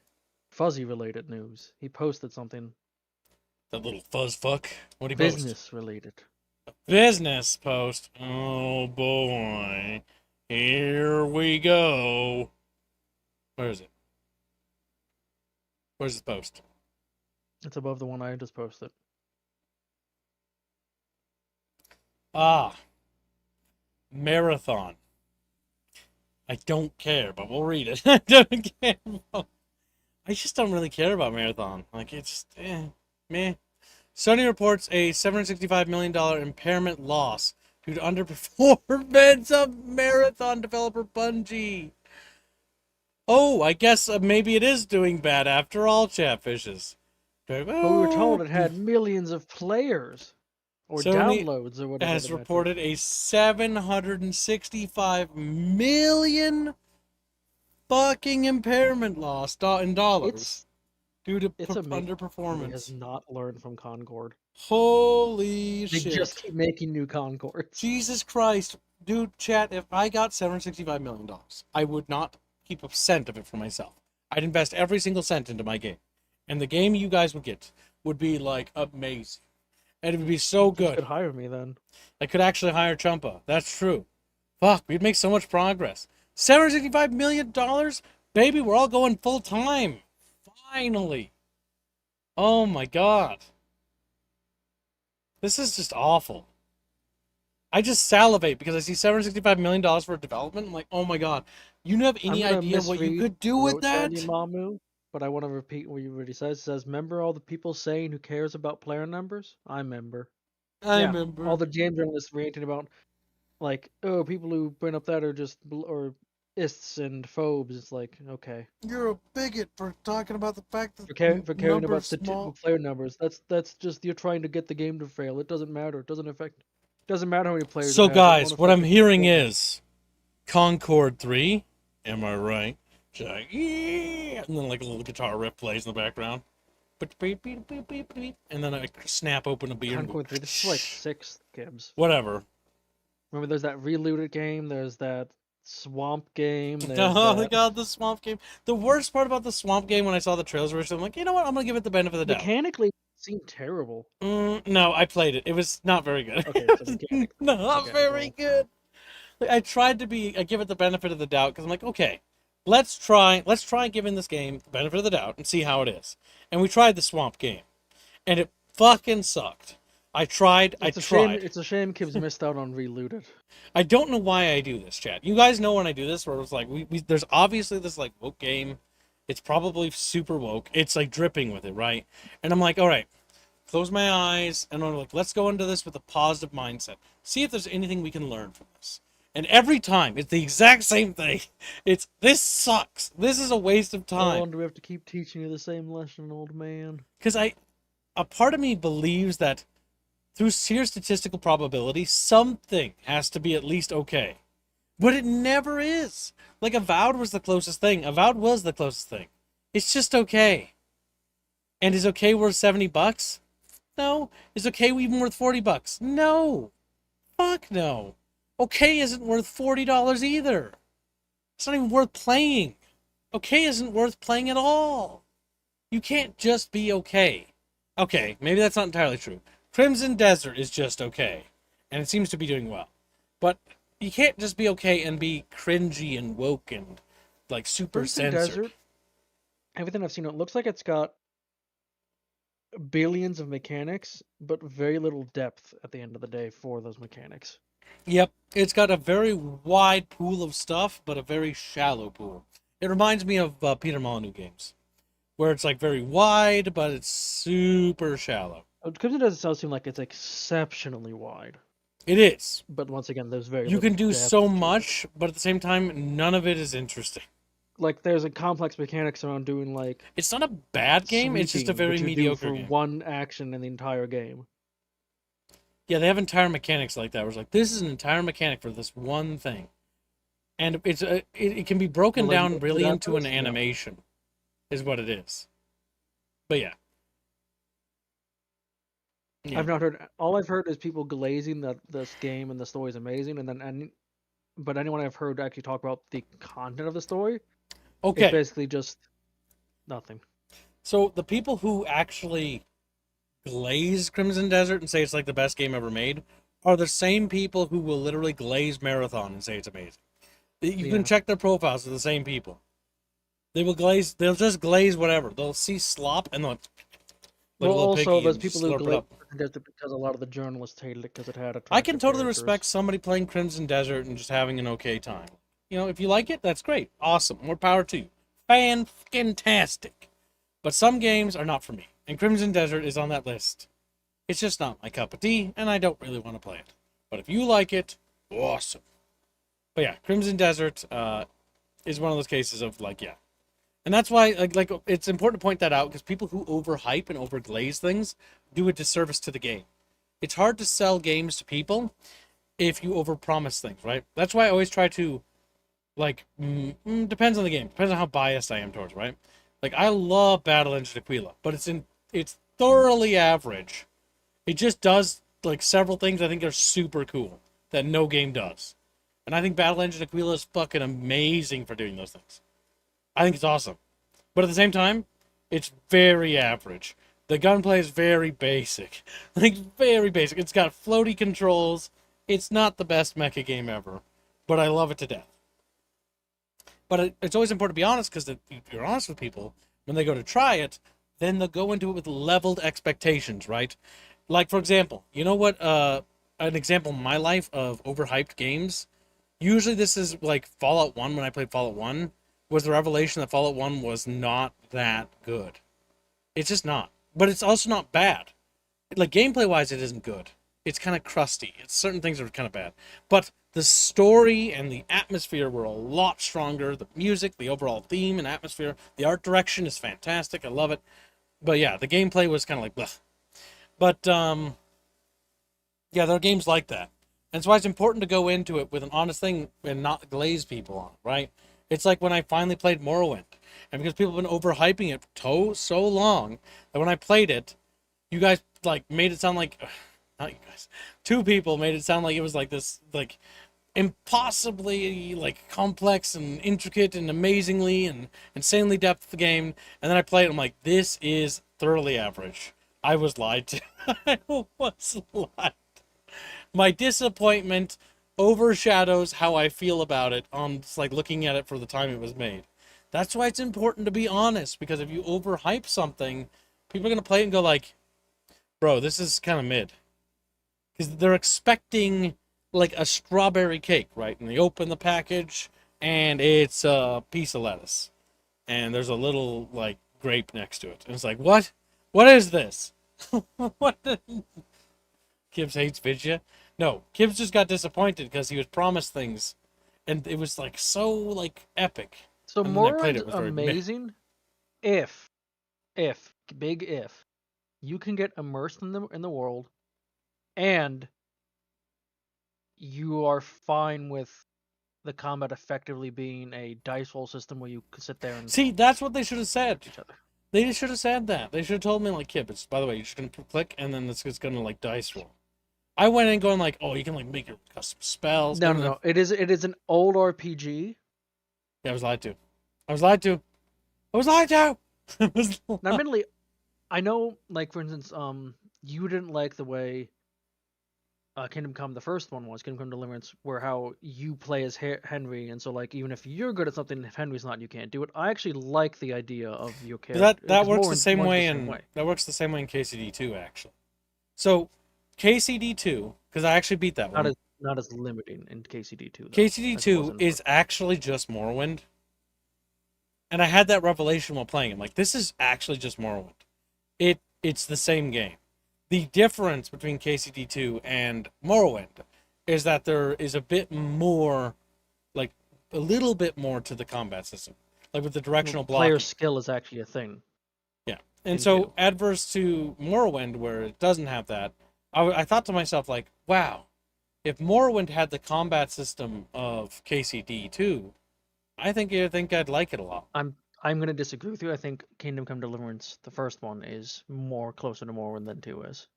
fuzzy related news. He posted something That little fuzz fuck. What'd he post? business related. Business post. Oh boy. Here we go. Where is it? Where's the post? It's above the one I just posted. Ah. Marathon. I don't care, but we'll read it. I don't care. I just don't really care about Marathon. Like, it's meh. Sony reports a $765 million impairment loss due to underperformance of Marathon developer Bungie. Oh, I guess maybe it is doing bad after all, Chatfishes. But we were told it had millions of players or Sony downloads or whatever. has reported a $765 million fucking impairment loss in dollars due to It's amazing. underperformance. Has not learned from Concord. Holy They shit. just keep making new Concords. Jesus Christ. Dude, chat, if I got $765 million, I would not keep a cent of it for myself. I'd invest every single cent into my game. And the game you guys would get would be like amazing. And it would be so You good. could hire me then. I could actually hire Chumpa. That's true. Fuck, we'd make so much progress. $765 million? Baby, we're all going full time. Finally. Oh my god. This is just awful. I just salivate because I see $765 million for development. I'm like, oh my god. You don't have any I'm gonna idea what you misread could do with Roach that? Andy Mamu, but I want to repeat what you already said. It says, remember all the people saying who cares about player numbers? I remember. I Yeah, remember. all the game journalists ranting about, like, oh, people who bring up that are just, or ists and phobes. It's like, okay. You're a bigot for talking about the fact that For caring about small. player numbers. That's just, you're trying to get the game to fail. It doesn't matter. It doesn't matter how many players So it has. It guys, won't what affect I'm the hearing performance. is Concord 3, am I right? She's like, yeah, and then like a little guitar riff plays in the background. And then I snap open a beer. Concord 3, this is like 6, Gibbs. Whatever. Remember, there's that Relooted game, there's that Swamp game, there's Oh my that... god, the swamp game. The worst part about the swamp game when I saw the trailers were, I'm like, you know what? I'm gonna give it the benefit of the doubt. Mechanically, it seemed terrible. No, I played it. It was not very good. Okay, so mechanically, Not very good. Like, I tried to be. I give it the benefit of the doubt because I'm like, okay, let's try giving this game the benefit of the doubt and see how it is. And we tried the swamp game, and it fucking sucked. I tried. It's a shame Kibbs missed out on Relooted. I don't know why I do this, chat. You guys know when I do this, where it's like, there's obviously this like woke game. It's probably super woke. It's like dripping with it, right? And I'm like, all right, close my eyes, and I'm like, let's go into this with a positive mindset. See if there's anything we can learn from this. And every time, it's the exact same thing. This sucks. This is a waste of Oh, time. do we have to keep teaching you the same lesson, old man? Because a part of me believes that through sheer statistical probability, something has to be at least okay. But it never is. Like, Avowed was the closest thing. Avowed was the closest thing. It's just okay. And is okay worth $70? No. Is okay even worth $40? No. Fuck no. Okay isn't worth $40 either. It's not even worth playing. Okay isn't worth playing at all. You can't just be okay. Okay, maybe that's not entirely true. Crimson Desert is just okay, and it seems to be doing well. But you can't just be okay and be cringy and woke and like super Crimson censored. Desert, everything I've seen, it looks like it's got billions of mechanics, but very little depth at the end of the day for those mechanics. Yep, it's got a very wide pool of stuff, but a very shallow pool. It reminds me of Peter Molyneux games, where it's like very wide, but it's super shallow. Crimson Desert does seem like it's exceptionally wide. It is. But once again, there's very You little can do depth so to it. much, but at the same time, none of it is interesting. Like, there's a complex mechanics around doing, like... It's not a bad game, it's just a sweeping, very which you do mediocre for game. one action in the entire game. Yeah, they have entire mechanics like that, where it's like, this is an entire mechanic for this one thing. And it can be broken Well, down like, really that into an is, yeah. animation, is what it is. But yeah. I've not heard... All I've heard is people glazing that this game and the story is amazing, and then... But anyone I've heard actually talk about the content of the story, Okay. it's basically just nothing. So the people who actually glaze Crimson Desert and say it's like the best game ever made are the same people who will literally glaze Marathon and say it's amazing. You can check their profiles, they're the same people. They'll just glaze whatever. They'll see slop and they'll Well, also, there's and people who slurp it glaze up. Desert because a lot of the journalists hated it because it had I can attractive totally characters. respect somebody playing Crimson Desert and just having an okay time. You know, if you like it, that's great. Awesome. More power to you. Fantastic. But some games are not for me. And Crimson Desert is on that list. It's just not my cup of tea, and I don't really want to play it. But if you like it, awesome. But yeah, Crimson Desert is one of those cases of like, yeah. And that's why like it's important to point that out, because people who overhype and overglaze things do a disservice to the game. It's hard to sell games to people if you overpromise things, right? That's why I always try to, like, depends on the game. Depends on how biased I am towards, right? Like, I love Battle Engine Aquila, but it's thoroughly average. It just does, like, several things I think are super cool that no game does. And I think Battle Engine Aquila is fucking amazing for doing those things. I think it's awesome. But at the same time, it's very average. The gunplay is very basic. Like, very basic. It's got floaty controls. It's not the best mecha game ever, but I love it to death. But it's always important to be honest, because if you're honest with people, when they go to try it, then they'll go into it with leveled expectations, right? Like, for example, you know what, an example in my life of overhyped games? Usually this is like Fallout 1, when I played Fallout 1, was the revelation that Fallout 1 was not that good. It's just not. But it's also not bad. Like, gameplay-wise, it isn't good. It's kind of crusty. It's certain things are kind of bad. But the story and the atmosphere were a lot stronger. The music, the overall theme and atmosphere, the art direction is fantastic. I love it. But yeah, the gameplay was kind of like, bleh. But, yeah, there are games like that. And that's why it's important to go into it with an honest thing and not glaze people on, right? It's like when I finally played Morrowind. And because people have been overhyping it so long, that when I played it, you guys, like, made it sound like... Not you guys. Two people made it sound like it was like this, like, impossibly, like, complex and intricate and amazingly and insanely depth game. And then I played it, I'm like, this is thoroughly average. I was lied to. I was lied. My disappointment overshadows how I feel about it on, like, looking at it for the time it was made. That's why it's important to be honest, because if you overhype something, people are going to play it and go like, bro, this is kind of mid. Because they're expecting, like, a strawberry cake, right? And they open the package, and it's a piece of lettuce. And there's a little, like, grape next to it. And it's like, what? What is this? What? Kibbs hates Vidya? No, Kibbs just got disappointed because he was promised things. And it was, like, so, like, epic. So And then I played Morrowind's it with very meh. amazing big if, you can get immersed in the world, and you are fine with the combat effectively being a dice roll system where you could sit there and See, that's what they should have said. each other. They should have said that. They should have told me, like, Kib, it's, by the way, you're just going to click, and then it's going to, like, dice roll. I went in going, like, oh, you can, like, make your custom spells. No. It is an old RPG. Yeah, I was lied to. I was lied to. I was lied to! I was Now, lied. admittedly, I know, like, for instance, you didn't like the way Kingdom Come, the first one was, Kingdom Come Deliverance, where how you play as Henry, and so, like, even if you're good at something, if Henry's not, you can't do it. I actually like the idea of your character. That works the same way that works the same way in KCD2, actually. So, KCD2, because I actually beat that one. Not as limiting in KCD2. KCD2 is actually just Morrowind. And I had that revelation while playing. I'm like, this is actually just Morrowind. It's the same game. The difference between KCD2 and Morrowind is that there is a bit more, like, a little bit more to the combat system. Like with the directional blocking. Player skill is actually a thing. Yeah. And so, adverse to Morrowind, where it doesn't have that, I thought to myself, like, wow, if Morrowind had the combat system of KCD2, I think I'd like it a lot. I'm going to disagree with you. I think Kingdom Come Deliverance, the first one, is more closer to Morrowind than 2 is.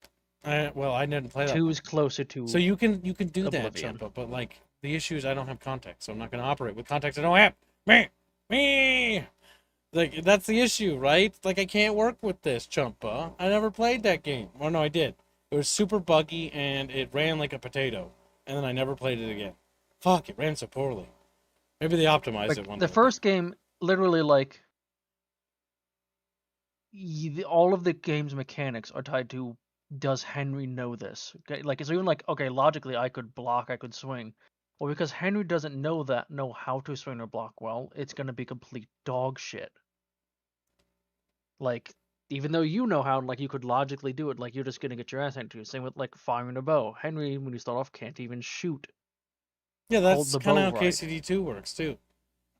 Well, I didn't play that. 2 is closer to. So you can do that, Oblivion. Chumpa, but, like, the issue is I don't have context, so I'm not going to operate with context I don't have. Me. Like, that's the issue, right? Like, I can't work with this, Chumpa. I never played that game. Well, no, I did. It was super buggy, and it ran like a potato. And then I never played it again. Fuck, it ran so poorly. Maybe they optimized Like, it one the day. first game, literally, like, all of the game's mechanics are tied to, does Henry know this? Okay, like, it's even like, okay, logically I could block, I could swing. Well, because Henry doesn't know how to swing or block well, it's gonna be complete dog shit. Like, even though you know how, like, you could logically do it, like, you're just gonna get your ass handed to you. Same with, like, firing a bow. Henry, when you start off, can't even shoot. Yeah, that's the kind of bow how right. KCD2 works, too.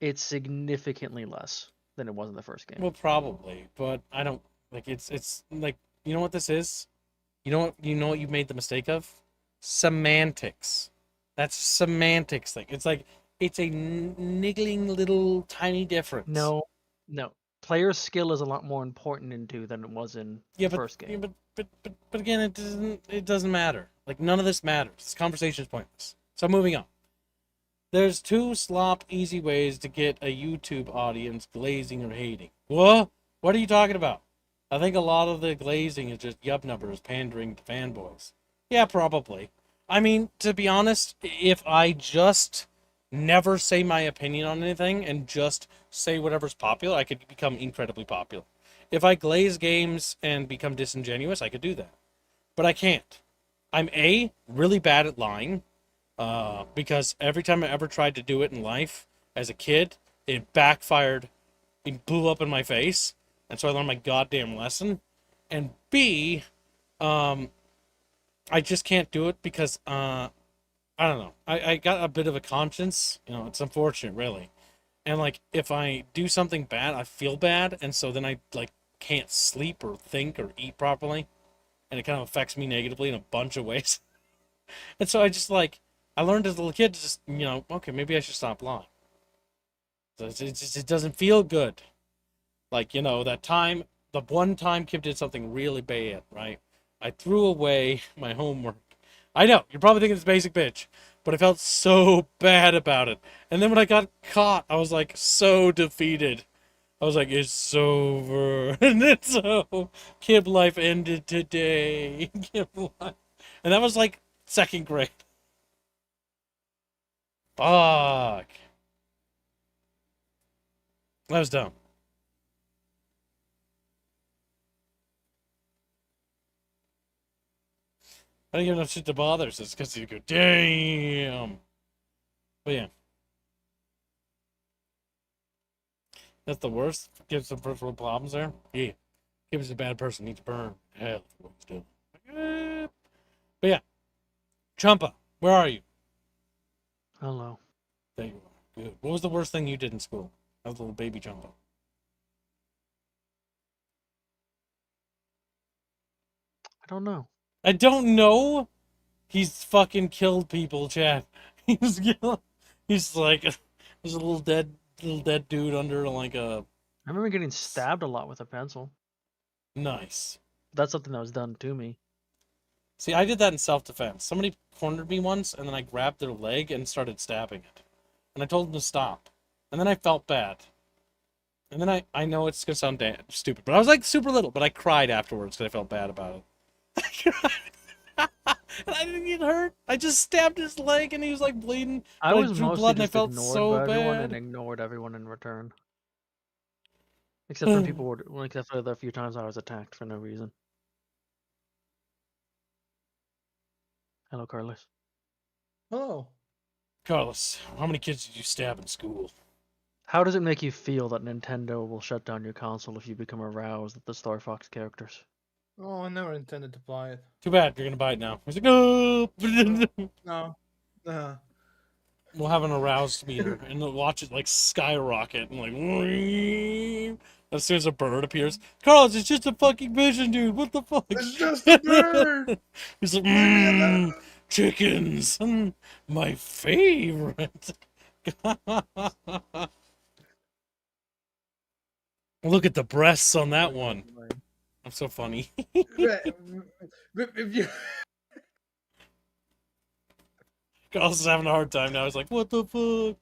It's significantly less than it was in the first game. Well, probably, but I don't, like, it's like, you know what this is? You know what you made the mistake of? Semantics. That's a semantics thing. It's like, it's a niggling little tiny difference. No. Player skill is a lot more important in 2 than it was in the first game. Yeah, but again, it doesn't matter. Like, none of this matters. This conversation is pointless. So moving on. There's 2 slop easy ways to get a YouTube audience glazing or hating. What? What are you talking about? I think a lot of the glazing is just yub numbers pandering to fanboys. Yeah, probably. I mean, to be honest, if I just never say my opinion on anything and just say whatever's popular, I could become incredibly popular. If I glaze games and become disingenuous, I could do that. But I can't. I'm really bad at lying, because every time I ever tried to do it in life as a kid, it backfired. It blew up in my face, and so I learned my goddamn lesson. And B, I just can't do it because I don't know. I got a bit of a conscience. It's unfortunate, really. And like, if I do something bad, I feel bad, and so then I like can't sleep or think or eat properly, and it kind of affects me negatively in a bunch of ways. And so I just like, I learned as a little kid to just, okay, maybe I should stop lying. So it doesn't feel good. Like, the one time Kip did something really bad, right? I threw away my homework. I know, you're probably thinking it's basic bitch, but I felt so bad about it. And then when I got caught, I was like so defeated. I was like, it's over. And then so, Kip life ended today. Kip life. And that was like second grade. Fuck. That was dumb. I didn't give enough shit to bother, so it's because you go, damn. But yeah. That's the worst. Gives some first world problems there. Yeah. Gives a bad person, needs to burn. Hell, what he's doing. But yeah. Chumpa, where are you? Hello. There you are. Good. What was the worst thing you did in school? I was a little baby Chumpa. I don't know. I don't know. He's fucking killed people, Chad. He's like, there's a little dead dude under like a. I remember getting stabbed a lot with a pencil. Nice. That's something that was done to me. See, I did that in self-defense. Somebody cornered me once, and then I grabbed their leg and started stabbing it. And I told them to stop. And then I felt bad. And then I know it's gonna sound stupid, but I was like super little, but I cried afterwards because I felt bad about it. I cried. And I didn't get hurt. I just stabbed his leg, and he was like bleeding. I but was drew mostly blood, and I just felt ignored so by everyone bad. and ignored everyone in return. Except for people were, except for the few times I was attacked for no reason. Hello, Carlos. Oh. Carlos, how many kids did you stab in school? How does it make you feel that Nintendo will shut down your console if you become aroused at the Star Fox characters? Oh, I never intended to buy it. Too bad, you're gonna buy it now. He's like, oh! No. We'll have an aroused meter, and we'll watch it like skyrocket, and like, as soon as a bird appears, Carlos, it's just a fucking pigeon, dude. What the fuck? It's just a bird. He's like, chickens, my favorite. Look at the breasts on that one. I'm so funny. If you... Carlos is having a hard time now. He's like, what the fuck?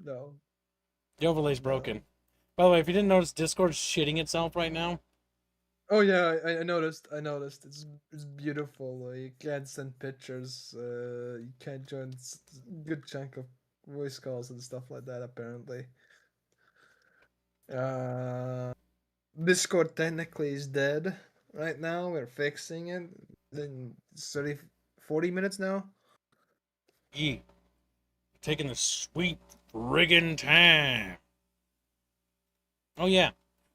No. The overlay's broken. By the way, if you didn't notice, Discord's shitting itself right now. Oh yeah, I noticed. It's beautiful. You can't send pictures. You can't join good chunk of voice calls and stuff like that. Apparently. Discord technically is dead right now. We're fixing it. In 40 minutes now. Yeah. Taking the sweet friggin' time. Oh yeah.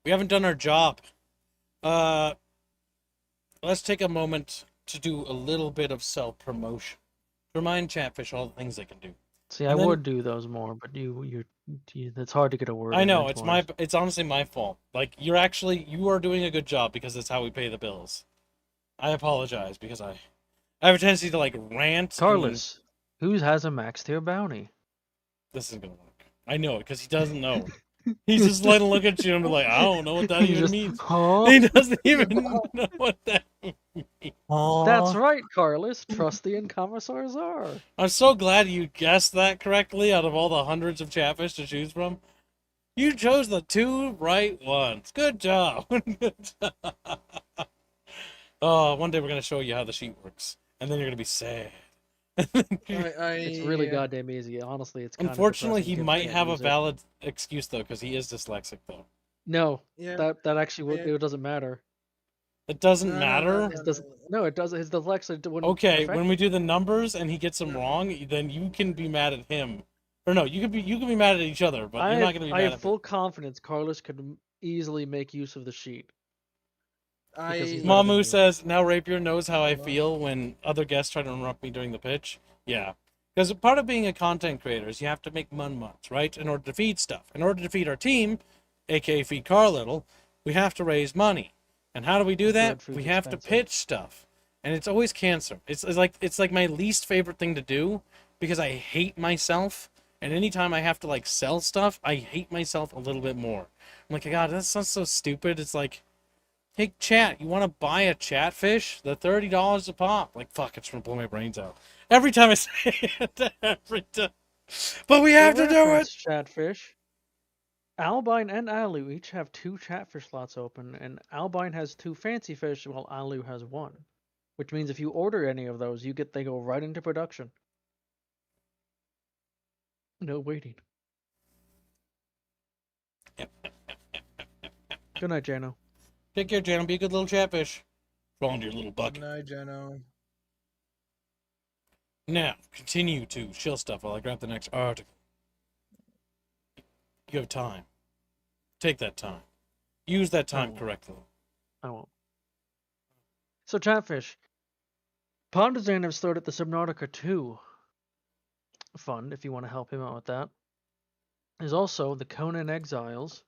We haven't done our job. Let's take a moment to do a little bit of self-promotion. To remind Chatfish all the things they can do. See, I would do those more, but you it's hard to get a word. I know, it's honestly my fault. Like, you are doing a good job because that's how we pay the bills. I apologize because I have a tendency to like rant. Carlos, who has a max tier bounty? This isn't gonna work. I know it because he doesn't know. He's just letting look at you and be like, I don't know what that even means. Huh? He doesn't even know what that means. That's right, Carlos. Trusty and Commissar Czar. I'm so glad you guessed that correctly out of all the hundreds of Chatfish to choose from. You chose the two right ones. Good job. Good job. Oh, one day we're gonna show you how the sheet works, and then you're gonna be sad. It's really I goddamn easy. Honestly, it's kind of Unfortunately, depressing he kids might can't have a use it. valid excuse though, because he is dyslexic though. No, yeah. that actually Yeah. it doesn't matter. It doesn't No, matter. His does no, it doesn't. His dyslexia wouldn't Okay, affect when we it. do the numbers and he gets them wrong, then you can be mad at him. Or no, you can be mad at each other, but you're not gonna be I mad have at me. full confidence Carlos could easily make use of the sheet. Because he's I better than Mamu you. says, now Rapier knows how I Wow. feel when other guests try to interrupt me during the pitch. Yeah. Because part of being a content creator is you have to make muns, right? In order to feed stuff. In order to feed our team, aka feed Carlittle, we have to raise money. And how do we do that? Bread food's We have to expensive. pitch stuff. And it's always cancer. It's like my least favorite thing to do because I hate myself. And anytime I have to like sell stuff, I hate myself a little bit more. I'm like, God, that sounds so stupid. It's like, hey, chat, you want to buy a chatfish? They're $30 a pop. Like, fuck, it's gonna blow my brains out. Every time I say it, every time. But we have For to do it! reference, Chatfish. Albine and Alu each have 2 Chatfish slots open, and Albine has 2 Fancy Fish, while Alu has 1. Which means if you order any of those, they go right into production. No waiting. Good night, Jano. Take care, Jan. Be a good little chatfish. Fall into your little bucket. No, Jano. Now, continue to shill stuff while I grab the next article. You have time. Take that time. Use that time correctly. I won't. So, Chatfish. Pondazan have started the Subnautica 2 fund, if you want to help him out with that. There's also the Conan Exiles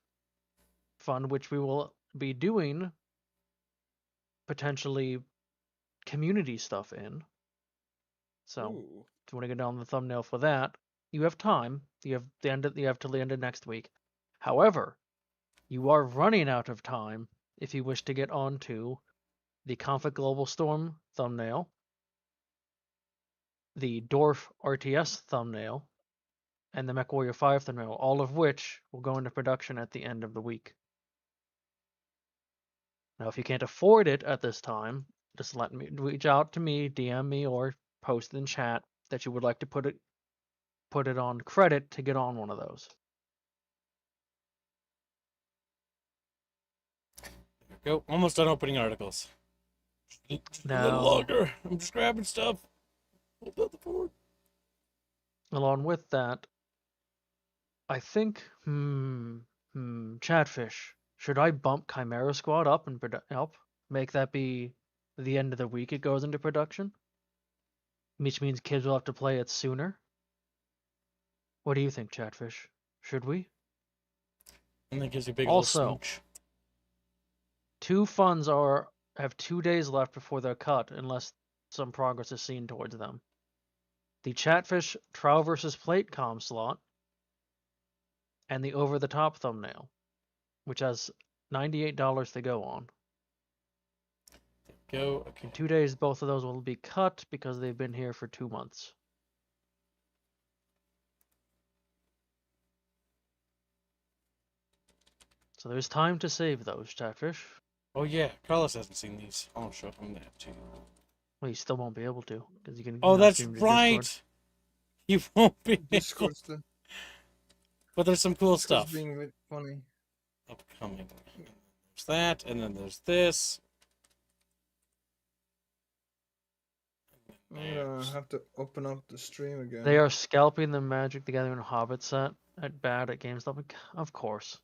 fund, which we will be doing potentially community stuff in. So, Ooh. if you want to go down the thumbnail for that, you have time. You have till the end of next week. However, you are running out of time if you wish to get onto the Conflict Global Storm thumbnail, the Dwarf RTS thumbnail, and the MechWarrior 5 thumbnail, all of which will go into production at the end of the week. Now, if you can't afford it at this time, just reach out to me, DM me, or post in chat that you would like to put it on credit to get on one of those. There we go. Almost done opening articles. A little Now, longer. I'm just grabbing stuff. Hold out the board. along with that, I think, Chatfish, should I bump Chimera Squad up and make that be the end of the week it goes into production? Which means kids will have to play it sooner? What do you think, Chatfish? Should we? And that gives you a big Also, little smooch. 2 funds have 2 days left before they're cut, unless some progress is seen towards them. The Chatfish Trial vs. Platecom slot, and the Over the Top thumbnail, which has $98 to go on. Go. Okay. In 2 days, both of those will be cut because they've been here for 2 months. So there's time to save those, Chatfish. Oh yeah, Carlos hasn't seen these. I'll show him that too. Well, you still won't be able to because you can. Oh, not that's stream to right. Discord. You won't be able. Discord's But there's some cool stuff being a bit funny. upcoming. There's that, and then there's this. I'm gonna have to open up the stream again. They are scalping the Magic the Gathering Hobbit set at GameStop. Of course.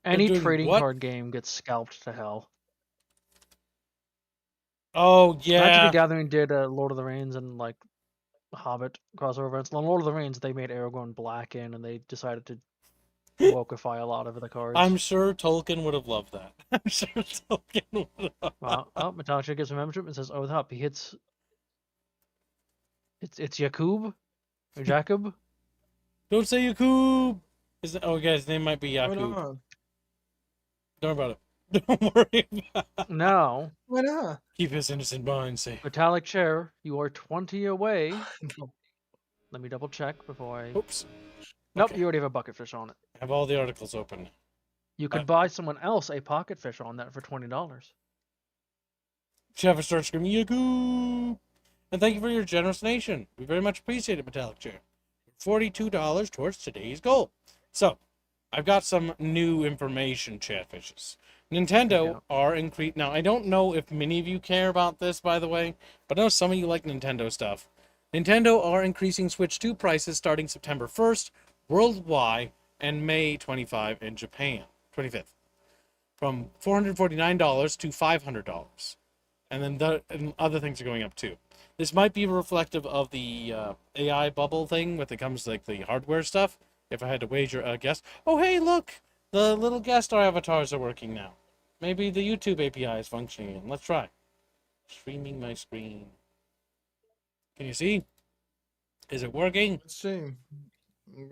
Any doing trading what? card game gets scalped to hell. Oh Magic the yeah. Gathering did Lord of the Rings and like Hobbit crossover events. On Lord of the Rings, they made Aragorn black in, and they decided to wokeify a lot of the cards. I'm sure Tolkien would have loved that. I'm sure Tolkien would have. Wow. Oh, Metallica gets a membership and says, "Oh, the top." He hits. It's Jakub, or Jacob. Don't say Yakub. Oh, yeah, his name might be Why Yakub. not? Don't worry about it. Don't worry about it. Now, Why not? Keep his innocent mind safe. Metallic Chair, you are 20 away. No. Let me double check before I. Oops. Nope, Okay. you already have a bucket fish on it. I have all the articles open. You could buy someone else a pocket fish on that for $20. Chef starts screaming, Yahoo! And thank you for your generous donation. We very much appreciate it, Metallic Chair. $42 towards today's goal. So, I've got some new information, Chatfishes. Nintendo are increasing. Now, I don't know if many of you care about this, by the way, but I know some of you like Nintendo stuff. Nintendo are increasing Switch 2 prices starting September 1st worldwide and May 25 in Japan, 25th, from $449 to $500. And then and other things are going up too. This might be reflective of the AI bubble thing when it comes to like the hardware stuff. If I had to wager a guess. Oh, hey, look! The little guest star avatars are working now. Maybe the YouTube API is functioning again. Let's try. Streaming my screen. Can you see? Is it working? Let's see. I'm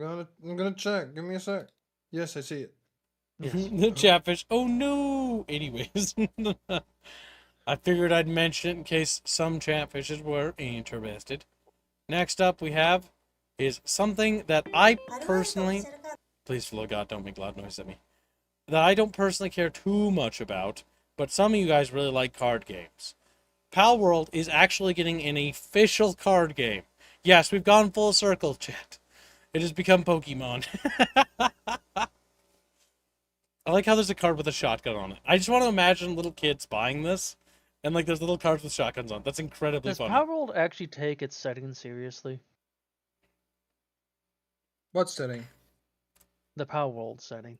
gonna check. Give me a sec. Yes, I see it. The Chatfish. Oh no! Anyways. I figured I'd mention it in case some Chatfishes were interested. Next up we have is something that I personally, please for the God don't make loud noise at me, that I don't personally care too much about, but some of you guys really like card games. Pal World is actually getting an official card game. Yes, we've gone full circle, chat. It has become Pokemon. I like how there's a card with a shotgun on it. I just want to imagine little kids buying this, and like there's little cards with shotguns on. That's incredibly Does funny. Power World actually take its setting seriously? What setting? The Power World setting.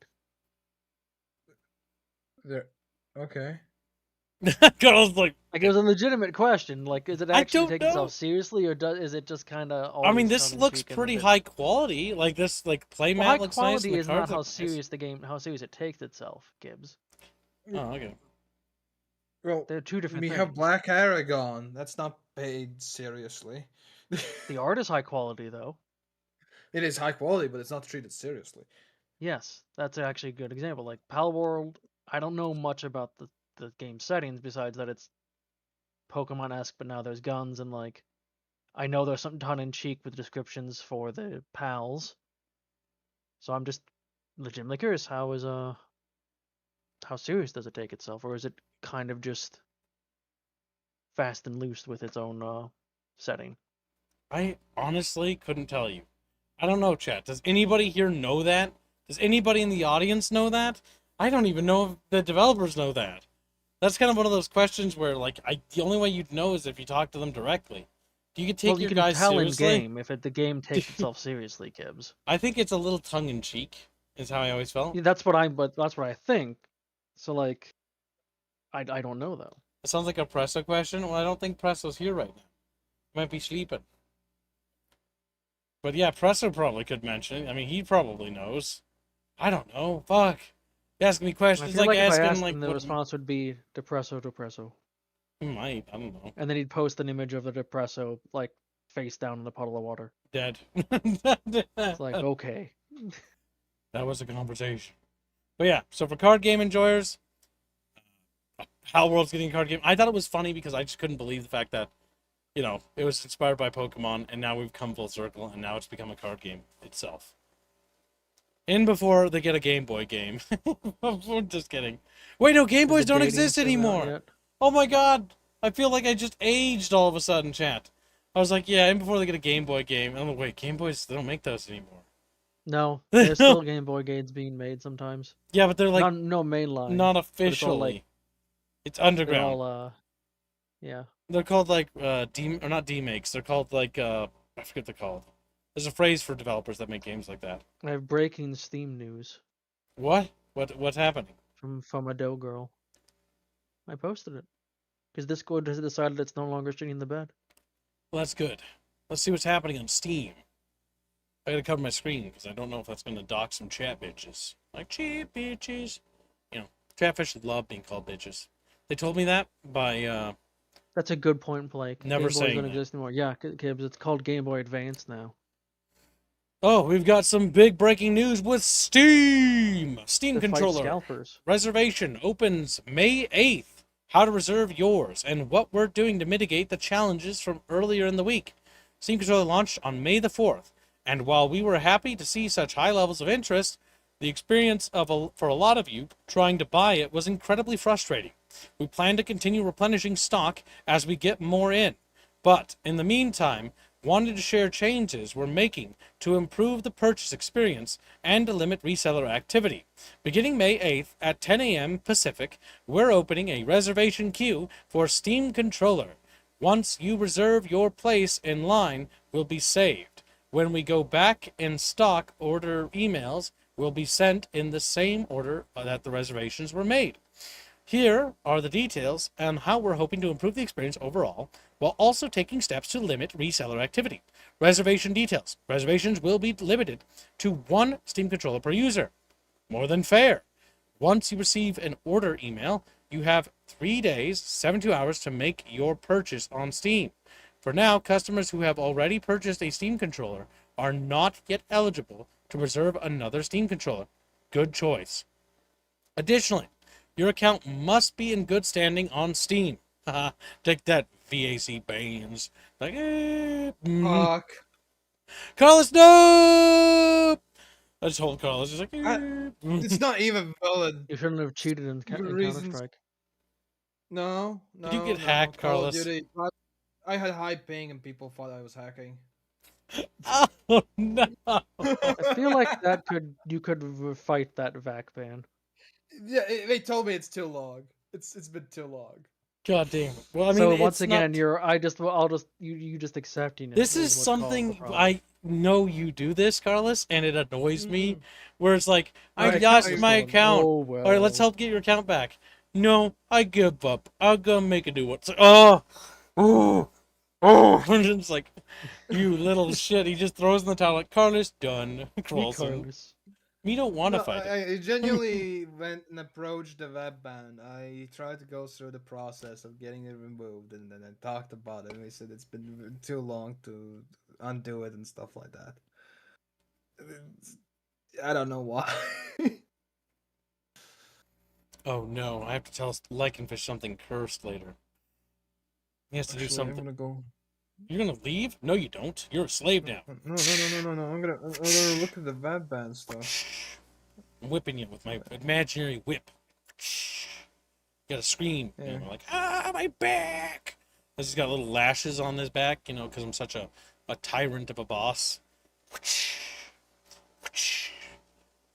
There. Okay. Girls like it was a legitimate question. Like, is it actually don't take know. itself seriously, or is it just kind of? I mean, this looks pretty high quality. Like this, like playmat Well, high looks quality nice. is not how serious the game, how serious it takes itself, Gibbs. Oh, okay. Well, they're two different we things. have Black Aragon. That's not paid seriously. The art is high quality, though. It is high quality, but it's not treated seriously. Yes, that's actually a good example. Like Pal World, I don't know much about the game settings besides that it's Pokemon-esque, but now there's guns and like I know there's something tongue-in-cheek with descriptions for the pals. So I'm just legitimately curious, how serious does it take itself, or is it kind of just fast and loose with its own setting? I honestly couldn't tell you. I don't know, chat. Does anybody here know that? Does anybody in the audience know that? I don't even know if the developers know that. That's kind of one of those questions where, like, the only way you'd know is if you talk to them directly. Do you take your guys seriously? Well, you can tell in game if the game takes itself seriously, Gibbs. I think it's a little tongue-in-cheek, is how I always felt. Yeah, that's what I think. So, like, I don't know, though. It sounds like a Presso question. Well, I don't think Presso's here right now. He might be sleeping. But yeah, Presso probably could mention it. I mean, he probably knows. I don't know. Fuck. You're asking me questions like asking, if I asked like... him, the response would be Depresso. He might. I don't know. And then he'd post an image of the Depresso, like, face down in a puddle of water. Dead. It's like, okay. That was a conversation. But yeah, so for card game enjoyers, How World's getting a card game. I thought it was funny because I just couldn't believe the fact that, you know, it was inspired by Pokemon, and now we've come full circle, and now it's become a card game itself. In before they get a Game Boy game. I'm just kidding. Wait, no, Game Boys don't exist anymore. Oh my god. I feel like I just aged all of a sudden, chat. I was like, yeah, in before they get a Game Boy game. I'm like, wait, Game Boys, they don't make those anymore. No, there's still Game Boy games being made sometimes. Yeah, but they're like... No mainline. Not officially. It's underground. All, yeah. They're called like, or not D-makes. They're called like, I forget what they're called. There's a phrase for developers that make games like that. I have breaking Steam news. What? What's happening? From a dough girl. I posted it. Because Discord has decided it's no longer shitting the bed. Well, that's good. Let's see what's happening on Steam. I gotta cover my screen because I don't know if that's gonna dock some chat bitches. Like, cheap bitches. You know, Chatfish love being called bitches. They told me that by, That's a good point, Blake. Never Game Boys saying don't that. exist anymore. Yeah, Gibbs, it's called Game Boy Advance now. Oh, we've got some big breaking news with Steam! Steam To fight controller. scalpers. Reservation opens May 8th. How to reserve yours and what we're doing to mitigate the challenges from earlier in the week. Steam controller launched on May the 4th, And while we were happy to see such high levels of interest, the experience for a lot of you trying to buy it was incredibly frustrating. We plan to continue replenishing stock as we get more in, but in the meantime, wanted to share changes we're making to improve the purchase experience and to limit reseller activity. Beginning May 8th at 10 a.m. Pacific, we're opening a reservation queue for Steam Controller. Once you reserve your place in line, will be saved. When we go back in stock, order emails will be sent in the same order that the reservations were made. Here are the details on how we're hoping to improve the experience overall, while also taking steps to limit reseller activity. Reservation details. Reservations will be limited to 1 Steam controller per user. More than fair. Once you receive an order email, you have 3 days, 72 hours to make your purchase on Steam. For now, customers who have already purchased a Steam controller are not yet eligible to reserve another Steam controller. Good choice. Additionally, your account must be in good standing on Steam. Haha, take that, VAC bans. Like, Fuck. Carlos, no! I just hold Carlos. He's like, It's not even valid. You shouldn't have cheated in Counter Strike. No. Did you get no. hacked, Call of Carlos? Duty, I had high ping and people thought I was hacking. Oh no! I feel like you could fight that VAC ban. Yeah, they told me it's too long. It's been too long. God damn. Well, I mean, So once it's again, not... you just accepting it. This is is what caused the something problem. I know you do this, Carlos, and it annoys me. Where it's like, I Right, lost account my is stolen. account. Oh, well. All right, let's help get your account back. No, I give up. I'll go make a new one. It's like, oh, and it's like, you little shit. He just throws in the towel like, Carlos, done. Crawls in. Carlos. Me don't want to No, fight it. I genuinely went and approached the web ban. I tried to go through the process of getting it removed, and then I talked about it, and they said it's been too long to undo it and stuff like that. I don't know why. Oh no, I have to tell Lycanfish something cursed later. He has to do Actually, something. I'm gonna go. You're gonna leave? No, you don't. You're a slave now. No. I'm gonna look at the web ban stuff. I'm whipping you with my imaginary whip. You gotta scream. Yeah. You know, like, my back! He's got little lashes on his back, you know, because I'm such a tyrant of a boss.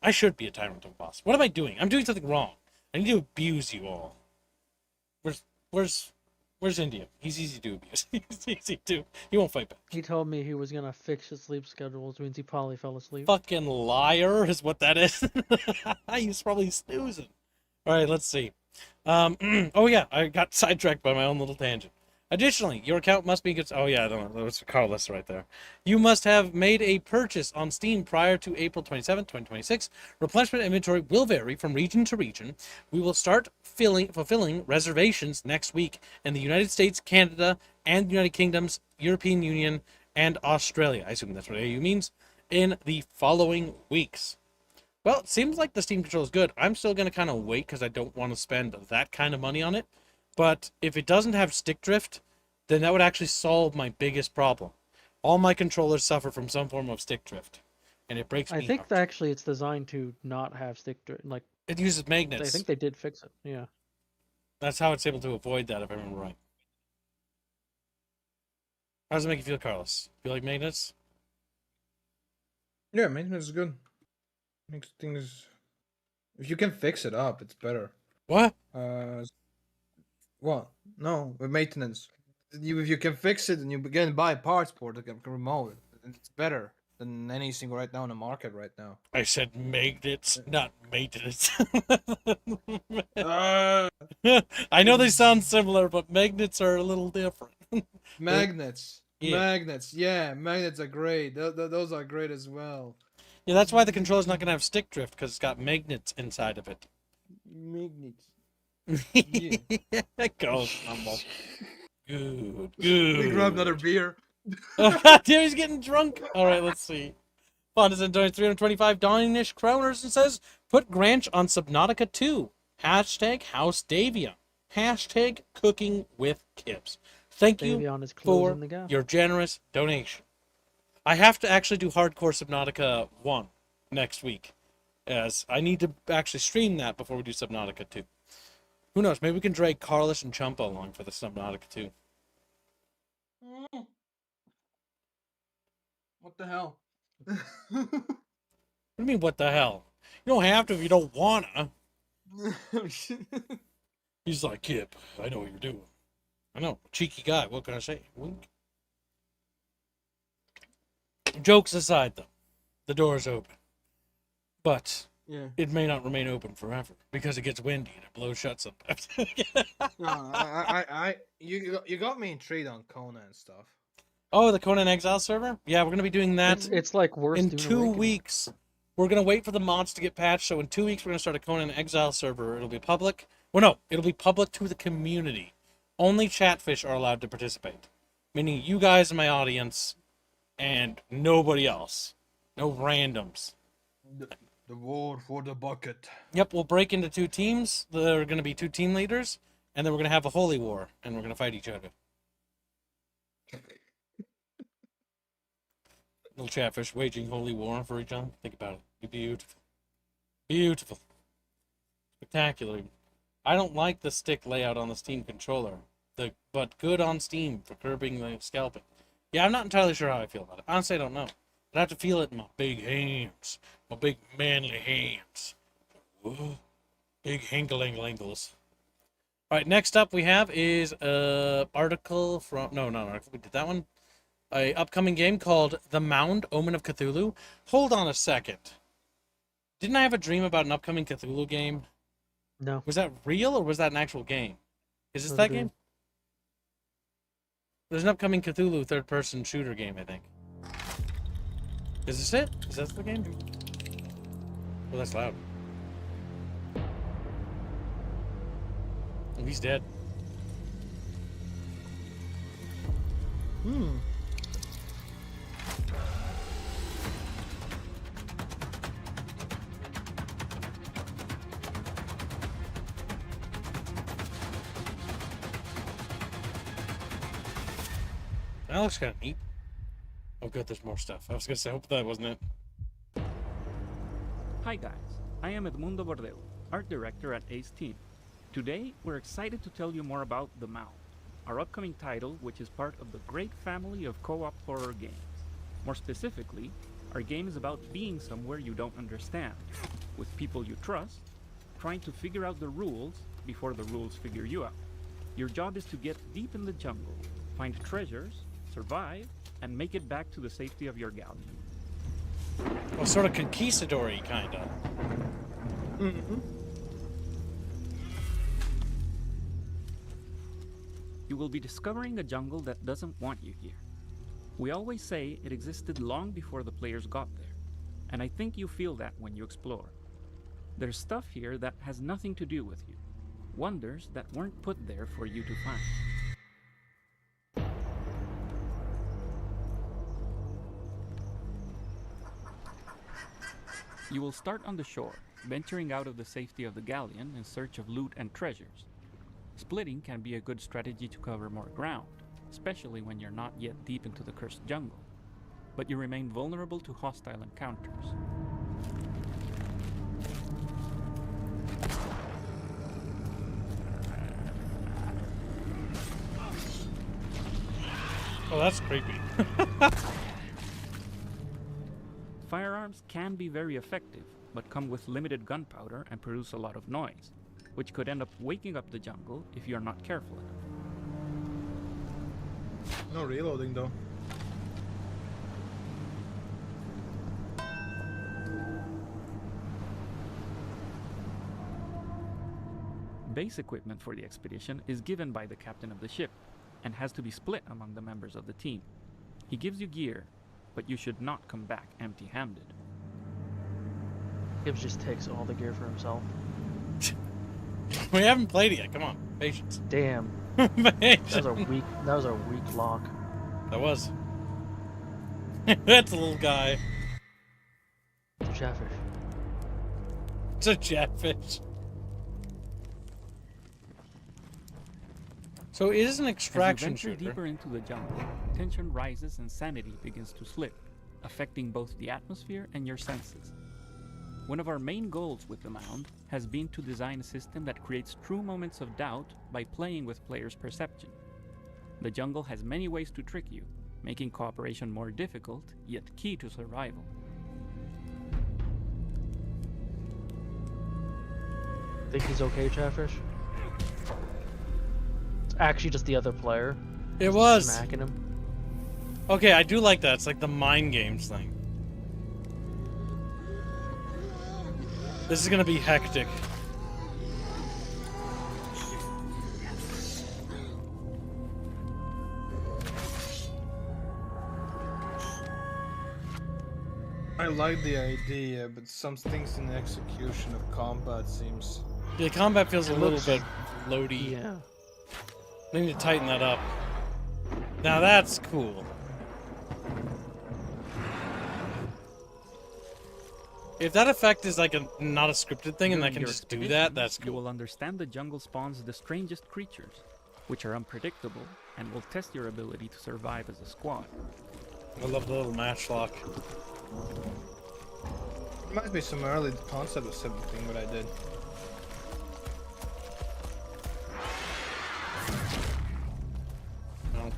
I should be a tyrant of a boss. What am I doing? I'm doing something wrong. I need to abuse you all. Where's India? He's easy to abuse. He's easy to. He won't fight back. He told me he was gonna fix his sleep schedule, which means he probably fell asleep. Fucking liar is what that is. He's probably snoozing. All right, let's see. Oh yeah, I got sidetracked by my own little tangent. Additionally, your account must be good. Oh yeah, I don't know. That was Carlos right there. You must have made a purchase on Steam prior to April 27th, 2026. Replenishment inventory will vary from region to region. We will start fulfilling reservations next week in the United States, Canada, and United Kingdoms, European Union, and Australia. I assume that's what AU means. In the following weeks. Well, it seems like the Steam controller is good. I'm still going to kind of wait because I don't want to spend that kind of money on it. But if it doesn't have stick drift, then that would actually solve my biggest problem. All my controllers suffer from some form of stick drift, and it breaks me I think heart. that actually it's designed to not have stick drift. Like, It uses magnets. I think they did fix it. Yeah. That's how it's able to avoid that, if I remember right. How does it make you feel, Carlos? Feel like magnets? Yeah, maintenance is good. Makes things. If you can fix it up, it's better. What? What? No, with maintenance. If you can fix it and you begin to buy parts for it, can remove it. It's better than anything right now in the market right now. I said magnets, not maintenance. Uh, I know they sound similar, but magnets are a little different. magnets. Yeah. Magnets. Yeah, magnets are great. Those are great as well. Yeah, that's why the controller's not going to have stick drift, because it's got magnets inside of it. Magnets. That goes humble. Good. We grab another beer. Oh, God damn, he's getting drunk. All right, let's see. Fonda's donates 325 Danish kroners and says, put Granch on Subnautica 2. Hashtag House Davia. Hashtag Cooking with Kips. Thank you Davion is for closing the gap. your generous donation. I have to actually do Hardcore Subnautica 1 next week, as I need to actually stream that before we do Subnautica 2. Who knows? Maybe we can drag Carlos and Chumpa along for the Subnautica 2. What the hell? What do you mean, what the hell? You don't have to if you don't wanna. He's like, Kip, I know what you're doing. I know, cheeky guy, what can I say? Wink. Jokes aside, though, the door's open. But Yeah. it may not remain open forever, because it gets windy and it blows shut sometimes. No, you got me intrigued on Kona and stuff. Oh, the Conan Exile server? Yeah, we're going to be doing that It's like worse in Dune 2 Awakening. weeks. We're going to wait for the mods to get patched, so in 2 weeks we're going to start a Conan Exile server. It'll be public. Well, no, it'll be public to the community. Only Chatfish are allowed to participate. Meaning you guys in my audience and nobody else. No randoms. The war for the bucket. Yep, we'll break into 2 teams. There are going to be 2 team leaders, and then we're going to have a holy war, and we're going to fight each other. Little Chatfish waging holy war for each other. Think about it. It'd be beautiful. Beautiful. Spectacular. I don't like the stick layout on the Steam controller, but good on Steam for curbing the scalping. Yeah, I'm not entirely sure how I feel about it. Honestly, I don't know. I'd have to feel it in my big hands. My big manly hands. Whoa. Big hinkle-ingles. Alright, next up we have is article from... No, not an article. We did that one. A upcoming game called The Mound, Omen of Cthulhu. Hold on a second. Didn't I have a dream about an upcoming Cthulhu game? No. Was that real or was that an actual game? Is this That was that a dream. game? There's an upcoming Cthulhu third-person shooter game, I think. Is this it? Is that the game? Oh, that's loud. Oh, he's dead. That looks kind of neat. Oh, good, there's more stuff. I was gonna say, I hope that wasn't it. Hi guys, I am Edmundo Bordeu, art director at Ace Team. Today, we're excited to tell you more about The Mound, our upcoming title which is part of the great family of co-op horror games. More specifically, our game is about being somewhere you don't understand, with people you trust, trying to figure out the rules before the rules figure you out. Your job is to get deep in the jungle, find treasures, survive, and make it back to the safety of your galleon. Well, sort of conquistador-y, kinda. You will be discovering a jungle that doesn't want you here. We always say it existed long before the players got there, and I think you feel that when you explore. There's stuff here that has nothing to do with you, wonders that weren't put there for you to find. You will start on the shore, venturing out of the safety of the galleon in search of loot and treasures. Splitting can be a good strategy to cover more ground, especially when you're not yet deep into the cursed jungle, but you remain vulnerable to hostile encounters. Oh, that's creepy. Firearms can be very effective, but come with limited gunpowder and produce a lot of noise, which could end up waking up the jungle if you're not careful enough. No reloading though. Base equipment for the expedition is given by the captain of the ship, and has to be split among the members of the team. He gives you gear, but you should not come back empty-handed. Gibbs just takes all the gear for himself. We haven't played it yet. Come on, patience. Damn. Patience. That was a weak lock. That was. That's a little guy. It's a Chatfish. It's a Chatfish. So it is an extraction As you venture shooter. deeper into the jungle, tension rises and sanity begins to slip. affecting both the atmosphere and your senses. One of our main goals with the Mound has been to design a system that creates true moments of doubt by playing with players' perception. The jungle has many ways to trick you, making cooperation more difficult, yet key to survival. Think he's okay, Chatfish? It's actually just the other player. It was. Smacking him. Okay, I do like that. It's like the mind games thing. This is gonna be hectic. I like the idea, but some things in the execution of combat seems... The combat feels a little bit loady. Yeah. They need to tighten that up. Now that's cool. If that effect is like not a scripted thing and I During can your just do expeditions, that, that's You cool. will understand the jungle spawns the strangest creatures, which are unpredictable and will test your ability to survive as a squad. I love the little matchlock. Reminds me some early concept of something what I did. No.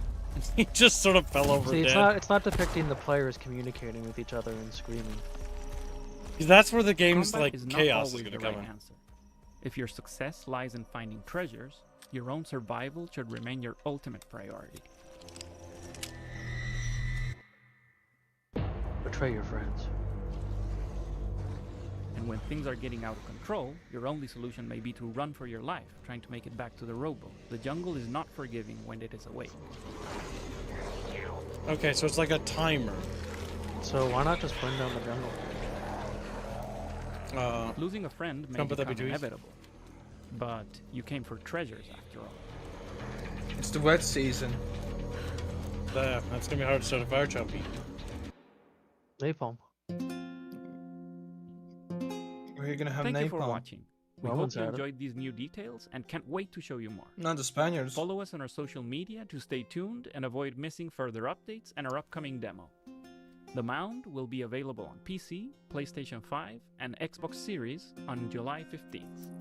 He just sort of fell over See, dead. it's not depicting the players communicating with each other and screaming. That's where the game's Combat like is not chaos is always gonna the come right in. answer. If your success lies in finding treasures, your own survival should remain your ultimate priority. Betray your friends. And when things are getting out of control, your only solution may be to run for your life, trying to make it back to the rowboat. The jungle is not forgiving when it is awake. Okay, so it's like a timer. So why not just burn down the jungle? Losing a friend may Jump with become that, B2s. inevitable, but you came for treasures after all. It's the wet season. That's gonna be hard to start a fire choppy. Napalm. We're gonna have Thank napalm. you for watching. We Romans hope you had it. enjoyed these new details and can't wait to show you more. Not the Spaniards. Follow us on our social media to stay tuned and avoid missing further updates and our upcoming demo. The Mound will be available on PC, PlayStation 5, and Xbox Series on July 15th.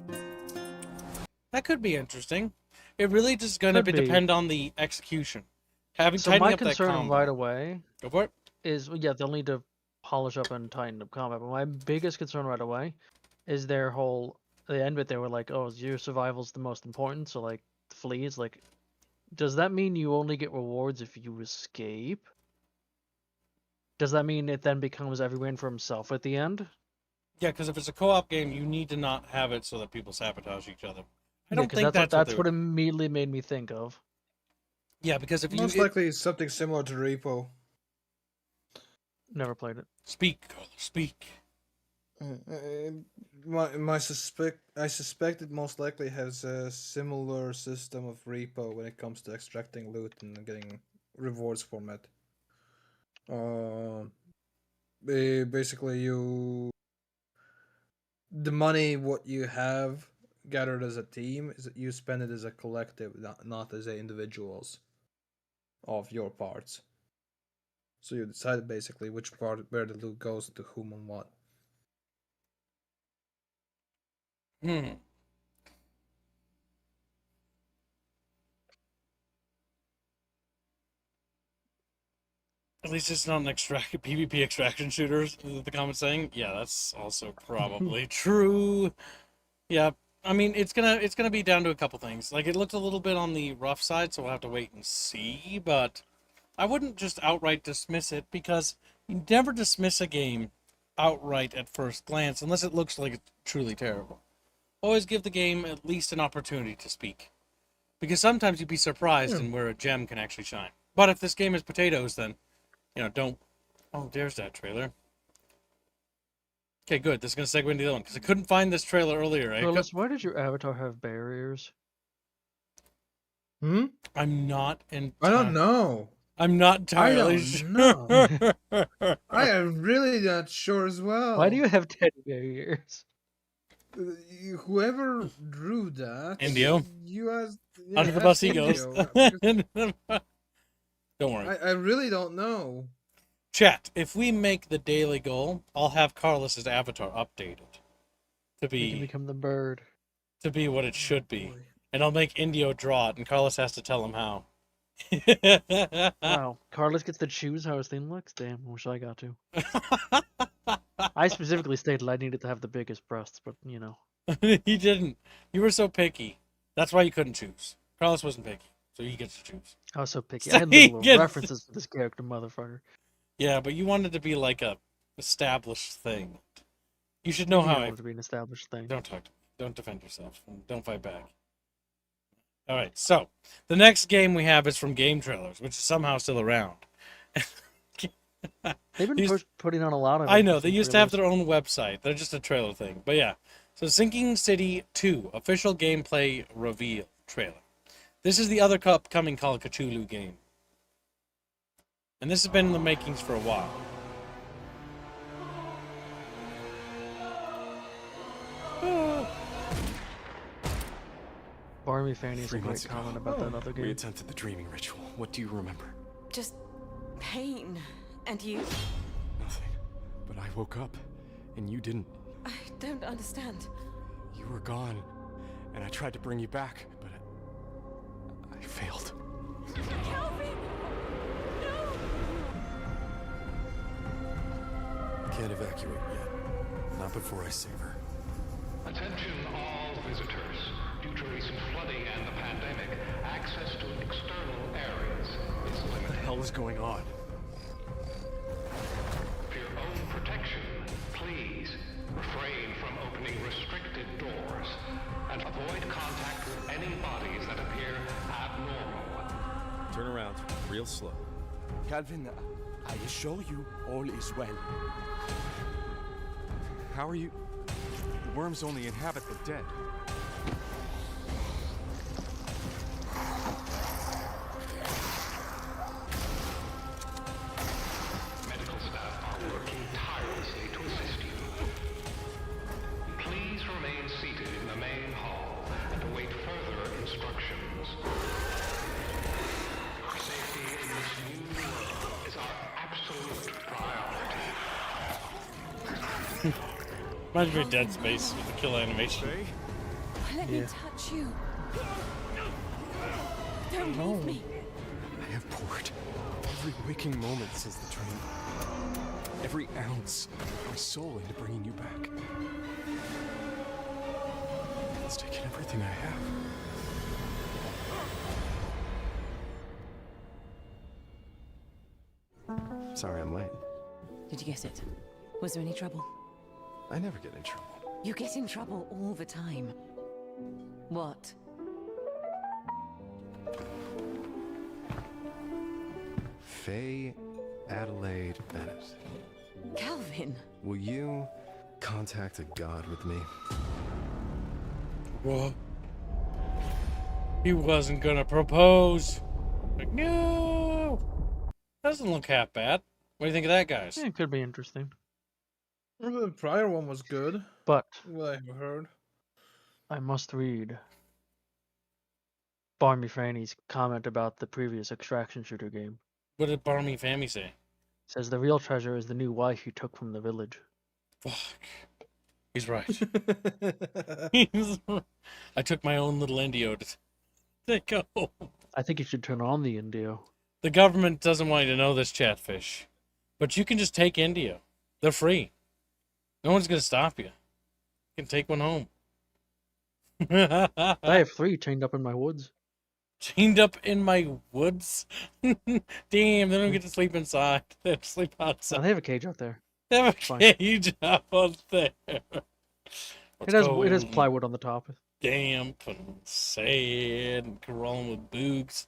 That could be interesting. It really just gonna Could be. depend on the execution. Having So tightened my up that concern combo. right away Go for it. is, yeah, they'll need to polish up and tighten up combat. But my biggest concern right away is their whole. The end bit they were like, "Oh, your survival's the most important." So like fleas, like, does that mean you only get rewards if you escape? Does that mean it then becomes everyone for himself at the end? Yeah, because if it's a co-op game, you need to not have it so that people sabotage each other. I Yeah, don't 'cause think that's that's what immediately made me think of. Yeah, because if Most you likely it's something similar to Repo. Never played it. speak, Carlos, speak. I suspect it most likely has a similar system of Repo when it comes to extracting loot and getting rewards from it. Basically, the money what you have gathered as a team is you spend it as a collective, not as individuals of your parts. So you decide basically which part where the loot goes to whom and what. At least it's not an PvP extraction shooter. Is the comment saying? Yeah, that's also probably true. Yeah, I mean it's gonna be down to a couple things. Like it looked a little bit on the rough side, so we'll have to wait and see. But I wouldn't just outright dismiss it because you never dismiss a game outright at first glance unless it looks like it's truly terrible. Always give the game at least an opportunity to speak, because sometimes you'd be surprised in where a gem can actually shine. But if this game is potatoes, then don't. Oh, there's that trailer. Okay, good. This is gonna segue into the other one because I couldn't find this trailer earlier. Carlos, why did your avatar have barriers? Hmm? I'm not in. I don't know. I'm not entirely don't sure. know. I am really not sure as well. Why do you have teddy barriers? Whoever drew that, Indio. You asked. Under the bus he goes. Indio, because Don't worry. I really don't know. Chat, if we make the daily goal, I'll have Carlos's avatar updated to You can be become the bird. what it should be. Boy. And I'll make Indio draw it, and Carlos has to tell him how. Wow, Carlos gets to choose how his thing looks. Damn, I wish I got to. I specifically stated I needed to have the biggest breasts, but you know. He didn't. You were so picky. That's why you couldn't choose. Carlos wasn't picky, so he gets to choose. I was so picky. So I had he little gets- references to this character, motherfucker. Yeah, but you wanted to be like a established thing. You should know You how want I... it to be an established thing. Don't talk to me. Don't defend yourself. Don't fight back. All right, so the next game we have is from Game Trailers, which is somehow still around. They've been These- putting on a lot of. I know, they interesting used to have trailers. their own website. They're just a trailer thing. But yeah, so Sinking City 2, official gameplay reveal trailer. This is the other upcoming Call of Cthulhu game. And this has been in the makings for a while. Barmy Fanny is a 3 great months ago, comment about that other we game. attempted the dreaming ritual. What do you remember? Just pain. And you? Nothing. But I woke up, and you didn't. I don't understand. You were gone, and I tried to bring you back, but I failed. Calvin! No! Can't evacuate yet. Not before I save her. Attention all visitors. Due to recent flooding and the pandemic, access to external areas is What the limited. hell is going on? For your own protection, please refrain from opening restricted doors and avoid contact with any bodies that appear abnormal. Turn around, real slow. Calvin, I assure you all is well. How are you? The worms only inhabit the dead. Medical staff are working tirelessly to assist you. Please remain seated in the main hall and await further instructions. Your safety in this new world is our absolute priority. Reminds me of Dead Space with the kill animation. Faye? Let me touch you. Don't leave me. I have poured every waking moment since the train. Every ounce of my soul into bringing you back. It's taken everything I have. Sorry I'm late. Did you get it? Was there any trouble? I never get in trouble. You get in trouble all the time. What? Faye Adelaide Bennett. Calvin? Will you contact a god with me? What? He wasn't gonna propose. Like, no! Doesn't look half bad. What do you think of that, guys? Yeah, it could be interesting. The prior one was good. But What I heard. I must read Barmy Fanny's comment about the previous extraction shooter game. What did Barmy Fammy say? Says the real treasure is the new wife you took from the village. Fuck. He's right. I took my own little Indio to take home. I think you should turn on the Indio. The government doesn't want you to know this, Chatfish. But you can just take Indio. They're free. No one's going to stop you. You can take one home. I have 3 chained up in my woods. Chained up in my woods? Damn, they don't get to sleep inside. They have to sleep Oh, outside. they have a cage out there. They have a fine. cage out there. It has plywood on the top. Damp and sand and rolling with boogs.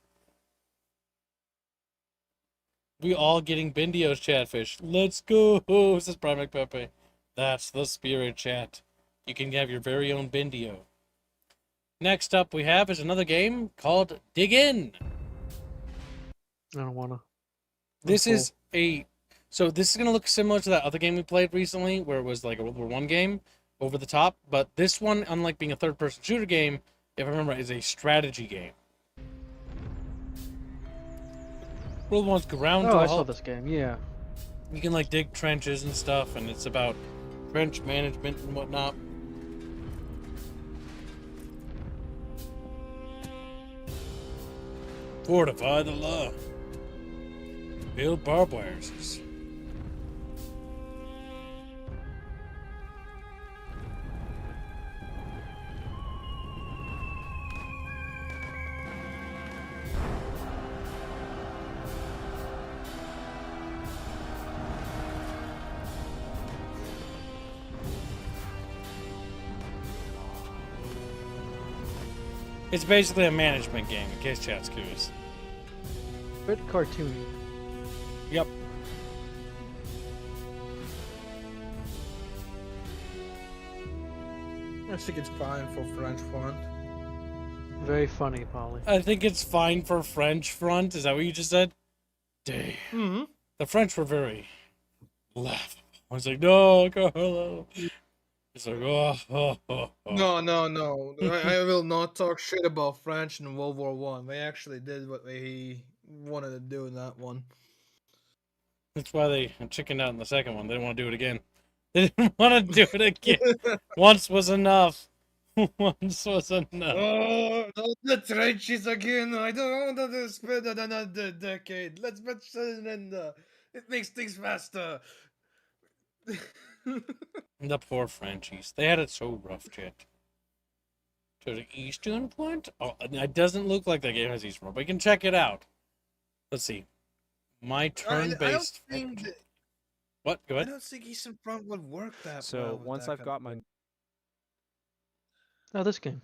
We all getting Bindios, Chatfish. Let's go, says Prime Pepe. That's the spirit, chat. You can have your very own Bindio. Next up we have is another game called Dig In. I don't wanna. This cool. is this is gonna look similar to that other game we played recently, where it was like a World War I game, over the top. But this one, unlike being a third-person shooter game, if I remember, is a strategy game. World War I's ground Oh, to a I saw halt. this game. Yeah. You can like dig trenches and stuff, and it's about trench management and whatnot. Fortify the law. Build barbed wires. It's basically a management game, in case chat's curious. Bit cartoony. Yep. I think it's fine for French font. Very funny, Polly. I think it's fine for French front. Is that what you just said? Damn. Mm-hmm. The French were very laughable. I was like, no, Carlo. It's like, oh. No. I will not talk shit about French in World War One. They actually did what they wanted to do in that one. That's why they chickened out in the second one. They didn't want to do it again. They didn't want to do it again. Once was enough. Once was enough. Oh, not the trenches again. I don't want to spend another decade. Let's put it in the... It makes things faster. The poor Frenchies. They had it so rough, chat. To the Eastern Front? Oh, it doesn't look like the game has Eastern Front, but you can check it out. Let's see. My turn-based... What? Go ahead. I don't think Eastern Front would work that well. So with once that I've kind got of my thing. Oh, this game.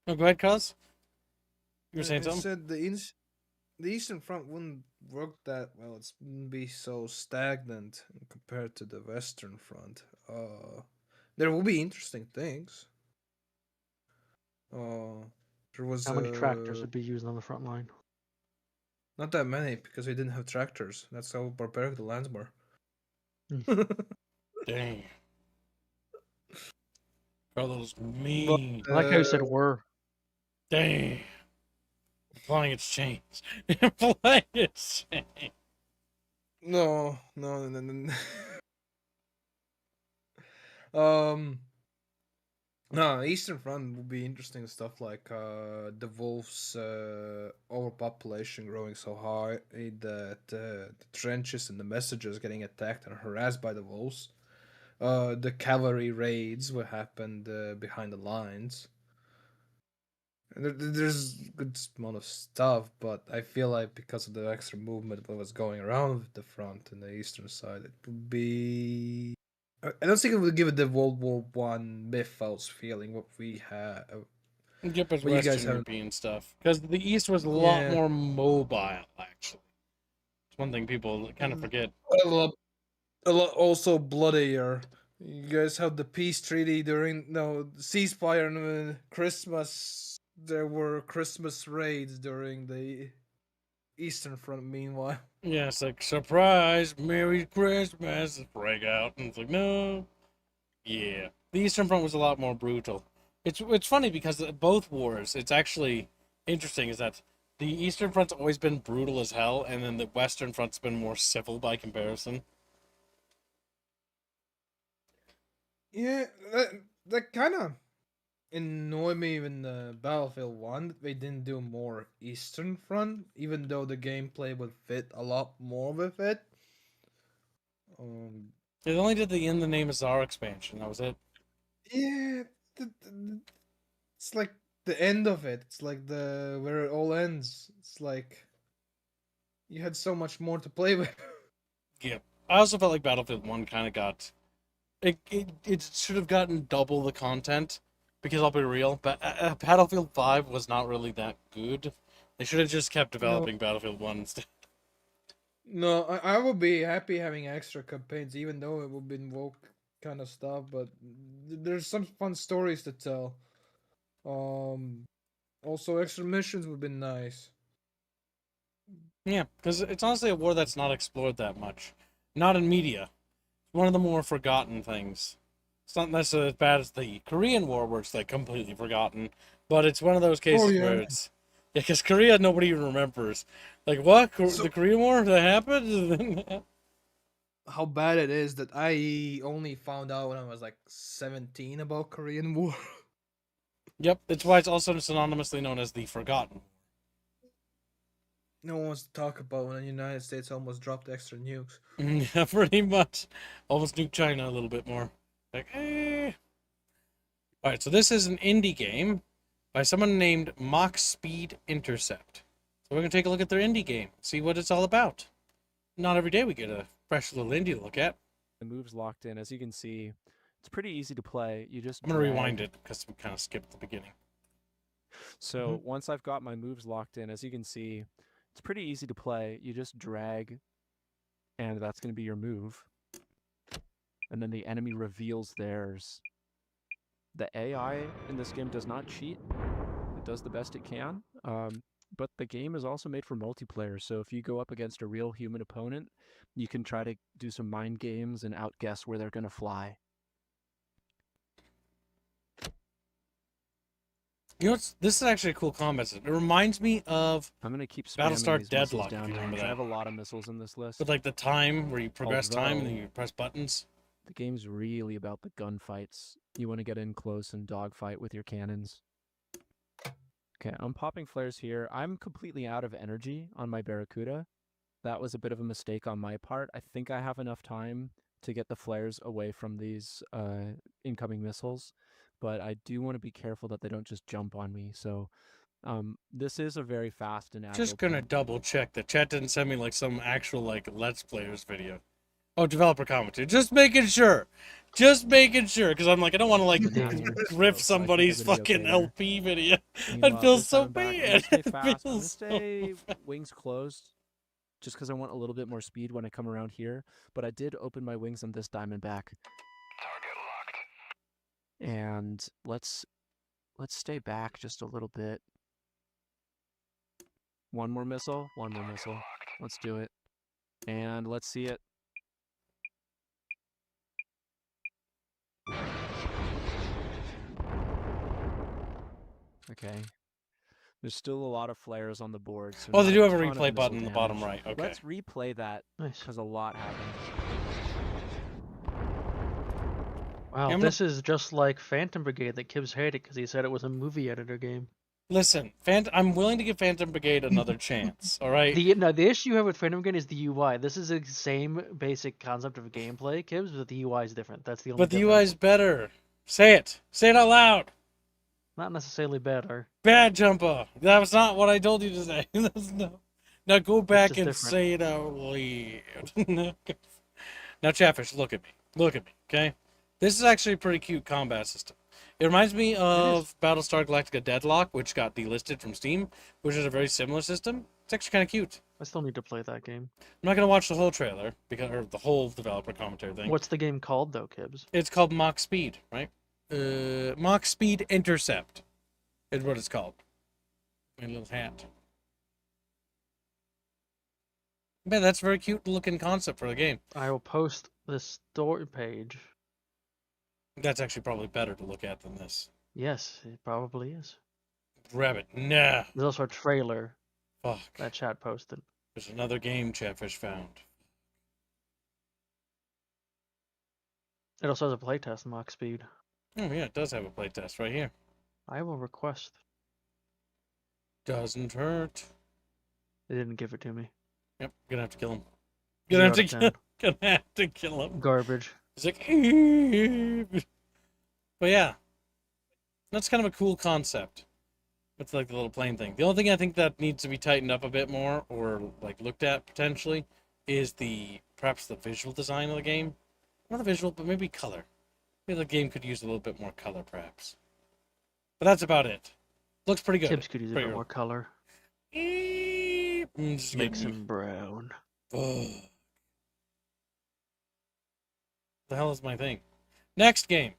Oh, go ahead, Cuz. You were saying I something? said the Eastern Front wouldn't work that well. It wouldn't be so stagnant compared to the Western Front. There will be interesting things. There was How many tractors would be used on the front line? not that many because we didn't have tractors. That's how barbaric the lands were. Dang. Carlos mean. I like how you said "were." Dang. Flying its chains. Flying its chains. No. No, Eastern Front will be interesting stuff like the wolves' overpopulation growing so high that the trenches and the messengers getting attacked and harassed by the wolves. The cavalry raids what happened behind the lines. There's a good amount of stuff, but I feel like because of the extra movement that was going around with the front and the eastern side, it would be. I don't think it would give it the World War One mythos feeling what we have. Yep, it's what you guys Western have. European stuff. Because the East was a lot Yeah. more mobile, actually. It's one thing people kind of forget. A lot also bloodier. You guys had the peace treaty during the ceasefire and Christmas. There were Christmas raids during the Eastern Front. Meanwhile, Yeah, it's like, surprise, Merry Christmas, break out. And it's like, no. Yeah. The Eastern Front was a lot more brutal. It's funny because both wars, it's actually interesting is that the Eastern Front's always been brutal as hell, and then the Western Front's been more civil by comparison. yeah, that kind of annoyed me in the Battlefield 1 that they didn't do more Eastern Front, even though the gameplay would fit a lot more with it. They only did the In the Name of Czar expansion, that was it. Yeah, it's like the end of it. It's like the where it all ends. It's like you had so much more to play with. Yep. I also felt like Battlefield 1 kind of got... It should have gotten double the content, because I'll be real, but Battlefield 5 was not really that good. They should have just kept developing Battlefield 1 instead. No, I would be happy having extra campaigns, even though it would invoke kind of stuff. But there's some fun stories to tell. Also extra missions would be nice. Yeah, because it's honestly a war that's not explored that much. Not in media. It's one of the more forgotten things. It's not necessarily as bad as the Korean War, where it's like completely forgotten, but it's one of those cases where it's... Yeah, because Korea, nobody even remembers. Like, what? The Korean War? That happened? how bad it is that I only found out when I was like 17 about Korean War. Yep, that's why it's also synonymously known as the Forgotten. No one wants to talk about when the United States almost dropped extra nukes. Yeah, pretty much. Almost nuked China a little bit more. Like, Alright, so this is an indie game by someone named Mach Speed Intercept. So we're going to take a look at their indie game, see what it's all about. Not every day we get a fresh little indie to look at. The move's locked in. As you can see, it's pretty easy to play. You just I'm going to rewind it because we kind of skipped the beginning. So once I've got my moves locked in, as you can see, it's pretty easy to play. You just drag, and that's going to be your move. And then the enemy reveals theirs. The AI in this game does not cheat. It does the best it can. But the game is also made for multiplayer, so if you go up against a real human opponent, you can try to do some mind games and outguess where they're going to fly. You know what's, this is actually a cool combat system. It reminds me of I'm gonna keep spamming Battlestar these missiles Deadlock, down if you remember range. that. I have a lot of missiles in this list. With like the time where you progress time and then Although- you press buttons. The game's really about the gunfights. You want to get in close and dogfight with your cannons. Okay, I'm popping flares here. I'm completely out of energy on my Barracuda. That was a bit of a mistake on my part. I think I have enough time to get the flares away from these incoming missiles, but I do want to be careful that they don't just jump on me. So this is a very fast and agile. Just gonna double check that chat didn't send me like some actual like Let's Players video. Oh, developer commentary. Just making sure. Just making sure, because I'm like, I don't want to like riff somebody's fucking LP video. I feel so bad. Stay It fast. I'm gonna feels so stay wings closed, just because I want a little bit more speed when I come around here. But I did open my wings on this Diamondback. Target locked. And let's stay back just a little bit. One more missile. One more missile. Let's do it. And let's see it. Okay. There's still a lot of flares on the board. So Oh, they not do have a ton of replay button missile in the bottom damage. right. Okay. Let's replay that because a lot happened. Wow, Yeah, I'm this is just like Phantom Brigade that Kibbs hated because he said it was a movie editor game. Listen, I'm willing to give Phantom Brigade another chance. All right. The issue you have with Phantom Brigade is the UI. This is the same basic concept of gameplay, Kibbs, but the UI is different. That's the only But the difference. UI is better. Say it. Say it out loud. Not necessarily better. Bad jumper. That was not what I told you to say. That's no. Now go back just and different. say it out loud. Now, Chatfish, look at me. Look at me, okay? This is actually a pretty cute combat system. It reminds me of Battlestar Galactica Deadlock, which got delisted from Steam, which is a very similar system. It's actually kind of cute. I still need to play that game. I'm not going to watch the whole trailer, or the whole developer commentary thing. What's the game called, though, Kibbs? It's called Mach Speed, right? Mach Speed Intercept is what it's called. My little hat. Man, that's a very cute looking concept for a game. I will post this story page. That's actually probably better to look at than this. Yes, it probably is. Rabbit, nah. There's also a trailer Fuck. that chat posted. There's another game Chatfish found. It also has a playtest, Mach Speed. Oh yeah, it does have a playtest right here. I will request. Doesn't hurt. They didn't give it to me. Yep, gonna have to kill him. 0 Gonna have out to of 10. gonna have to kill him. Garbage. He's like, but yeah, that's kind of a cool concept. It's like the little plane thing. The only thing I think that needs to be tightened up a bit more, or like looked at potentially, is perhaps the visual design of the game. Not the visual, but maybe color. Maybe the game could use a little bit more color, perhaps. But that's about it. Looks pretty good. Tips could use a Pretty bit more color. Just Makes getting- him brown. Ugh. The hell is my thing? Next game.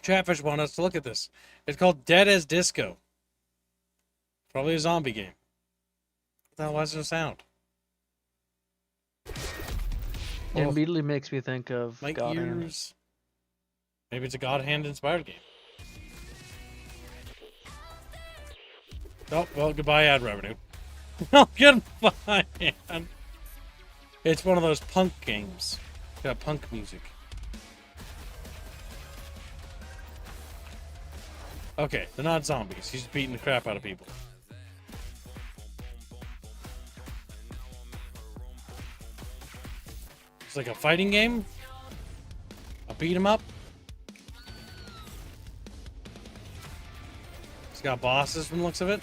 Chatfish wanted us to look at this. It's called Dead as Disco. Probably a zombie game. What the hell was there sound? It Oh, immediately makes me think of my God Hand. ears. Maybe it's a God Hand inspired game. Oh, well, goodbye ad revenue. Oh, goodbye, man. It's one of those punk games. It's got punk music. Okay, they're not zombies. He's just beating the crap out of people. It's like a fighting game. I'll beat him up. It's got bosses from the looks of it.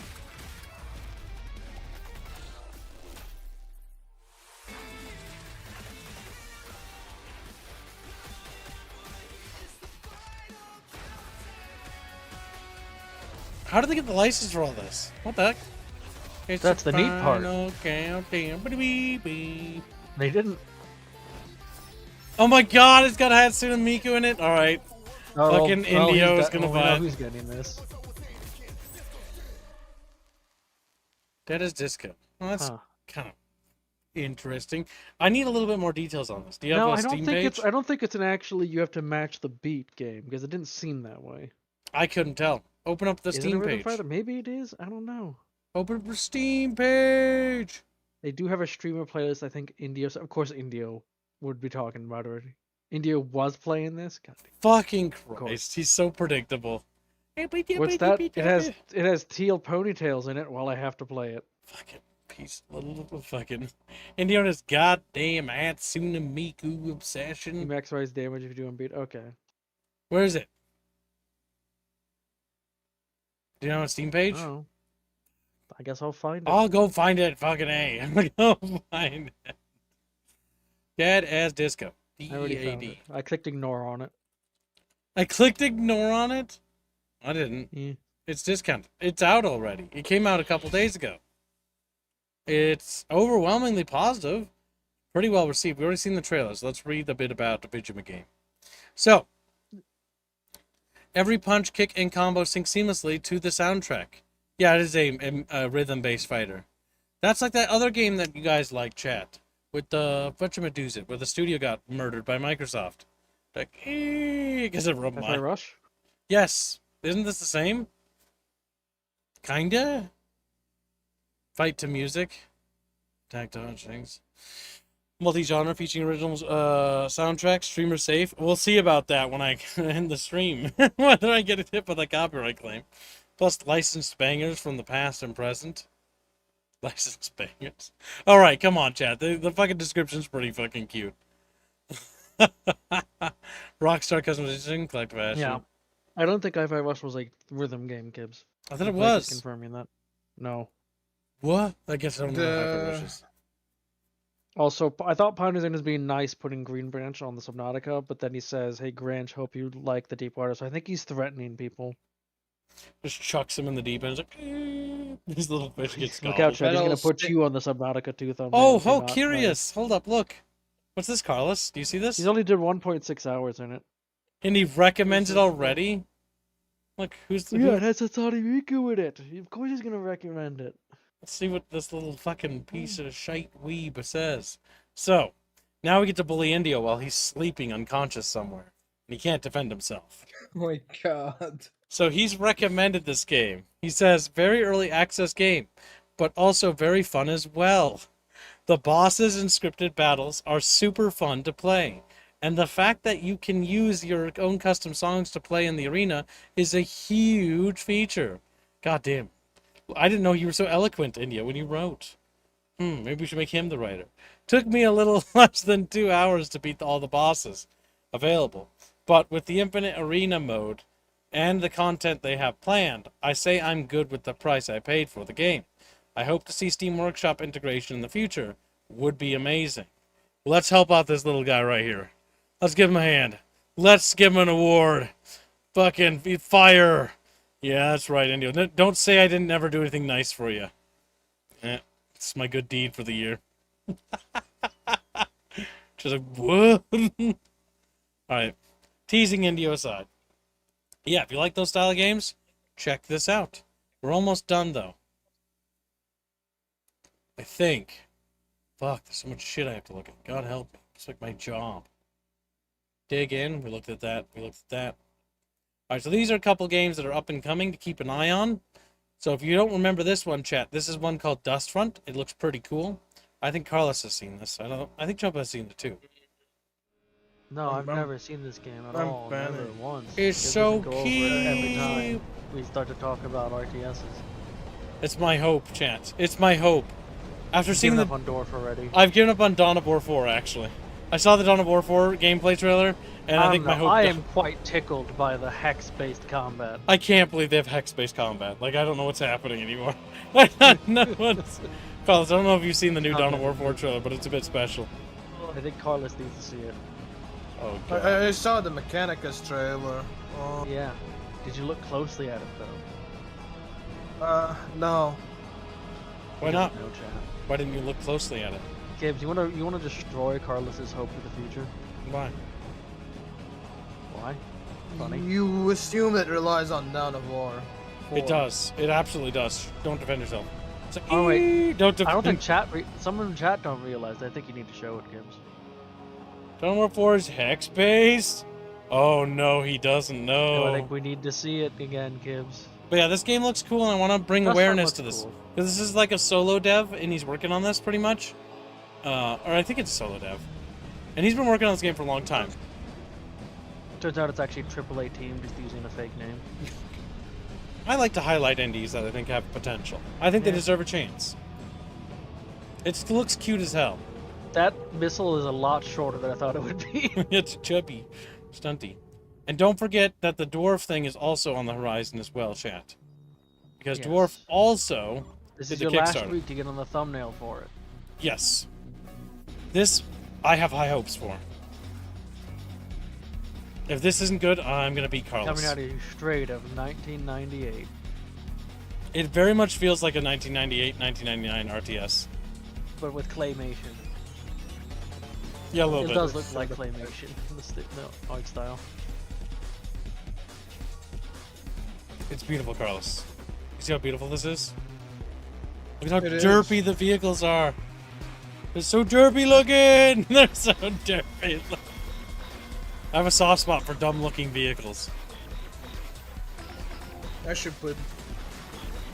How did they get the license for all this? What the heck? It's That's the neat part. Okay. They didn't. Oh my god, it's got Hatsune Miku in it? Alright. Fucking Indio is gonna buy it. Who's getting this? That is disco. Well, that's kind of interesting. I need a little bit more details on this. Do you have a Steam page? I don't think it's an actually you have to match the beat game because it didn't seem that way. I couldn't tell. Open up the Steam page. Maybe it is. I don't know. Open up the Steam page. They do have a streamer playlist. I think Indio. Of course, Indio would be talking about it already. Indio was playing this. God damn. Fucking Christ, he's so predictable. What's that? It has teal ponytails in it. While I have to play it. Fucking piece, little fucking Indio's goddamn Hatsune Miku obsession. You maximize damage if you do unbeat. Okay. Where is it? Do you know a Steam page? Oh. I guess I'll find it. I'll go find it. Fucking A. I'm gonna go find it. Dead as disco. I already found it. I clicked ignore on it. I clicked ignore on it? I didn't. Yeah. It's discounted. It's out already. It came out a couple days ago. It's overwhelmingly positive. Pretty well received. We've already seen the trailers. Let's read a bit about the Bijima game. So, every punch, kick, and combo syncs seamlessly to the soundtrack. Yeah, it is a rhythm-based fighter. That's like that other game that you guys like, chat. With the whatchamacallit, where the studio got murdered by Microsoft. Like, because it rubbed my Rush? Yes. Isn't this the same? Kinda? Fight to music. Attack dodge things. Multi-genre featuring original soundtrack. Streamer safe. We'll see about that when I end the stream. Whether I get hit with a copyright claim. Plus licensed bangers from the past and present. Licensed bangers. Alright, come on, chat. The fucking description's pretty fucking cute. Rockstar customization, collective action. Yeah. I don't think Hi-Fi Rush was like rhythm game, Gibbs. I thought it was. Confirming that. No. What? I guess I don't know Hi-Fi Rush is. Also, I thought Pioneer was being nice putting Green Branch on the Subnautica, but then he says, hey, Grange, hope you like the deep water. So I think he's threatening people. Just chucks him in the deep end. It's like, this little fish gets Look out, Chad. He's going to put you on the Subnautica too, Oh, curious. Hold up, look. What's this, Carlos? Do you see this? He's only did 1.6 hours in it. And he recommends it already? Look, who's the... Yeah, it has Hatsune Miku in it. Of course he's going to recommend it. Let's see what this little fucking piece of shite weeb says. So, now we get to bully Indio while he's sleeping unconscious somewhere. And he can't defend himself. Oh my god. So he's recommended this game. He says, very early access game, but also very fun as well. The bosses and scripted battles are super fun to play. And the fact that you can use your own custom songs to play in the arena is a huge feature. God damn. I didn't know you were so eloquent, India, when you wrote. Maybe we should make him the writer. Took me a little less than 2 hours to beat all the bosses available. But with the infinite arena mode and the content they have planned, I say I'm good with the price I paid for the game. I hope to see Steam Workshop integration in the future. Would be amazing. Let's help out this little guy right here. Let's give him a hand. Let's give him an award. Fucking fire. Yeah, that's right, Indio. Don't say I didn't ever do anything nice for you. It's my good deed for the year. Just like, what? Alright. Teasing Indio aside. Yeah, if you like those style of games, check this out. We're almost done, though. I think. Fuck, there's so much shit I have to look at. God help me. It's like my job. Dig in. We looked at that. We looked at that. Alright, so these are a couple games that are up and coming to keep an eye on. So if you don't remember this one, chat, this is one called Dust Front. It looks pretty cool. I think Carlos has seen this. I think Jump has seen it too. No, I've never seen this game at I'm all. banning. Never once. It's Kids so doesn't go over it every cute. time we start to talk about RTSs. It's my hope, chat. It's my hope. After You've seeing given the, up on Dwarf already. I've given up on Dawn of War 4 actually. I saw the Dawn of War 4 gameplay trailer, and I think my hope. I am quite tickled by the hex-based combat. I can't believe they have hex-based combat. Like I don't know what's happening anymore. No one's. Fellas, I don't know if you've seen the new Dawn of War 4 trailer, but it's a bit special. I think Carlos needs to see it. Oh god. I saw the Mechanicus trailer. Yeah. Did you look closely at it though? No. Why not? No, chat. Why didn't you look closely at it? Gibbs, you wanna destroy Carlos's hope for the future? Why? Why? Funny. You assume it relies on Dawn of War. It does. It absolutely does. Don't defend yourself. It's like, Oh wait, don't defend. I don't think chat. Someone in chat don't realize. I think you need to show it, Gibbs. Dawn of War 4 is hex-based? Oh no, he doesn't know. So I think we need to see it again, Gibbs. But yeah, this game looks cool, and I want to bring Custom awareness looks to this. cool. Because this is like a solo dev, and he's working on this pretty much. Or I think it's a solo dev. And he's been working on this game for a long time. Turns out it's actually a AAA team just using a fake name. I like to highlight indies that I think have potential. I think they deserve a chance. It looks cute as hell. That missile is a lot shorter than I thought it would be. It's chubby, stunty. And don't forget that the dwarf thing is also on the horizon as well, chat. Because Yes. dwarf also This did is the your last Kickstarter. week to get on the thumbnail for it. Yes. This, I have high hopes for. If this isn't good, I'm going to beat Carlos. Coming out of you straight of 1998. It very much feels like a 1998, 1999 RTS. But with claymation. Yeah, a little It bit. does look like claymation, the art style. It's beautiful, Carlos. You see how beautiful this is? Look at how It derpy the vehicles are. They're so derpy looking! They're so derpy. I have a soft spot for dumb-looking vehicles. I should put.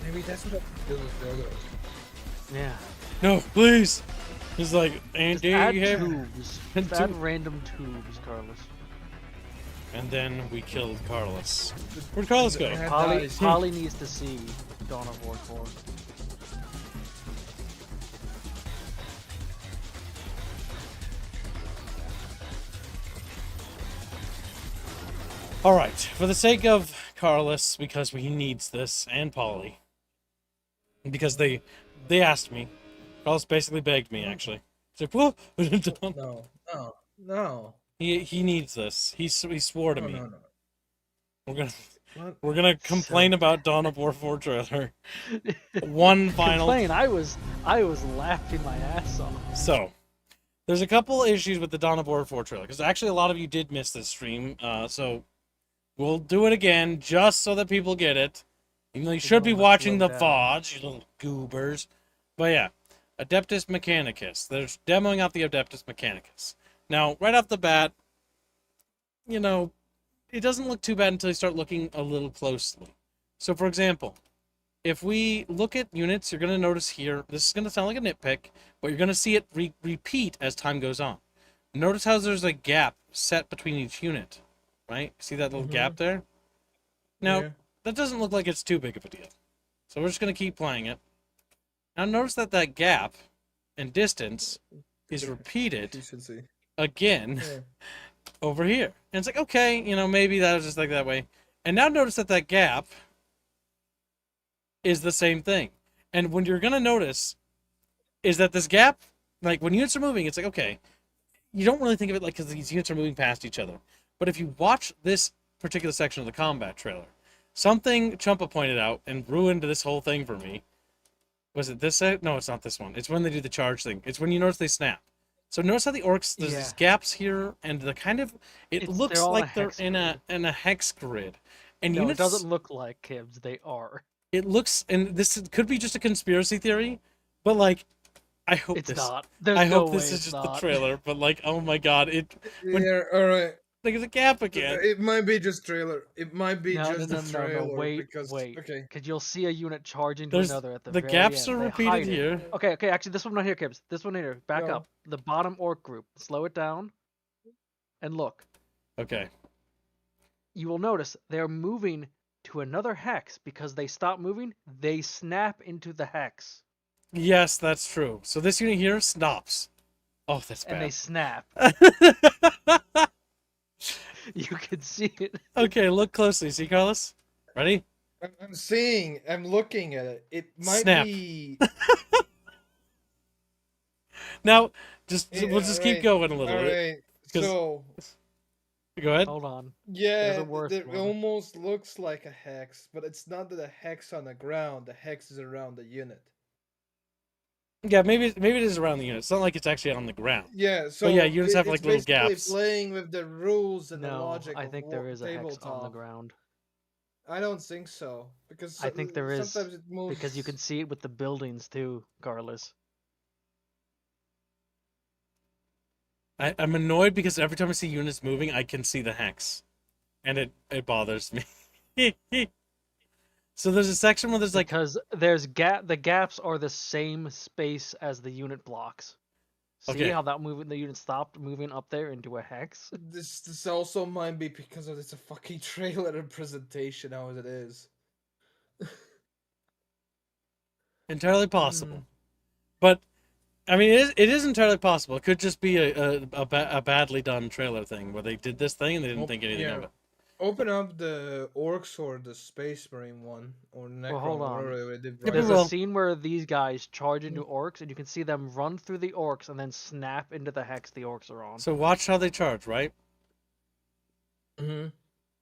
Maybe that's what I do with Bickering. Yeah. No, please! He's like, Andy, Just add you have... tubes. And Just add two- random tubes, Carlos. And then we killed Carlos. Where'd Carlos go? Polly needs to see Dawn of War 4. Alright, for the sake of Carlos, because he needs this, and Polly, because they asked me. Carlos basically begged me, actually. He's like, whoa! No. He needs this. He swore to me. No. We're gonna complain about Dawn of War 4 trailer. One final. Complain. I was laughing my ass off. So, there's a couple issues with the Dawn of War 4 trailer, because actually a lot of you did miss this stream, so we'll do it again, just so that people get it. Even though you should be watching the VODs, you little goobers. But yeah, Adeptus Mechanicus. They're demoing out the Adeptus Mechanicus. Now, right off the bat, you know, it doesn't look too bad until you start looking a little closely. So, for example, if we look at units, you're going to notice here, this is going to sound like a nitpick, but you're going to see it repeat as time goes on. Notice how there's a gap set between each unit, right? See that little gap there? Now, that doesn't look like it's too big of a deal. So we're just going to keep playing it. Now, notice that that gap in distance is repeated again over here. And it's like, okay, you know, maybe that was just like that way. And now notice that that gap is the same thing. And what you're going to notice is that this gap, like when units are moving, it's like, okay, you don't really think of it like because these units are moving past each other. But if you watch this particular section of the combat trailer, something Chumpa pointed out and ruined this whole thing for me. Was it this set? No, it's not this one. It's when they do the charge thing. It's when you notice they snap. So notice how the orcs, there's these gaps here, and the kind of, it looks like they're in a hex grid. And No, units, it doesn't look like Kibbs. They are. it looks, and this could be just a conspiracy theory, but like, I hope It's this. not. There's I no hope this way is it's just the not. trailer, but like, oh my god, it. When, Yeah, alright. There's a gap again. It might be just trailer. It might be No, just no, a no, trailer. no, wait, because, wait. Okay. Because you'll see a unit charge into There's another at the the very gaps end. are They repeated hide it. here. Okay, actually, this one not here, Kibbs. This one here. Back No. up. The bottom orc group. Slow it down. And look. Okay. You will notice they're moving to another hex because they stop moving. They snap into the hex. Yes, that's true. So this unit here stops. Oh, that's And they bad. snap. You can see it. Okay, look closely. See, Carlos? Ready? I'm seeing. I'm looking at it. It might Snap. be. Now, Yeah, we'll just keep alright, going a little bit. Alright. 'cause- So Go ahead. Hold on. yeah, There's a worse it one. almost looks like a hex, but it's not the hex on the ground. The hex is around the unit. Yeah, maybe it is around the unit. It's not like it's actually on the ground. Yeah. So yeah, units have, it's like, little basically gaps. playing with the rules and the No, logic. I of think there is a hex on the tabletop. ground. I don't think so because I think there is, sometimes it moves because you can see it with the buildings too, Carlos. I'm annoyed because every time I see units moving, I can see the hex. And it bothers me. So there's a section where there's like... Because there's the gaps are the same space as the unit blocks. See Okay. how that the unit stopped moving up there into a hex? This also might be because it's a fucking trailer representation how it is. Entirely possible. But, I mean, it is entirely possible. It could just be a badly done trailer thing where they did this thing and they didn't think anything of it. Open up the Orcs or the Space Marine one or Necron. Well, hold on. whatever they did There's right. a scene where these guys charge into orcs, and you can see them run through the orcs and then snap into the hex the orcs are on. So watch how they charge, right? Mm-hmm.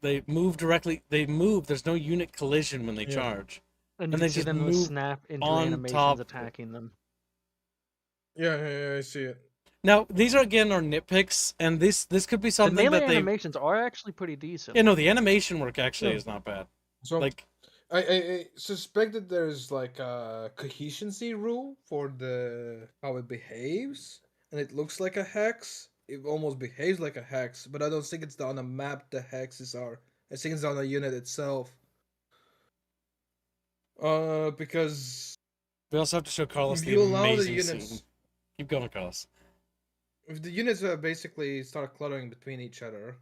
They move directly. They move. There's no unit collision when they Yeah. charge. And you they can see just them move snap into on animations top. attacking them. Yeah, I see it. Now, these are again nitpicks, and this could be The something melee that they... animations are actually pretty decent. Yeah, no, the animation work actually Yeah. is not bad. So Like, I suspect that there's like a coherency rule for the how it behaves, and it looks like a hex. It almost behaves like a hex, but I don't think it's on a map the hexes are. I think it's on the unit itself. Because we also have to show Carlos if the you allow the amazing units, scene. Keep going, Carlos. if the units basically start cluttering between each other,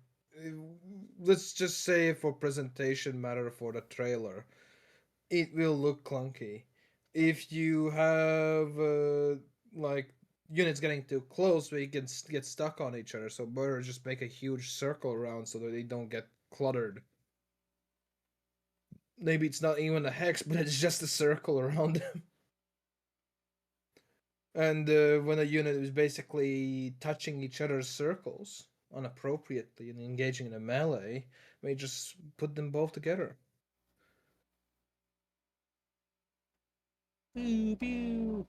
let's just say for presentation matter for the trailer, it will look clunky. If you have like units getting too close, where you can get stuck on each other, so better just make a huge circle around so that they don't get cluttered. Maybe it's not even a hex, but it's just a circle around them. And when a unit is basically touching each other's circles inappropriately and engaging in a melee, we just put them both together. Pew, pew.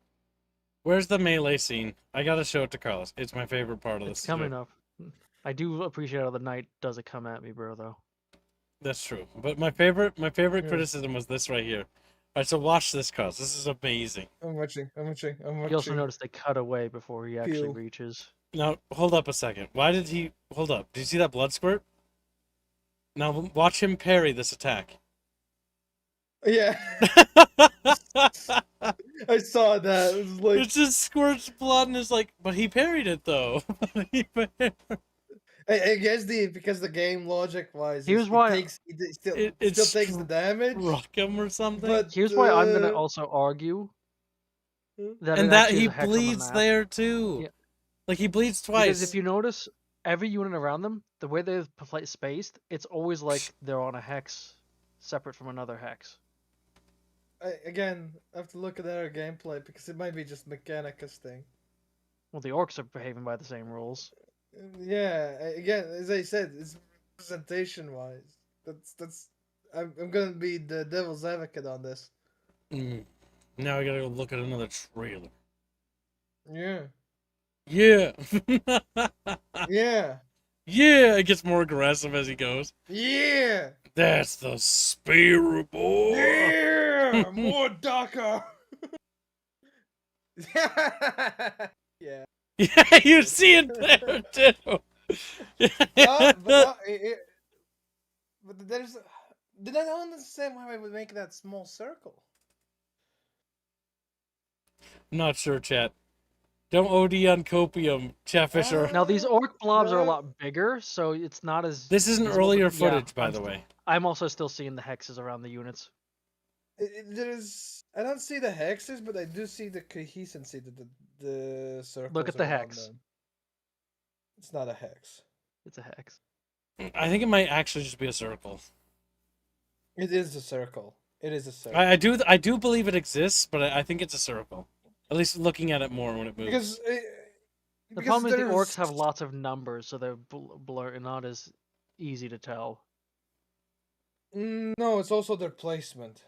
Where's the melee scene? I gotta show it to Carlos. It's my favorite part of this. It's coming up. I do appreciate how the knight doesn't come at me, bro, though. That's true. But my favorite criticism was this right here. Alright, so watch this, Carlos. This is amazing. I'm watching. You also noticed they cut away before he actually Pew. reaches. Now, hold up a second. Why did he... Hold up. Did you see that blood squirt? Now, watch him parry this attack. Yeah. I saw that. It was like... It just squirts blood and is like... But he parried it, though. I guess because the game logic wise, Here's why it still takes the damage. Struck him or something. But here's why I'm gonna also argue that and it that actually he is a hex on the bleeds map. there too. Yeah. Like he bleeds twice. Because if you notice, every unit around them, the way they're spaced, it's always like they're on a hex separate from another hex. Again, I have to look at their gameplay because it might be just Mechanicus thing. Well, the orcs are behaving by the same rules. Yeah, again, as I said, it's representation wise. That's. I'm gonna be the devil's advocate on this. Now I gotta go look at another trailer. Yeah. Yeah. Yeah. Yeah. It gets more aggressive as he goes. Yeah. That's the Spire boy. Yeah. More darker. Yeah. Yeah, you see it there too. But but there's. Did I don't understand why I would make that small circle? I'm not sure, chat. Don't OD on copium, Chatfisher. Now these orc blobs are a no. lot bigger, so it's not as. This isn't visible, earlier but yeah, footage, by the way. I'm also still seeing the hexes around the units. There's. I don't see the hexes, but I do see the coherency, the circles. Look at the around hex. them. It's not a hex. It's a hex. I think it might actually just be a circle. It is a circle. It is a circle. I do believe it exists, but I think it's a circle. At least looking at it more when it moves. Because The problem is the orcs have lots of numbers, so they're blurred, not as easy to tell. No, it's also their placement.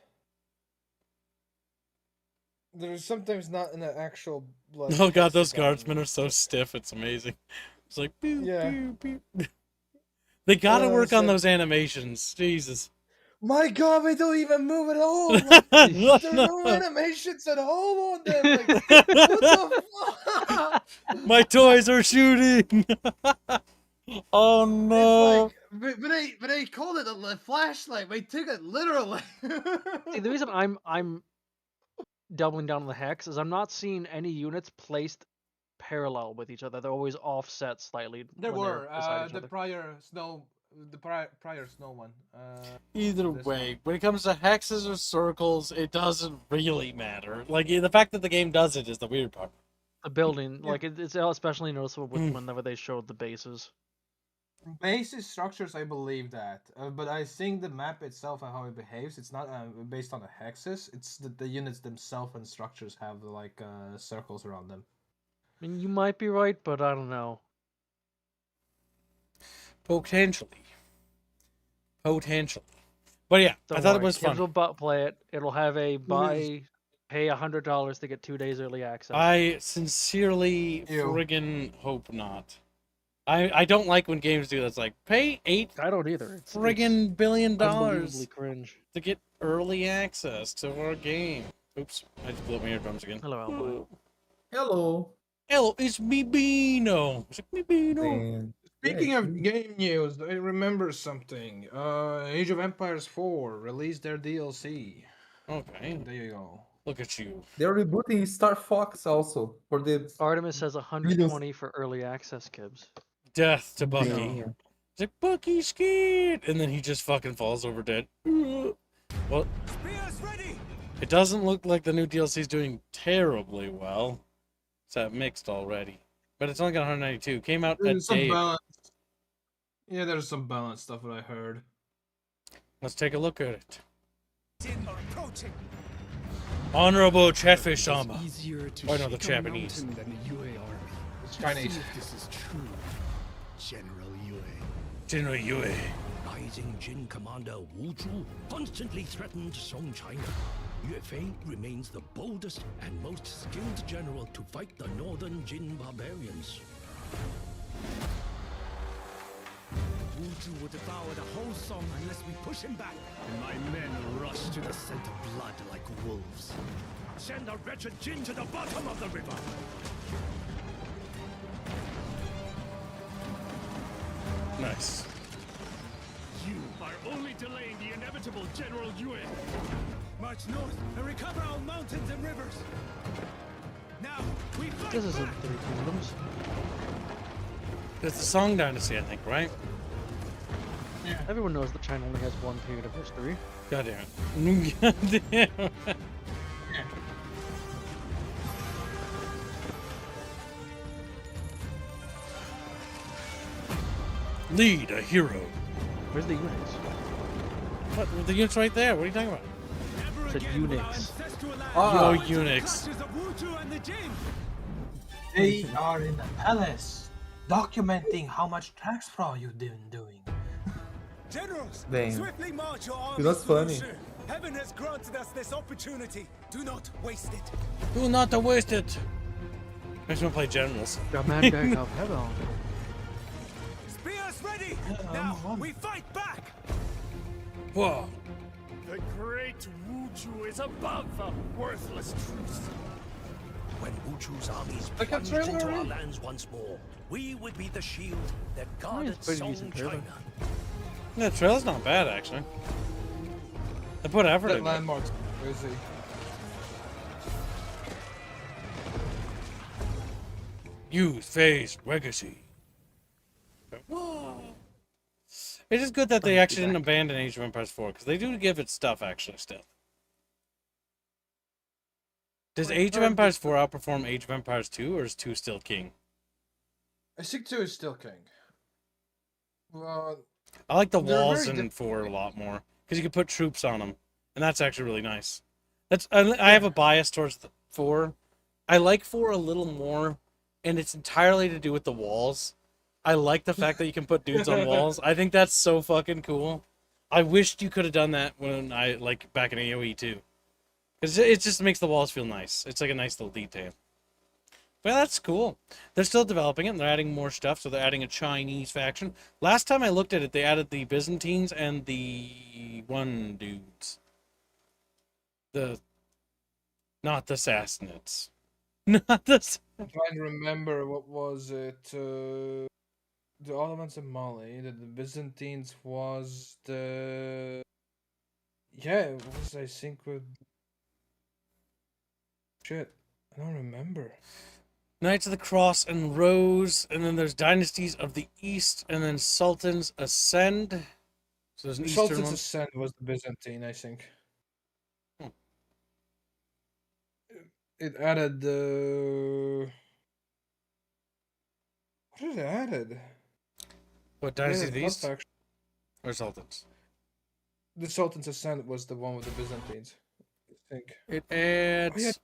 There's sometimes not in the actual blood. Oh god, those guardsmen are so stiff. It's amazing. It's like, pew, Yeah. pew, pew. They gotta work on so- those animations. Jesus. My god, they don't even move at all! Like, there are no animations at all on them! Like, what the fuck? My toys are shooting! Oh no! But they called it a flashlight. They took it literally. See, the reason I'm doubling down on the hex is I'm not seeing any units placed parallel with each other. They're always offset slightly. There when they're were beside each the other. prior snow one. Either way, when it comes to hexes or circles, it doesn't really matter. Like, the fact that the game does it is the weird part. The building, like it's especially noticeable whenever they showed the bases. Basic structures, I believe that, but I think the map itself and how it behaves, it's not based on the hexes. It's the units themselves and structures have like circles around them. I mean, you might be right, but I don't know. Potentially. But yeah, Don't I thought it worry, was kids fun. will butt play it. It'll have a pay $100 to get 2 days early access. I sincerely friggin' hope not. I don't like when games do that. It's like, pay I don't either. It's $8 billion unbelievably cringe. to get early access to our game. Oops, I just blew up my eardrums again. Hello, Alboy. Hello. Hello, it's me Beano. It's like me Beano. Speaking of game news, I remember something. Age of Empires 4 released their DLC. Okay. There you go. Look at you. They're rebooting Star Fox also for the Artemis says 120 for early access, Kibbs. Death to Bucky. Damn. It's like, Bucky's scared! And then he just fucking falls over dead. Well, it doesn't look like the new DLC's doing terribly well. It's at mixed already. But it's only got 192. Came out a There's some day. balance. Yeah, there's some balance stuff that I heard. Let's take a look at it. Honorable Chatfish Sama. Oh no, the Japanese. Than the UA army. It's Chinese. See if this is true. General UA. General Yue. Rising Jin commander Wu Zhu constantly threatened Song China. Yue Fei remains the boldest and most skilled general to fight the northern Jin barbarians. Wu Zhu will devour the whole Song unless we push him back. And my men rush to the scent of blood like wolves. Send the wretched Jin to the bottom of the river. Nice. You are only delaying the inevitable, General Yue. March north and recover our mountains and rivers. Now we fight This isn't back. 3 Kingdoms. It's the Song Dynasty, I think, right? Everyone knows that China only has one period of history. God damn it. God damn it. Lead a hero. Where's the units? What? The unit's right there. What are you talking about? The Unix. Yo, Unix. They are in the palace, documenting how much tax fraud you've been doing. Generals, Damn. swiftly march your armies. Dude, that's to funny. Wuxi. Heaven has granted us this opportunity. Do not waste it. Do not waste it. I just want to play generals. The mandate of heaven. Spears ready. Now we fight back. Whoa. The great Wu Zhu is above a worthless truce. When Wu Chu's armies Look at plunged into trailer our already. lands once more, we would be the shield that Oh, guarded it's pretty Song decent trailer. China. Yeah, the trail's not bad actually. They put effort That in it. landmark's crazy. Use phased legacy. It is good that they actually didn't abandon Age of Empires 4 because they do give it stuff actually still. Does Age of Empires 4 outperform Age of Empires 2 or is 2 still king? I think 2 is still king. Well, I like the they're walls very in 4 a lot more because you can put troops on them, and that's actually really nice. I have a bias towards 4. I like 4 a little more, and it's entirely to do with the walls. I like the fact that you can put dudes on walls. I think that's so fucking cool. I wished you could have done that when back in AoE too, because it just makes the walls feel nice. It's like a nice little detail. Well, that's cool. They're still developing it, and they're adding more stuff, so they're adding a Chinese faction. Last time I looked at it, they added the Byzantines and the one dudes. Not the Sassanids. Not the... I'm trying to remember what was it. The Ottomans and Mali, the Byzantines was the... Yeah, it was, I think, with... Shit, I don't remember. Knights of the Cross and Rose, and then there's Dynasties of the East, and then Sultans Ascend. So there's an Eastern Sultans one. Ascend was the Byzantine, I think. It added the... What did it added? What, Dynasty of the Blood East? faction. Or Sultans? The Sultans Ascend was the one with the Byzantines, I think. It adds...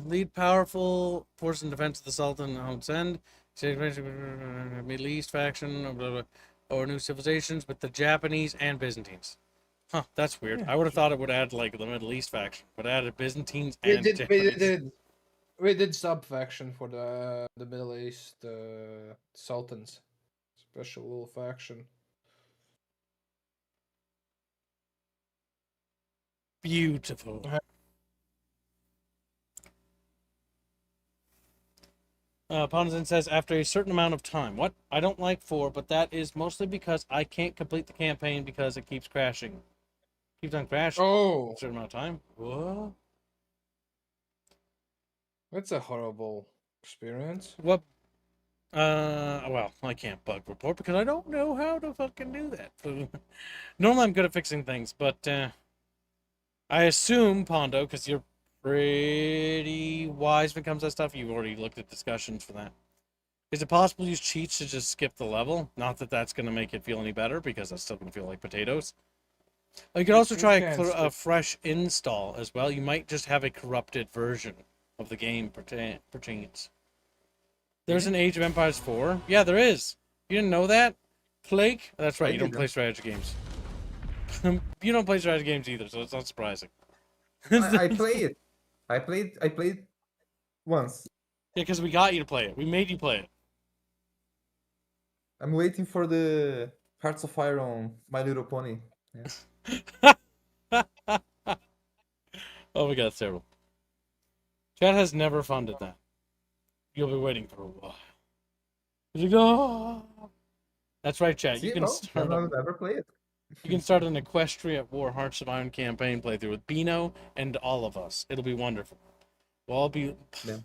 lead powerful force in defense of the Sultan Ascend. Middle East faction, blah, blah, blah, or new civilizations with the Japanese and Byzantines. Huh, that's weird. Yeah. I would have thought it would add like the Middle East faction, but it added Byzantines and Japanese. We did sub faction for the Middle East Sultans, special little faction. Beautiful. Ponzin says, after a certain amount of time. What? I don't like 4, but that is mostly because I can't complete the campaign because it keeps crashing. Keeps on crashing. Oh. A certain amount of time. What? That's a horrible experience. What? Well, I can't bug report because I don't know how to fucking do that. Normally I'm good at fixing things, but I assume, Pondo, because you're pretty wise when it comes to that stuff, you've already looked at discussions for that. Is it possible to use cheats to just skip the level? Not that that's going to make it feel any better, because that's still going to feel like potatoes. You could also try a fresh install as well. You might just have a corrupted version of the game pertains. There's an Age of Empires 4? Yeah, there is. You didn't know that? Plague? That's right, you don't play strategy games. You don't play strategy games either, so it's not surprising. I play it. I played once. Yeah, because we got you to play it. We made you play it. I'm waiting for the Hearts of Fire on My Little Pony. Yeah. Oh my god, it's terrible. Chat has never funded that. You'll be waiting for a while. You go. That's right, chat. You can start. I've never played it. You can start an Equestria War Hearts of Iron campaign playthrough with Bino and all of us. It'll be wonderful. We'll all be. Yeah.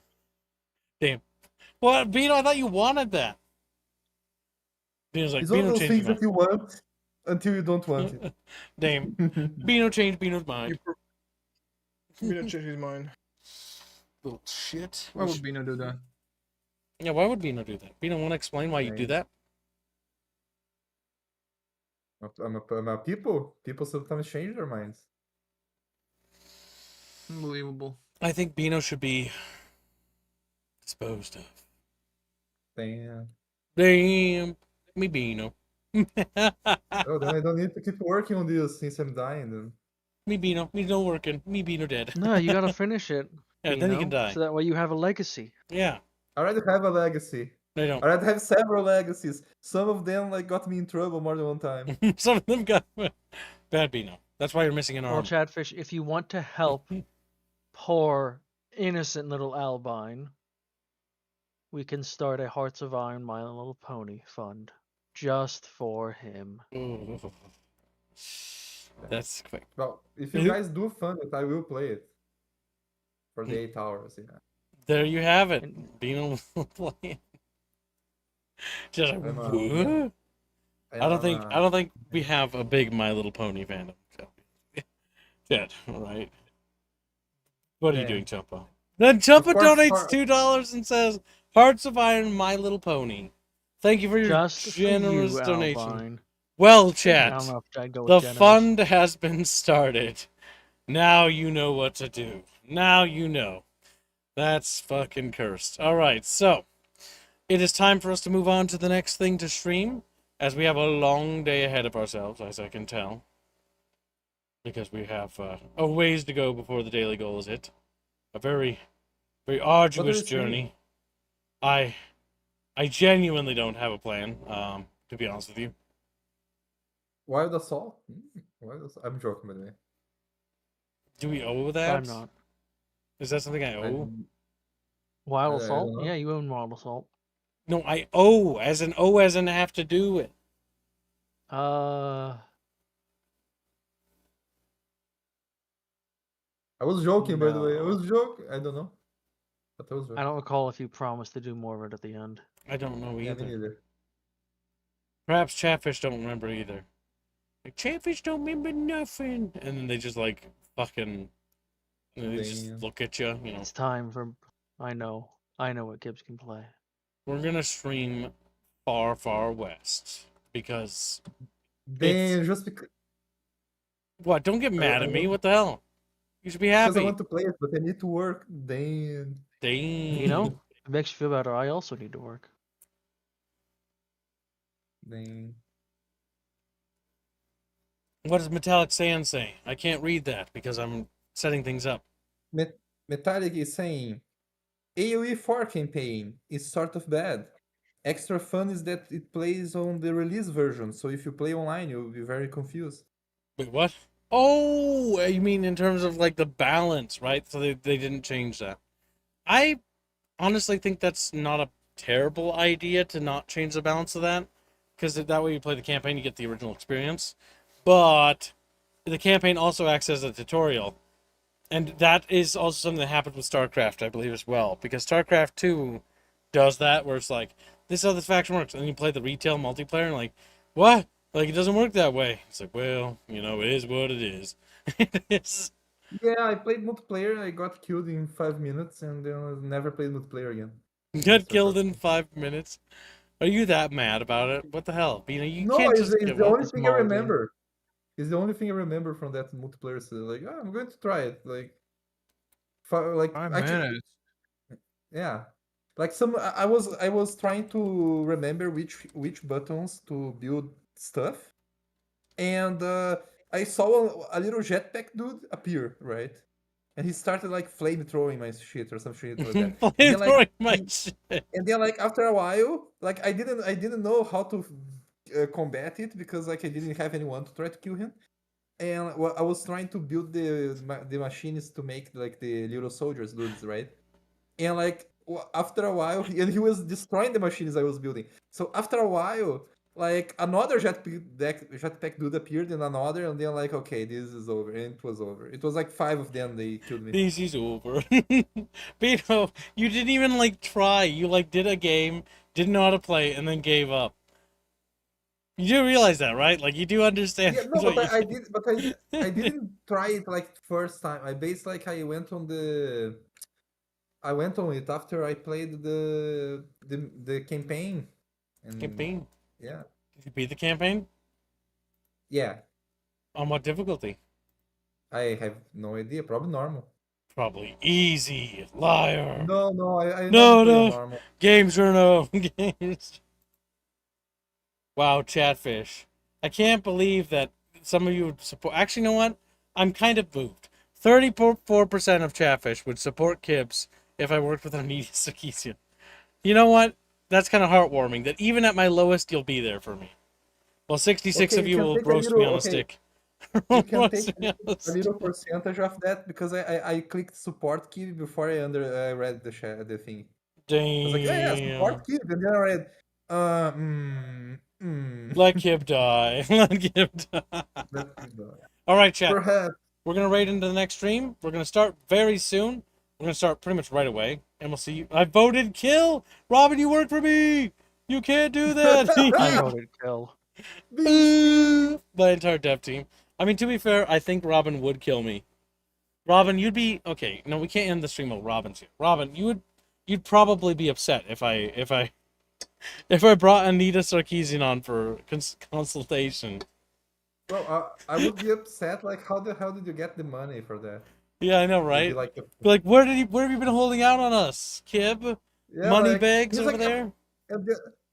Damn. What, Bino? I thought you wanted that. Bino's like, It's one Bino of those changed things my that you want until you don't want it. Damn. Bino changed Bino's mind. Bino changed his mind. Little shit. Why would Bino do that? Yeah, why would Bino do that? Bino, want to explain why you do that? People sometimes change their minds. Unbelievable. I think Bino should be disposed of. Damn. Damn. Me Bino. Oh, then I don't need to keep working on this since I'm dying then. Me Bino. Me no working. Me Bino dead. No, you gotta finish it. Yeah, then you can die. So that way you have a legacy. Yeah. I already have a legacy. They don't. I already have several legacies. Some of them got me in trouble more than one time. Some of them got bad Bino. That's why you're missing an arm. Well, Chatfish, if you want to help poor, innocent little Albine, we can start a Hearts of Iron My Little Pony fund just for him. Ooh. That's quick. Well, if you guys do fund it, I will play it for the 8 hours. Yeah. There you have it. Dino will play it. Just like, what? I don't think we have a big My Little Pony fandom. So. Dead, right? What are you doing, Chumpa? Then Chumpa donates $2 and says, "Hearts of Iron, My Little Pony." Thank you for your Just for generous you, donation. Alpine. Well, I chat, don't know if I'd go with the generous. fund has been started. Now you know what to do. Now you know. That's fucking cursed. All right, so it is time for us to move on to the next thing to stream, as we have a long day ahead of ourselves, as I can tell. Because we have a ways to go before the daily goal is hit. A very, very arduous journey. I genuinely don't have a plan, to be honest with you. Wild Assault? I'm joking, by the way. Do we owe that? I'm not. Is that something I owe? Wild I Assault? don't know. Yeah, you own Wild Assault. No, I owe, as in have to do it. I was joking, by the way. I was joking. I don't know. But I was joking. I don't recall if you promised to do more of it at the end. I don't know Yeah, either. me neither. Perhaps Chatfish don't remember either. Like, Chatfish don't remember nothing. And then they just like fucking, they just look at you, you know. It's time for. I know what Gibbs can play. We're gonna stream far, far west because. Then just because. What? Don't get mad at me. What the hell? You should be happy. Because I want to play it, but I need to work. Damn. You know, it makes you feel better. I also need to work. Damn. What does Metallic Sand say? I can't read that because I'm setting things up. Metallic is saying AoE 4 campaign is sort of bad. Extra fun is that it plays on the release version, so if you play online, you'll be very confused. Wait, what? Oh, you mean in terms of like the balance, right? So they didn't change that. I honestly think that's not a terrible idea to not change the balance of that, because that way you play the campaign, you get the original experience. But the campaign also acts as a tutorial, and that is also something that happened with StarCraft, I believe, as well. Because StarCraft 2 does that, where it's like, this is how this faction works, and then you play the retail multiplayer, and like, what? Like, it doesn't work that way. It's like, well, you know, it is what it is. It's... Yeah, I played multiplayer, I got killed in 5 minutes, and then I never played multiplayer again. Got killed in 5 minutes? Are you that mad about it? What the hell? You know, you No, can't it's just give the up. only thing I remember. It's the only thing I remember from that multiplayer. So like, oh, I'm going to try it. Like, minutes. Yeah, like I was trying to remember which buttons to build stuff, and I saw a little jetpack dude appear, right? And he started like flame throwing my shit or some shit like that. Flame throwing my shit. And then like after a while, like I didn't know how to combat it because like I didn't have anyone to try to kill him. And I was trying to build the machines to make like the little soldiers dudes, right? And like after a while, and he was destroying the machines I was building. So after a while, like another jetpack dude appeared, and another, and then like, okay, this is over, and it was over. It was like 5 of them. They killed me. This is over. Beto, you didn't even like try. You like did a game, didn't know how to play, and then gave up. You do realize that, right? Like you do understand. Yeah, no, but I did, but I didn't try it like first time. I went on it after I played the campaign. And, campaign? Yeah. Did you beat the campaign? Yeah. On what difficulty? I have no idea. Probably normal. Probably easy. Liar. No, I no. Normal. Games or no games. Wow, Chatfish. I can't believe that some of you would support. Actually, you know what? I'm kind of moved. 34% of Chatfish would support Kibbs if I worked with Anita Sarkeesian. You know what? That's kind of heartwarming that even at my lowest, you'll be there for me. Well, 66 of you will roast me on a stick. You can take a little percentage of that because I clicked support key before I read the thing. Damn. I was like, yeah, support key. And then I read, Let Kib die. Let Kib die. All right, chat. Perhaps. We're gonna raid into the next stream. We're gonna start very soon. We're gonna start pretty much right away, and we'll see you. I voted kill. Robin, you work for me. You can't do that. I voted kill. My entire dev team. I mean, to be fair, I think Robin would kill me. Robin, you'd be okay. No, we can't end the stream while Robin's here. Robin, you'd probably be upset if I brought Anita Sarkeesian on for consultation. Well, I would be upset. Like, how the hell did you get the money for that? Yeah, I know, right? Like, where have you been holding out on us, Kib? Yeah, Money like, bags he's over like, there. And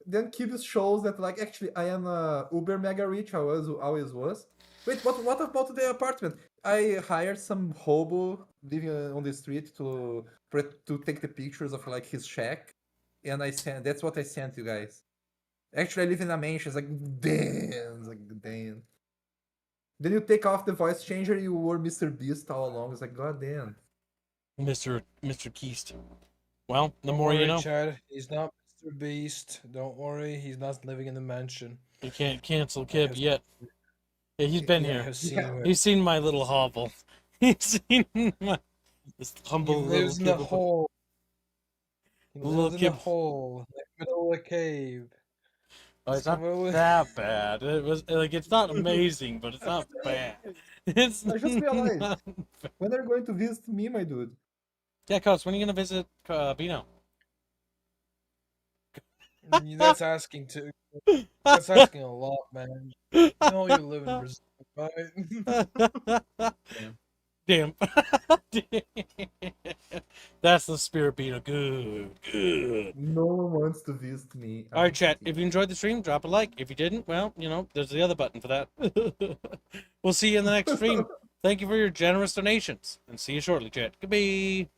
then Kib shows that, like, actually I am uber mega rich. I always was. Wait, what about the apartment? I hired some hobo living on the street to take the pictures of like his shack, and that's what I sent you guys. Actually, I live in a mansion. It's like damn, it's like damn. Then you take off the voice changer. You were Mr. Beast all along. It's like god damn. Mr. Keast. Well, the Don't more you worry, know. Chad. He's not Mr. Beast. Don't worry. He's not living in the mansion. You can't cancel Kib yet. Yeah, he's been here. Seen He's seen my little hovel. He's seen this humble he little lives in a Kib. hole. He Little lives in a Kib. hole, in the middle of a cave. Oh, it's not that bad. It was like it's not amazing, but it's not bad. It's I just realized. not- When are you going to visit me, my dude? Yeah, Coach, when are you gonna visit Bino? That's asking too. That's asking a lot, man. You know you live in Brazil, right? Damn. That's the spirit Bino. Good. No one wants to visit me. All right, chat. If you enjoyed the stream, drop a like. If you didn't, well, you know, there's the other button for that. We'll see you in the next stream. Thank you for your generous donations, and see you shortly, chat. Goodbye.